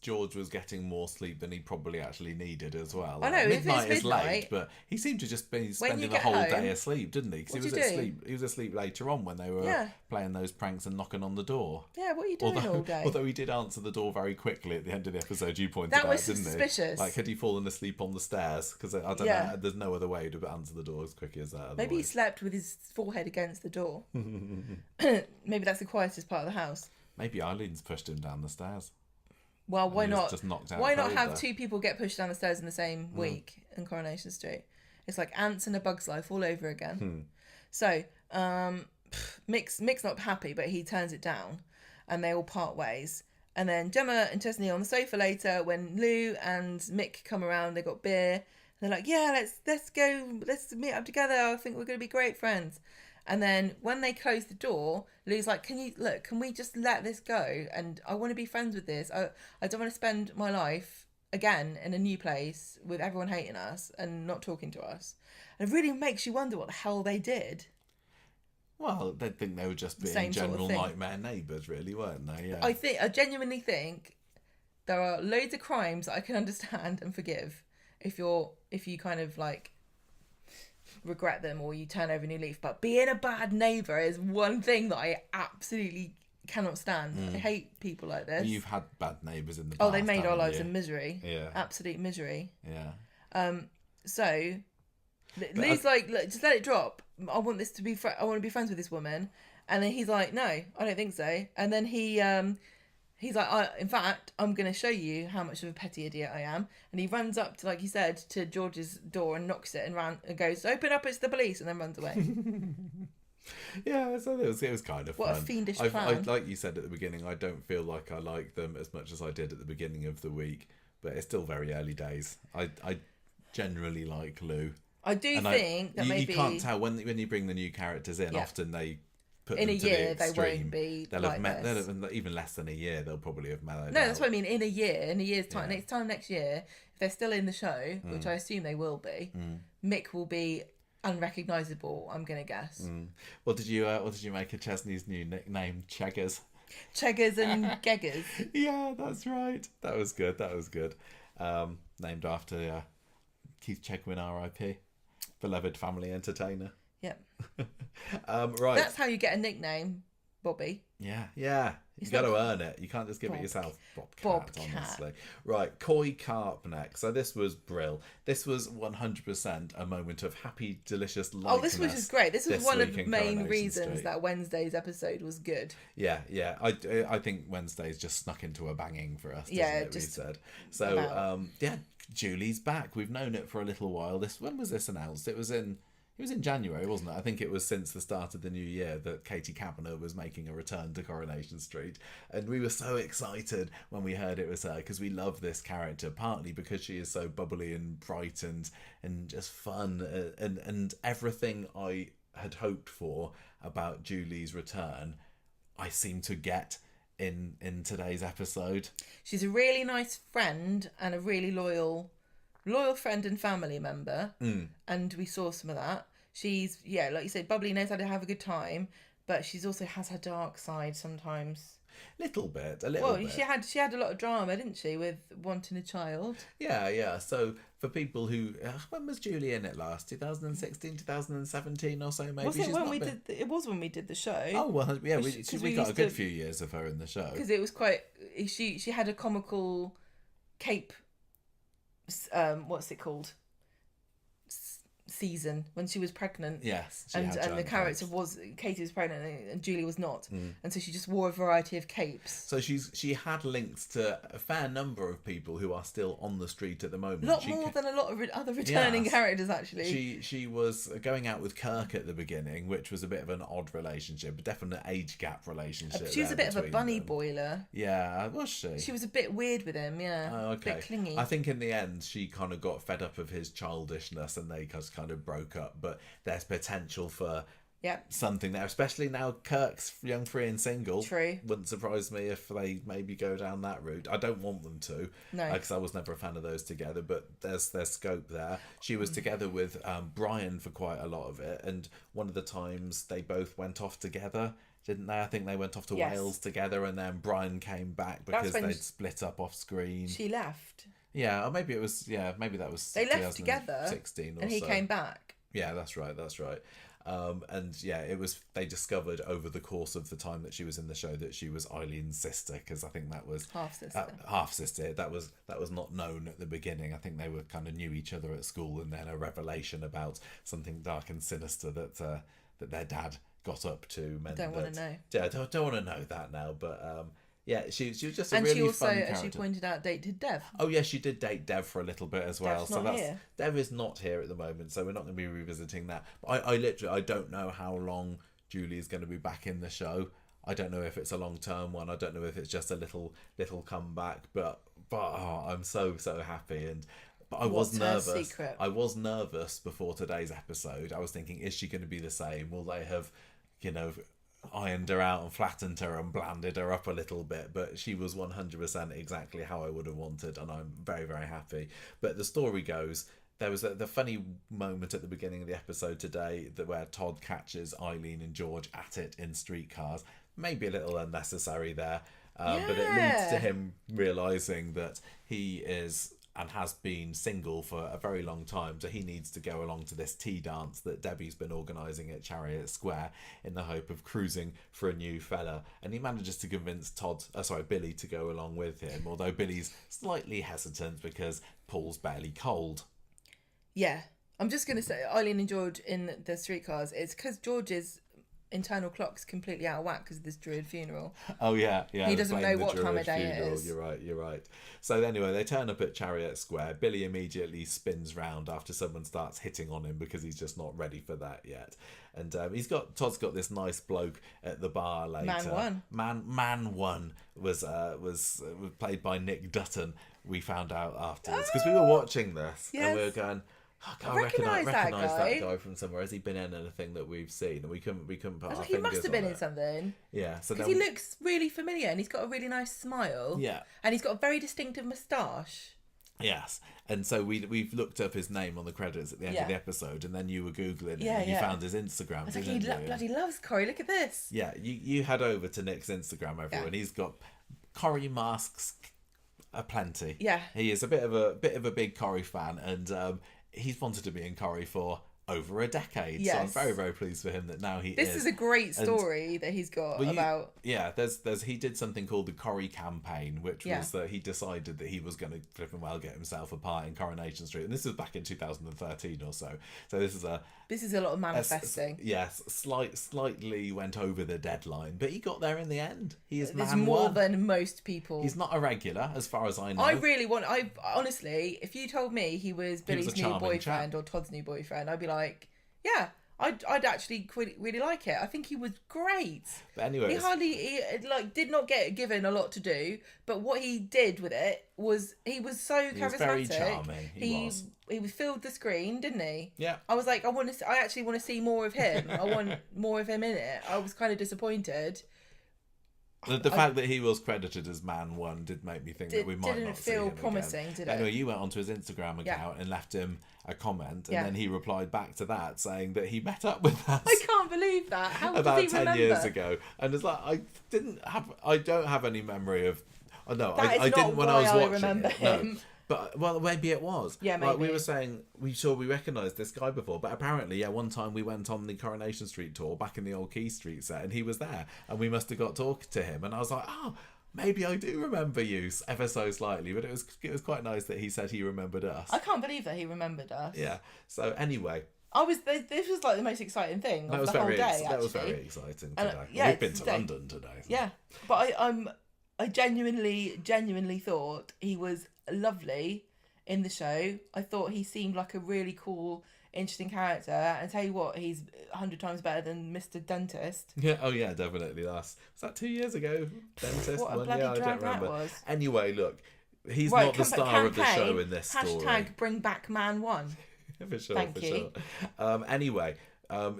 George was getting more sleep than he probably actually needed as well. I know, if it's midnight is late, midnight, but he seemed to just be you spending the get whole home, day asleep, didn't he? Because what he was do you do? asleep. He was asleep later on when they were playing those pranks and knocking on the door. Yeah, what are you doing all day? Although he did answer the door very quickly at the end of the episode, you pointed That out, was didn't suspicious. he? Like, had he fallen asleep on the stairs? Because I don't know, there's no other way to answer the door as quickly as that. Otherwise. Maybe he slept with his forehead against the door. Maybe that's the quietest part of the house. Maybe Eileen's pushed him down the stairs. Well, why not? Just knocked out why not cold have there. two people get pushed down the stairs in the same week in Coronation Street? It's like ants in a bug's life all over again. So, Mick's not happy, but he turns it down, and they all part ways. And then Gemma and Chesney on the sofa later when Lou and Mick come around. They got beer. And they're like, "Yeah, let's go. Let's meet up together. I think we're going to be great friends." And then when they close the door, Lou's like, can we just let this go? And I want to be friends with this. I don't want to spend my life again in a new place with everyone hating us and not talking to us. And it really makes you wonder what the hell they did. Well, they'd think they were just being Same sort of general thing. nightmare neighbours, really, weren't they? Yeah. I genuinely think there are loads of crimes that I can understand and forgive if you kind of like regret them or you turn over a new leaf, but being a bad neighbour is one thing that I absolutely cannot stand. I hate people like this. You've had bad neighbours in the past. Oh, they made our haven't lives you? a misery. Yeah. Absolute misery. Yeah. So Lou's like, "Look, just let it drop. I want this to be. I want to be friends with this woman." And then he's like, "No, I don't think so." And then he's like, "In fact, I'm going to show you how much of a petty idiot I am." And he runs up to, like you said, to George's door and knocks it and goes, "Open up, it's the police," and then runs away. Yeah, so it was kind of What a fun. fiendish I, plan. like you said at the beginning, I don't feel like I like them as much as I did at the beginning of the week, but it's still very early days. I generally like Lou. I do think that maybe you can't tell when you bring the new characters in. Yeah. Often they put in them a to year the they extreme. won't be They'll like have this. even less than a year. They'll probably have mellowed. No, out. that's what I mean. In a year's time, Yeah. next year, if they're still in the show, which I assume they will be, Mick will be unrecognisable. I'm gonna guess. What did you make of Chesney's new nickname, Cheggers? Cheggers and Geggers. Yeah, that's right. That was good. Named after Keith Chegwin, R.I.P. Beloved family entertainer. Yep. Right. That's how you get a nickname, Bobby. Yeah. You It's got to not earn it. You can't just give it yourself. Bobcat. Honestly. Right. Coy Carp next. So this was brill. This was 100% a moment of happy, delicious lightness. Oh, this was just great. This was one of week the in main Coronation reasons Street. that Wednesday's episode was good. Yeah. I think Wednesday's just snuck into a banging for us. Yeah, It, just we said. So Julie's back. We've known it for a little while. When was this announced? It was in January, wasn't it? I think it was since the start of the new year that Katie Kavanagh was making a return to Coronation Street. And we were so excited when we heard it was her because we love this character, partly because she is so bubbly and bright and just fun and everything I had hoped for about Julie's return, I seem to get in today's episode. She's a really nice friend and a really loyal friend and family member. And we saw some of that. She's, like you said, bubbly, knows how to have a good time, but she's also has her dark side sometimes. A little bit. Well, she had a lot of drama, didn't she, with wanting a child? Yeah. So for people who, when was Julie in it last? 2016, 2017 or so, maybe. Was it when we did? It was when we did the show. Oh well, yeah. We got a used good to- few years of her in the show. Because it was quite. She had a comical cape. What's it called? Season when she was pregnant. Yes, and the character was Katie was pregnant and Julie was not, and so she just wore a variety of capes. So she had links to a fair number of people who are still on the street at the moment. A lot more than a lot of other returning characters, actually. She was going out with Kirk at the beginning, which was a bit of an odd relationship, a definite age gap relationship. She was a bit of a between bunny them. boiler. Yeah, was she? She was a bit weird with him, yeah. Oh, okay. A bit clingy. I think in the end she kind of got fed up of his childishness and they just kind of broke up. But there's potential for something there, especially now Kirk's young, free and single. True. Wouldn't surprise me if they maybe go down that route. I don't want them to, because I was never a fan of those together, but there's scope there. She was together with Brian for quite a lot of it, and one of the times they both went off together, didn't they? I think they went off to Wales together, and then Brian came back because they'd split up off screen. She left. Yeah, or maybe it was, maybe that was they left together 16 or and he so. came back. Yeah, that's right. And it was, they discovered over the course of the time that she was in the show that she was Eileen's sister, because I think that was half sister. That was not known at the beginning. I think they were kind of knew each other at school, and then a revelation about something dark and sinister that their dad got up to meant don't want to know. Yeah, don't want to know that now, but she was just a and really she also, fun character. as she pointed out, dated Dev. Oh yeah, she did date Dev for a little bit as well. Dev's not here. Dev is not here at the moment, so we're not going to be revisiting that. But I don't know how long Julie is going to be back in the show. I don't know if it's a long-term one. I don't know if it's just a little comeback. But I'm so happy, but I was nervous. Secret? I was nervous before today's episode. I was thinking, is she going to be the same? Will they have, ironed her out and flattened her and blanded her up a little bit? But she was 100% exactly how I would have wanted, and I'm very, very happy. But the story goes, there was the funny moment at the beginning of the episode today where Todd catches Eileen and George at it in streetcars. Maybe a little unnecessary there, but it leads to him realising that he is and has been single for a very long time, so he needs to go along to this tea dance that Debbie's been organising at Chariot Square in the hope of cruising for a new fella, and he manages to convince Billy to go along with him, although Billy's slightly hesitant because Paul's barely cold. Yeah, I'm just going to say Eileen and George in the streetcars, it's because George's internal clock's completely out of whack because of this Druid funeral. Oh yeah. He doesn't know what time of day it is. You're right. So anyway, they turn up at Chariot Square. Billy immediately spins round after someone starts hitting on him because he's just not ready for that yet. And Todd's got this nice bloke at the bar later. Man One was played by Nick Dutton. We found out afterwards because we were watching this and we were going, I recognise that guy from somewhere. Has he been in anything that we've seen? And we couldn't put our fingers on it. He must have been in something. Yeah. Because he looks really familiar and he's got a really nice smile. Yeah. And he's got a very distinctive moustache. Yes. And so we've looked up his name on the credits at the end of the episode, and then you were Googling it and you found his Instagram. I was like, he bloody loves Corrie. Look at this. Yeah. You head over to Nick's Instagram, everyone. He's got Corrie masks aplenty. Yeah. He is a bit of a big Corrie fan, and he's wanted to be in Corrie for over a decade. Yes. So I'm very, very pleased for him that now he is. This is a great story that he's got about... Yeah, he did something called the Corrie campaign, which was that he decided that he was going to flipping get himself a part in Coronation Street. And this was back in 2013 or so. So this is a lot of manifesting. Yes, slightly went over the deadline, but he got there in the end. He is There's more than most people. He's not a regular, as far as I know. Honestly, if you told me he was Billy's new boyfriend or Todd's new boyfriend, I'd be like, yeah, I'd actually really like it. I think he was great. But anyway, he did not get given a lot to do, but what he did with it was he was so charismatic. He was very charming. He filled the screen, didn't he? Yeah. I was like, I actually want to see more of him. I want more of him in it. I was kind of disappointed. The fact that he was credited as Man One did make me think that we might not see him didn't feel promising, again. Did it? Anyway, you went onto his Instagram account and left him a comment, and then he replied back to that saying that he met up with us. I can't believe that. How about does he 10 remember? years ago, and it's like I don't have any memory of. Oh no, I didn't when I was watching it. No. But maybe it was. Yeah, maybe. Like we were saying, we recognised this guy before, but apparently, one time we went on the Coronation Street tour back in the old Key Street set, and he was there, and we must have got talking to him, and I was like, oh, maybe I do remember you ever so slightly, but it was quite nice that he said he remembered us. I can't believe that he remembered us. Yeah. So anyway. This was like the most exciting thing of the whole day. That was very exciting today. We've been to London today. Yeah, but I genuinely thought he was lovely in the show. I thought he seemed like a really cool, interesting character. And tell you what, he's 100 times better than Mr. Dentist. Yeah, oh yeah, definitely. Was that 2 years ago? Dentist. What a bloody drag that was. Anyway, look, he's not the star of the show in this story. # bring back Man One. For sure. Anyway,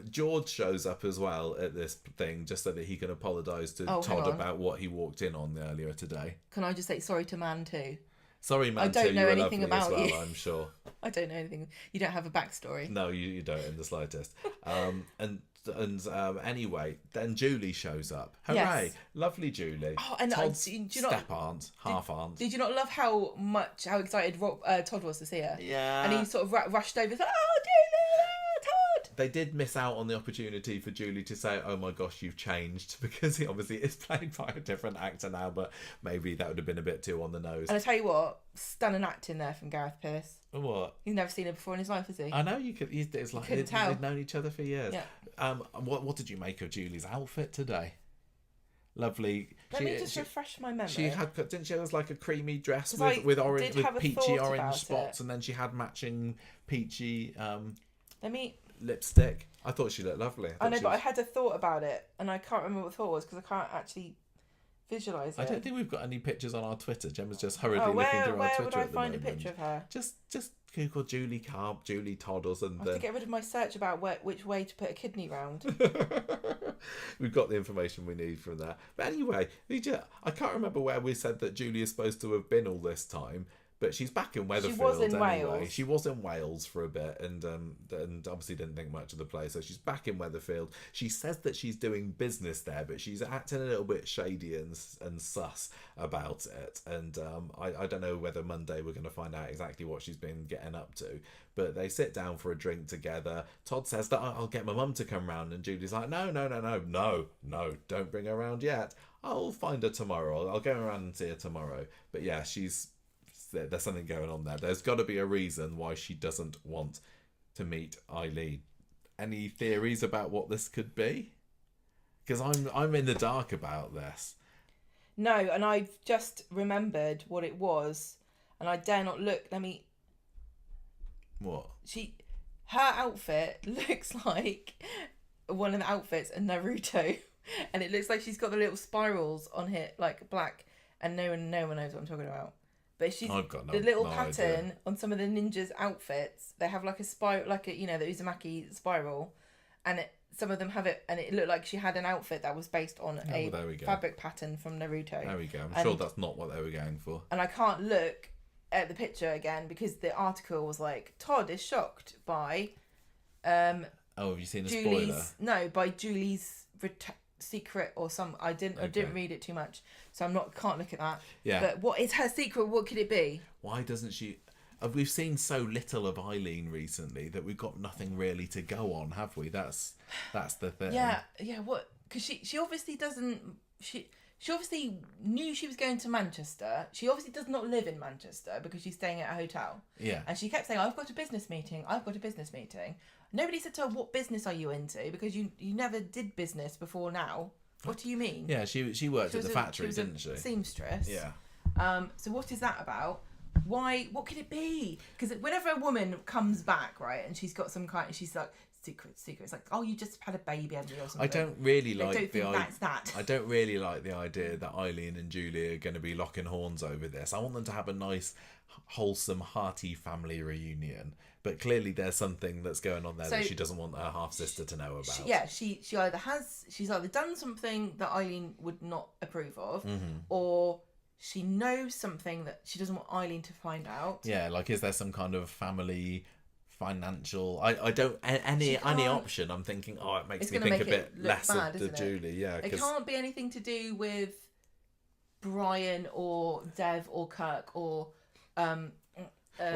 George shows up as well at this thing just so that he can apologise to hang Todd on. about what he walked in on earlier today. Can I just say sorry to Man too? Sorry, man. I don't know you were anything lovely about as well, you. I'm sure. I don't know anything. You don't have a backstory. No, you don't in the slightest. Anyway, then Julie shows up. Hooray! Yes. Lovely Julie. Oh, and Todd's do you not, step aunt, half aunt. Did you not love how excited Todd was to see her? Yeah. And he sort of rushed over. Like, oh, Julie, Todd. They did miss out on the opportunity for Julie to say, "Oh my gosh, you've changed," because he obviously is played by a different actor now. But maybe that would have been a bit too on the nose. And I tell you what, stunning acting there from Gareth Pierce. What? He's never seen her before in his life, has he? I know you could. It's like couldn't tell. they've known each other for years. Yeah. What did you make of Julie's outfit today? Lovely. Let me just refresh my memory. She had, didn't she? It was like a creamy dress I with orange, did with have a peachy thought orange about spots, it. and then she had matching peachy Let me. lipstick. I thought she looked lovely. I know, but I had a thought about it, and I can't remember what the thought was because I can't actually visualise it. I don't think we've got any pictures on our Twitter. Gemma's just hurriedly Oh, looking through our where Twitter would I at the find a moment. picture of her? Just Google Julie Carp, Julie Todd or something. I have to get rid of my search about which way to put a kidney round. We've got the information we need from that. But anyway, I can't remember where we said that Julie is supposed to have been all this time, but she's back in Weatherfield. She was in anyway. Wales. She was in Wales for a bit, and obviously didn't think much of the place. So she's back in Weatherfield. She says that she's doing business there, but she's acting a little bit shady and sus about it. And I don't know whether Monday we're going to find out exactly what she's been getting up to. But they sit down for a drink together. Todd says that I'll get my mum to come round, and Julie's like, no, don't bring her around yet. I'll find her tomorrow. I'll go around and see her tomorrow. But yeah, there's something going on there. There's got to be a reason why she doesn't want to meet Eileen. Any theories about what this could be? Because I'm in the dark about this. No, and I've just remembered what it was, and I dare not look. What? Her outfit looks like one of the outfits in Naruto, and it looks like she's got the little spirals on it, like black, and no one knows what I'm talking about. But I've got the little no pattern idea. on some of the ninjas' outfits. They have like a spiral, the Uzumaki spiral, and some of them have it, and it looked like she had an outfit that was based on a fabric pattern from Naruto. There we go. I'm sure that's not what they were going for. And I can't look at the picture again because the article was like, Todd is shocked by have you seen a spoiler? by Julie's secret or some. I didn't read it too much, so can't look at that. Yeah. But what is her secret? What could it be? Why doesn't she? We've seen so little of Eileen recently that we've got nothing really to go on, have we? That's the thing. Yeah. What? Because she obviously doesn't. She obviously knew she was going to Manchester. She obviously does not live in Manchester because she's staying at a hotel. Yeah. And she kept saying, I've got a business meeting. Nobody said to her, what business are you into? Because you never did business before now. What do you mean? Yeah, she worked at the factory, didn't she? Seamstress. Yeah. So what is that about? Why? What could it be? Because whenever a woman comes back, right, and she's got some kind, she's like, secret. It's like, oh, you just had a baby, haven't you, or something. I don't really like I don't really like the idea that Eileen and Julie are going to be locking horns over this. I want them to have a nice, wholesome, hearty family reunion. But clearly, there's something that's going on there that she doesn't want her half sister to know about. She's either done something that Eileen would not approve of, mm-hmm. or she knows something that she doesn't want Eileen to find out. Yeah, like is there some kind of family financial? I don't any option. I'm thinking, it makes me think a bit less bad, of the Julie. Yeah, it can't be anything to do with Brian or Dev or Kirk or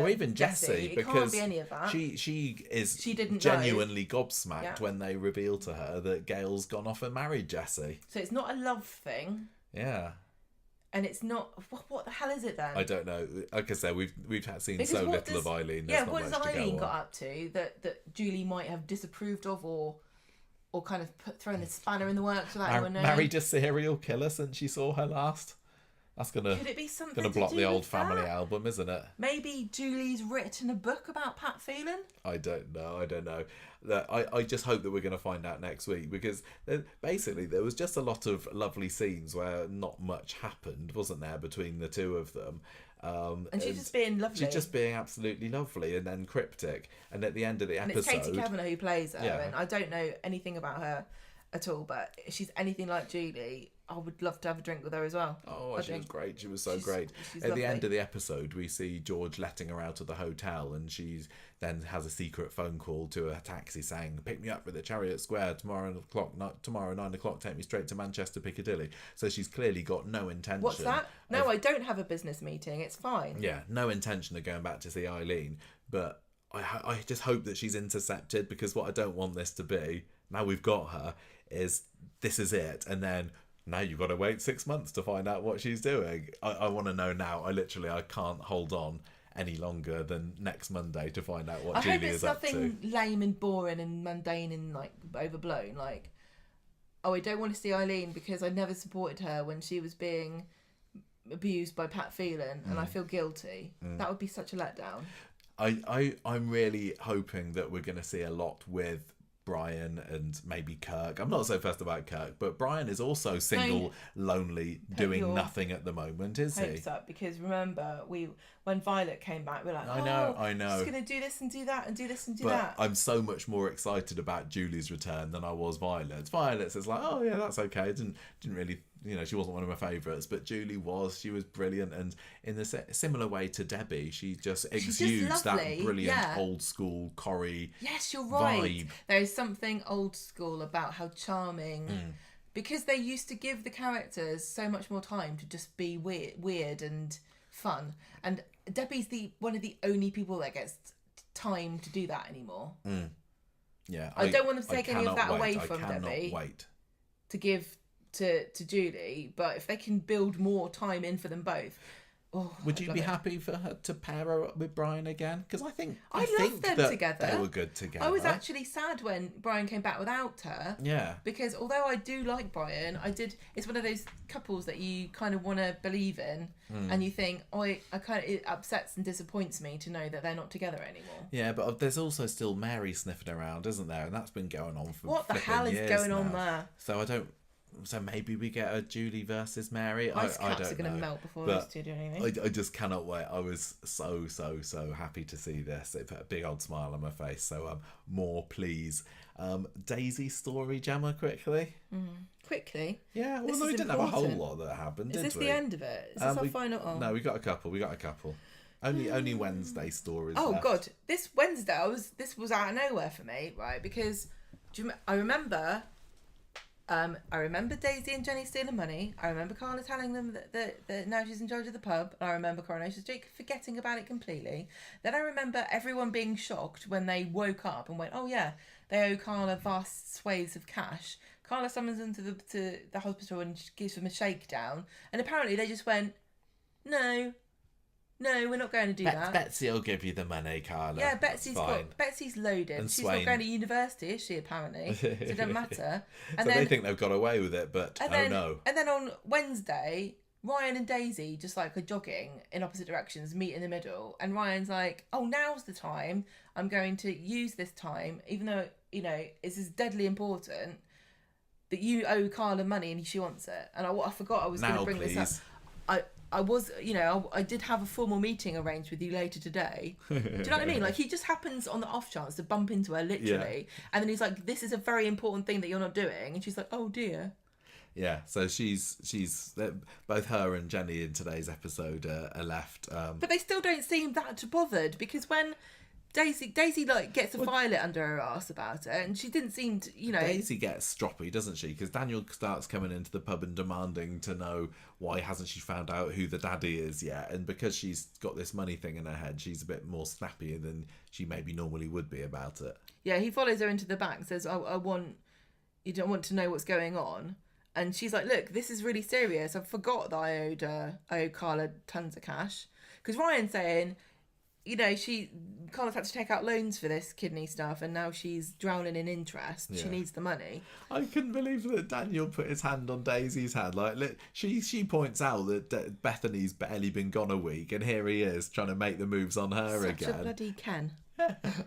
even Jessie, it because can't be any of that. She didn't genuinely gobsmacked when they reveal to her that Gail's gone off and married Jessie. So it's not a love thing. Yeah. And it's not. What the hell is it then? I don't know. Like I said, we've seen so little of Eileen. What has Eileen got up to that Julie might have disapproved of, or kind of thrown the spanner in the works without anyone knowing? Married a serial killer since she saw her last. That's could it be something gonna block the old family album, isn't it? Maybe Julie's written a book about Pat Phelan. I don't know. I just hope that we're going to find out next week, because basically there was just a lot of lovely scenes where not much happened, wasn't there, between the two of them. And she's just being lovely. She's just being absolutely lovely and then cryptic. And at the end of the episode... And it's Katie Kavanagh who plays her, and I don't know anything about her at all, but if she's anything like Julie, I would love to have a drink with her as well. Oh, she was great. She was so great. At the end of the episode, we see George letting her out of the hotel, and she's then has a secret phone call to a taxi saying, pick me up at the Chariot Square tomorrow 9 o'clock, take me straight to Manchester Piccadilly. So she's clearly got no intention. What's that? No, I don't have a business meeting. It's fine. Yeah, no intention of going back to see Eileen. But I just hope that she's intercepted, because what I don't want this to be, now we've got her, is this is it. And then now you've got to wait 6 months to find out what she's doing. I want to know now. I can't hold on any longer than next Monday to find out what Julie is up to. I hope it's nothing lame and boring and mundane and like overblown. Like, oh, I don't want to see Eileen because I never supported her when she was being abused by Pat Phelan, and I feel guilty. That would be such a letdown. I'm really hoping that we're going to see a lot with Brian and maybe Kirk. I'm not so fussed about Kirk, but Brian is also single, lonely, doing nothing at the moment, is he? Hopes up, because remember, when Violet came back, we're like, I know. She's going to do this and do that and do this and do but that. I'm so much more excited about Julie's return than I was Violet's. Violet's is like, oh yeah, that's okay. Didn't really, she wasn't one of my favourites, but Julie was. She was brilliant, and in the similar way to Debbie, she just exudes that brilliant old school Corrie. Yes, you're right. Vibe. There is something old school about how charming, because they used to give the characters so much more time to just be weird and fun, and Debbie's one of the only people that gets time to do that anymore. Yeah, I don't want to take any of that away from Debbie. Debbie. I cannot wait to give to Julie, but if they can build more time in for them both. Would you be happy for her to pair her up with Brian again? Because I think love them together. They were good together. I was actually sad when Brian came back without her. Yeah. Because although I do like Brian, it's one of those couples that you kind of want to believe in, and you think, it upsets and disappoints me to know that they're not together anymore. Yeah, but there's also still Mary sniffing around, isn't there? And that's been going on for what the hell is going on there? So maybe we get a Julie versus Mary. Ice I caps don't are going to melt before those two do anything. I just cannot wait. I was so happy to see this. It put a big old smile on my face. So more please. Daisy's story, Gemma, quickly. Quickly? Yeah, well, we didn't have a whole lot that happened, did we? Is this the end of it? Is this our final? Oh. No, we got a couple. Only Wednesday stories. Oh left. God, this Wednesday this was out of nowhere for me, right? Because I remember Daisy and Jenny stealing money. I remember Carla telling them that now she's in charge of the pub. And I remember Coronation Street forgetting about it completely. Then I remember everyone being shocked when they woke up and went, oh yeah, they owe Carla vast swathes of cash. Carla summons them to the hospital and gives them a shakedown. And apparently they just went, no, we're not going to do that. Betsy will give you the money, Carla. Yeah, Betsy's loaded. And she's Swain. not going to university, is she, apparently? So it doesn't matter. And so then, they think they've got away with it, but no. And then on Wednesday, Ryan and Daisy just are jogging in opposite directions, meet in the middle. And Ryan's like, oh, now's the time. I'm going to use this time, even though, it's as deadly important that you owe Carla money and she wants it. And I forgot I was going to bring this up. I was, I did have a formal meeting arranged with you later today. Do you know what I mean? He just happens on the off chance to bump into her, literally. Yeah. And then he's like, this is a very important thing that you're not doing. And she's like, oh dear. Yeah, so she's both her and Jenny in today's episode are left. But they still don't seem that bothered, because when Daisy gets a Violet under her ass about it, and she didn't seem to, Daisy gets stroppy, doesn't she? Because Daniel starts coming into the pub and demanding to know why hasn't she found out who the daddy is yet, and because she's got this money thing in her head, she's a bit more snappy than she maybe normally would be about it. Yeah, he follows her into the back and says, you don't want to know what's going on. And she's like, look, this is really serious. I forgot that I owed Carla tons of cash. Because Ryan's saying, Carla's had to take out loans for this kidney stuff, and now she's drowning in interest. Yeah. She needs the money. I couldn't believe that Daniel put his hand on Daisy's hand. She points out that Bethany's barely been gone a week, and here he is trying to make the moves on her again. Such a bloody Ken.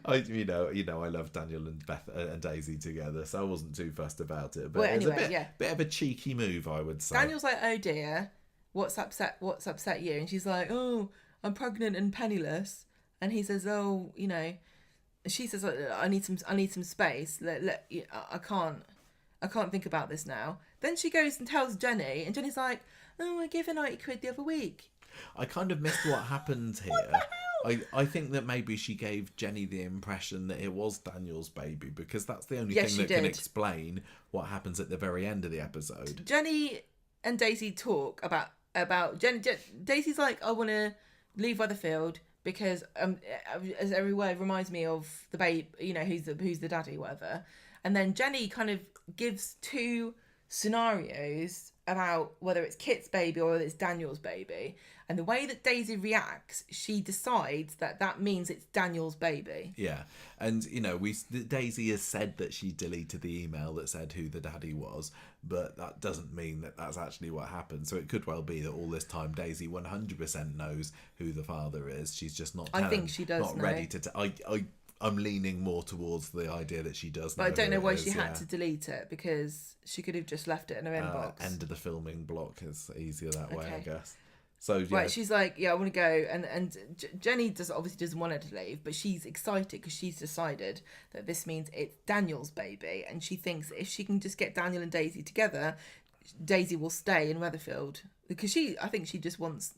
I love Daniel and Daisy together, so I wasn't too fussed about it. But it was a bit of a cheeky move, I would say. Daniel's like, oh dear, what's upset you? And she's like, oh, I'm pregnant and penniless. And he says, oh, you know, she says, I need some space. I can't think about this now. Then she goes and tells Jenny, and Jenny's like, oh, I gave her 90 quid the other week. I kind of missed what happened here. What the hell? I think that maybe she gave Jenny the impression that it was Daniel's baby, because that's the only Yes, thing she that can did. explain what happens at the very end of the episode. Jenny and Daisy talk about Daisy's like, I want to leave Weatherfield because as every word reminds me of the babe, you know, who's the daddy, whatever. And then Jenny kind of gives two scenarios about whether it's Kit's baby or whether it's Daniel's baby. And the way that Daisy reacts, she decides that means it's Daniel's baby. Yeah, and you know, Daisy has said that she deleted the email that said who the daddy was, but that doesn't mean that that's actually what happened. So it could well be that all this time Daisy 100% knows who the father is. She's just not. I think she does. Not know. ready to. I'm leaning more towards the idea that she does. But I don't know why she had to delete it, because she could have just left it in her inbox. End of the filming block is easier that way, Okay. I guess. So yeah. Right, she's like, yeah, I want to go, and Jenny obviously doesn't want her to leave, but she's excited because she's decided that this means it's Daniel's baby, and she thinks if she can just get Daniel and Daisy together, Daisy will stay in Weatherfield, because I think she just wants,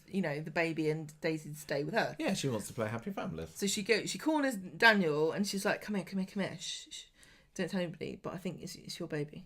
you know, the baby and Daisy to stay with her. Yeah, she wants to play Happy Families. So she corners Daniel, and she's like, come here. Shh. Don't tell anybody, but I think it's your baby.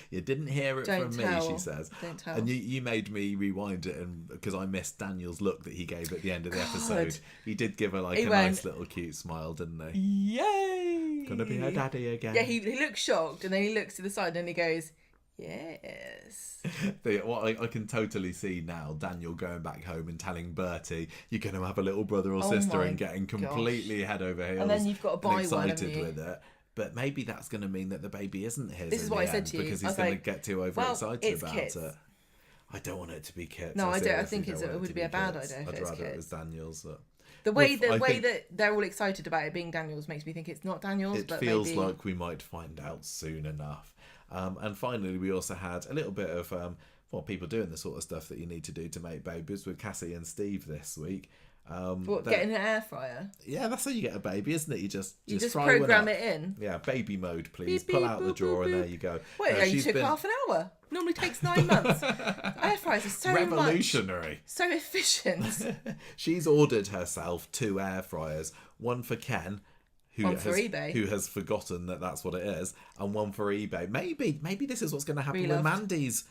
You didn't hear it Don't from tell. me, she says. Don't tell. And you made me rewind it, and because I missed Daniel's look that he gave at the end of the episode. He did give her like nice little cute smile, didn't he? Yay! Gonna be her daddy again. Yeah, he looks shocked, and then he looks to the side and he goes, yes. I can totally see now Daniel going back home and telling Bertie, you're going to have a little brother or sister, my and getting completely head over heels. And then you've got to buy one, excited haven't you? with it. But maybe that's going to mean that the baby isn't his. This is what I said to you. Because I he's was going to like, get too well, overexcited it's about Kit's. it. I don't want it to be Kit's. No, I don't. I seriously think don't it want would to be a bad Kit's. idea if I'd it's rather it was Kit's. Daniel's. The way I think that they're all excited about it being Daniel's makes me think it's not Daniel's. it but feels maybe... like we might find out soon enough. And finally, we also had a little bit of people doing the sort of stuff that you need to do to make babies with Cassie and Steve this week. Getting an air fryer? Yeah, that's how you get a baby, isn't it? You just fry program one up. it in. Yeah, baby mode, please. Beep, Pull beep, out the boop, drawer, boop, and there boop. you go. Wait, you took half an hour. Normally takes 9 months. Air fryers are so revolutionary. So efficient. She's ordered herself 2 air fryers, one for Ken, One for eBay. who has forgotten that that's what it is, and one for eBay. Maybe this is what's going to happen with Reloved. Mandy's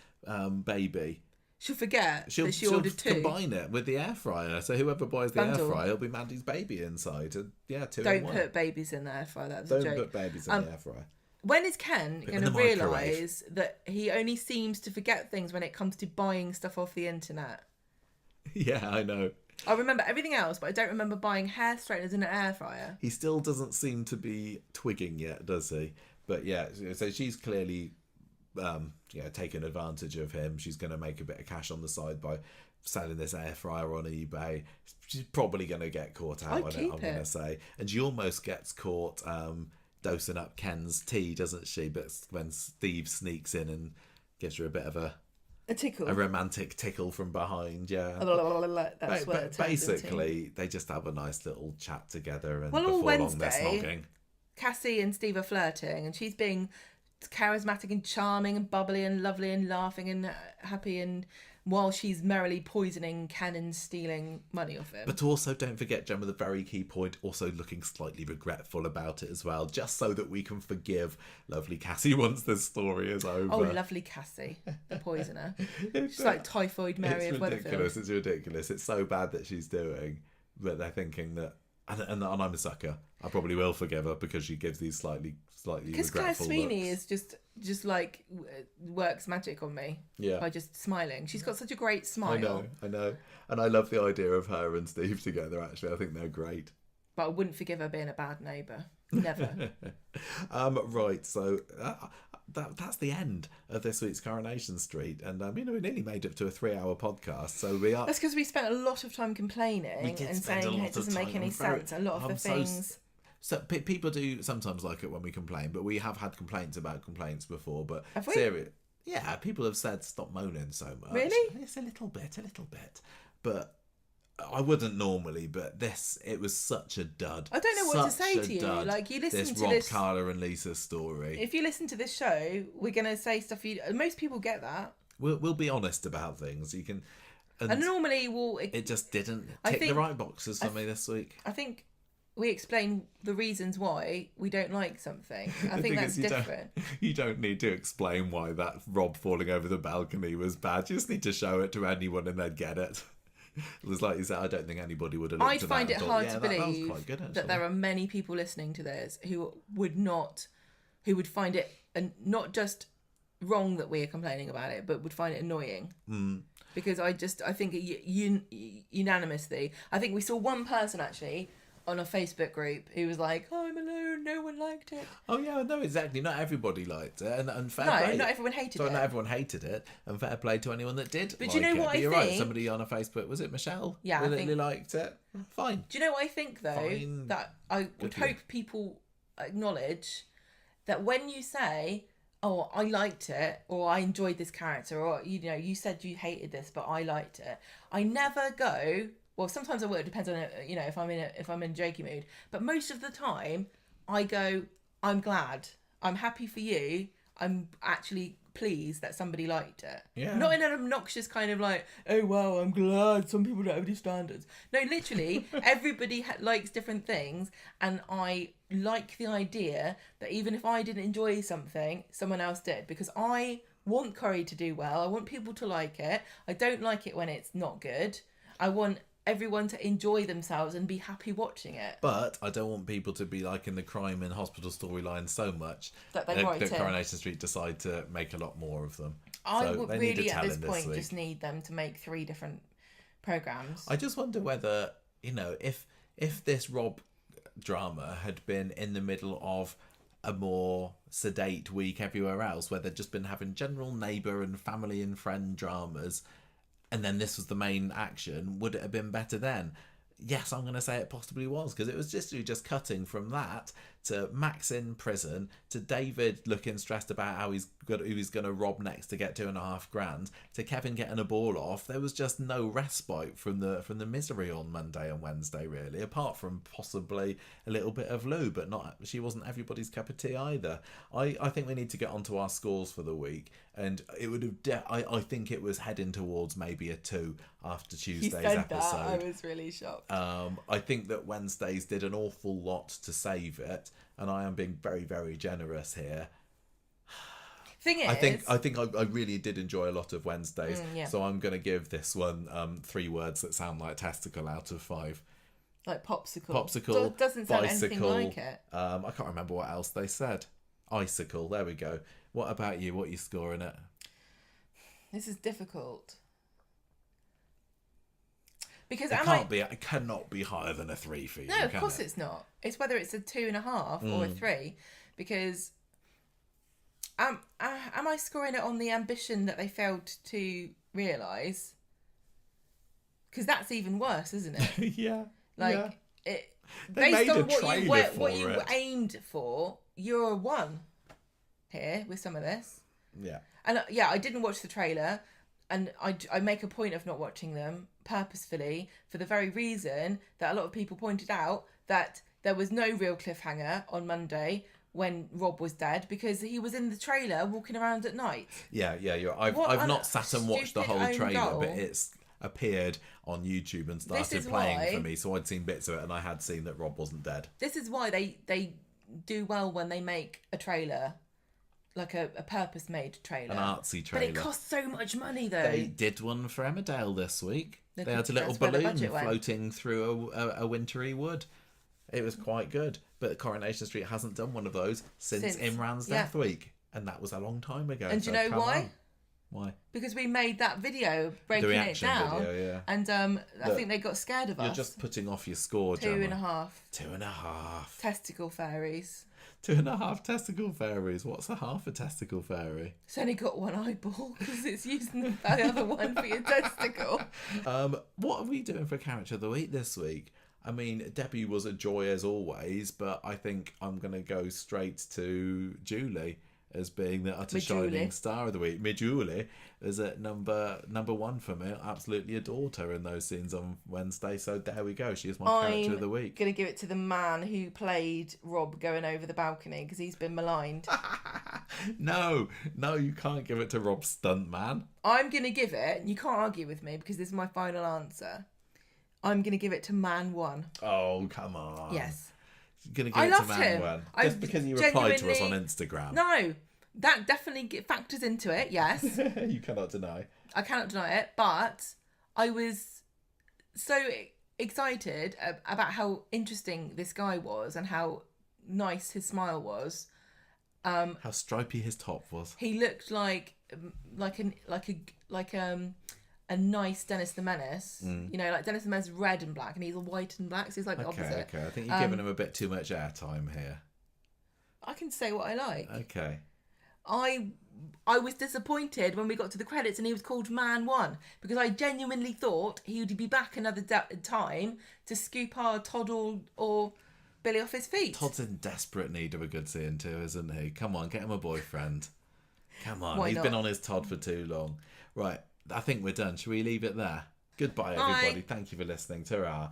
baby. She'll forget that she She'll ordered 2. combine it with the air fryer. So whoever buys the Bundle. air fryer will be Mandy's baby inside. And yeah, 2 in Don't 1. put babies in the air fryer. That was Don't a joke. put babies in the air fryer. When is Ken Put going them to in the microwave. realise that he only seems to forget things when it comes to buying stuff off the internet? Yeah, I know. I remember everything else, but I don't remember buying hair straighteners in an air fryer. He still doesn't seem to be twigging yet, does he? But yeah, so she's clearly taking advantage of him. She's going to make a bit of cash on the side by selling this air fryer on eBay. She's probably going to get caught out on it, I'm going to say. And she almost gets caught dosing up Ken's tea, doesn't she? But when Steve sneaks in and gives her a bit of a tickle. A romantic tickle from behind, yeah. That's what it turns basically, into. they just have a nice little chat together, and Well, all before long they're Wednesday, snogging. Cassie and Steve are flirting, and she's being charismatic and charming and bubbly and lovely and laughing and happy, and while she's merrily poisoning Ken and stealing money off him. But also, don't forget, Gemma, the very key point, also looking slightly regretful about it as well, just so that we can forgive lovely Cassie once this story is over. Oh, lovely Cassie, the poisoner. She's like Typhoid Mary of Weatherfield. It's ridiculous. It's so bad that she's doing, but they're thinking that, and I'm a sucker. I probably will forgive her because she gives these slightly because Claire regretful Sweeney looks. is just like works magic on me by just smiling. She's got such a great smile. I know, and I love the idea of her and Steve together. Actually, I think they're great. But I wouldn't forgive her being a bad neighbour. Never. Right, so that's the end of this week's Coronation Street, and we nearly made it to a 3-hour podcast. So we are. That's because we spent a lot of time complaining and saying it doesn't make any sense. A lot of the things. So people do sometimes like it when we complain, but we have had complaints about complaints before. But have we? Yeah, people have said stop moaning so much. Really? It's a little bit, but I wouldn't normally, but it was such a dud. I don't know what to Such say a to you. dud, Like, you listen this to Rob, this. Carla and Lisa story. If you listen to this show, we're gonna say stuff most people get that. We'll be honest about things. You can, and normally it just didn't tick the right boxes for me this week. I think we explain the reasons why we don't like something. I think that's different. You don't need to explain why that Rob falling over the balcony was bad. You just need to show it to anyone and they'd get it. It was like you said, I don't think anybody would have looked I'd at find that it and hard thought, to believe that there are many people listening to this who would find it, and not just wrong that we are complaining about it, but would find it annoying. Because I think unanimously, I think we saw one person actually on a Facebook group who was like, oh, I'm alone, no one liked it. Oh yeah, no, exactly. Not everybody liked it, and fair play. Not everyone hated it. Not everyone hated it, and fair play to anyone that did. But like do you know it. what But I you're think? right. Somebody on a Facebook, was it Michelle? Yeah, really liked it. Fine. Do you know what I think though? Fine. That I would hope people acknowledge that when you say, oh, I liked it, or I enjoyed this character, or you said you hated this, but I liked it. I never go. Well, sometimes I will. It depends on if I'm in a jokey mood. But most of the time, I go, I'm glad. I'm happy for you. I'm actually pleased that somebody liked it. Yeah. Not in an obnoxious kind of like, oh wow, I'm glad some people don't have any standards. No, literally, everybody likes different things, and I like the idea that even if I didn't enjoy something, someone else did, because I want Corrie to do well. I want people to like it. I don't like it when it's not good. I want everyone to enjoy themselves and be happy watching it. But I don't want people to be liking the crime and hospital storyline so much that Coronation Street decide to make a lot more of them. I would really at this point just need them to make 3 different programmes. I just wonder whether, if this Rob drama had been in the middle of a more sedate week everywhere else, where they'd just been having general neighbour and family and friend dramas, and then this was the main action, would it have been better then? Yes, I'm going to say it possibly was, because it was just cutting from that to Max in prison, to David looking stressed about who he's going to rob next to get $2,500, to Kevin getting a ball off. There was just no respite from the misery on Monday and Wednesday, really, apart from possibly a little bit of Lou, but she wasn't everybody's cup of tea either. I think we need to get onto our scores for the week, and it would have. I think it was heading towards maybe a 2 after Tuesday's episode. That, I was really shocked. I think that Wednesdays did an awful lot to save it, and I am being very, very generous here. Thing is, I think I really did enjoy a lot of Wednesdays, so I'm going to give this one 3 words that sound like testicle out of 5. Like popsicle. Popsicle. Doesn't sound bicycle, anything like it. I can't remember what else they said. Icicle. There we go. What about you? What are you scoring it? This is difficult. Because it cannot be higher than a 3 for you. No, of course it's not. It's whether it's a 2.5 or a 3, because am I scoring it on the ambition that they failed to realise? Because that's even worse, isn't it? Yeah. It they based on what you aimed for, you're a 1 here with some of this. Yeah. And I didn't watch the trailer, and I make a point of not watching them purposefully for the very reason that a lot of people pointed out that there was no real cliffhanger on Monday when Rob was dead, because he was in the trailer walking around at night. Yeah, I've not sat and watched the whole trailer, but it's appeared on YouTube and started playing for me, so I'd seen bits of it, and I had seen that Rob wasn't dead. This is why they do well when they make a trailer, like a purpose-made trailer. An artsy trailer. But it costs so much money, though. They did one for Emmerdale this week. They had a little balloon floating through a wintry wood. It was quite good. But Coronation Street hasn't done one of those since Imran's death week. And that was a long time ago. And do you know why? Why? Because we made that video breaking it down. Video, yeah. And I think they got scared of us. You're just putting off your score, 2.5. 2.5. Testicle fairies. 2.5 testicle fairies. What's a half a testicle fairy? It's only got 1 eyeball because it's using the other one for your testicle. What are we doing for character of the week this week? I mean, Debbie was a joy as always, but I think I'm going to go straight to Julie. as being the utter Julie. shining star of the week. Julie is at number one for me. I absolutely adored her in those scenes on Wednesday. So there we go. She is my character of the week. I'm going to give it to the man who played Rob going over the balcony because he's been maligned. No, you can't give it to Rob Stuntman. I'm going to give it, you can't argue with me because this is my final answer. I'm going to give it to Man 1. Oh, come on. Yes. You're going to give it to Man him. 1. Just because you replied to us on Instagram. No, that definitely factors into it, yes. You cannot deny. I cannot deny it, but I was so excited about how interesting this guy was and how nice his smile was. How stripy his top was. He looked like a nice Dennis the Menace. You know, like Dennis the Menace is red and black and he's white and black, so he's like the opposite. Okay, I think you're giving him a bit too much airtime here. I can say what I like. Okay. I was disappointed when we got to the credits and he was called Man 1 because I genuinely thought he would be back another time to scoop our Todd or Billy off his feet. Todd's in desperate need of a good scene too, isn't he? Come on, get him a boyfriend. Come on, Why he's not? been on his Todd for too long. Right, I think we're done. Should we leave it there? Goodbye, everybody. Bye. Thank you for listening. Ta-ra.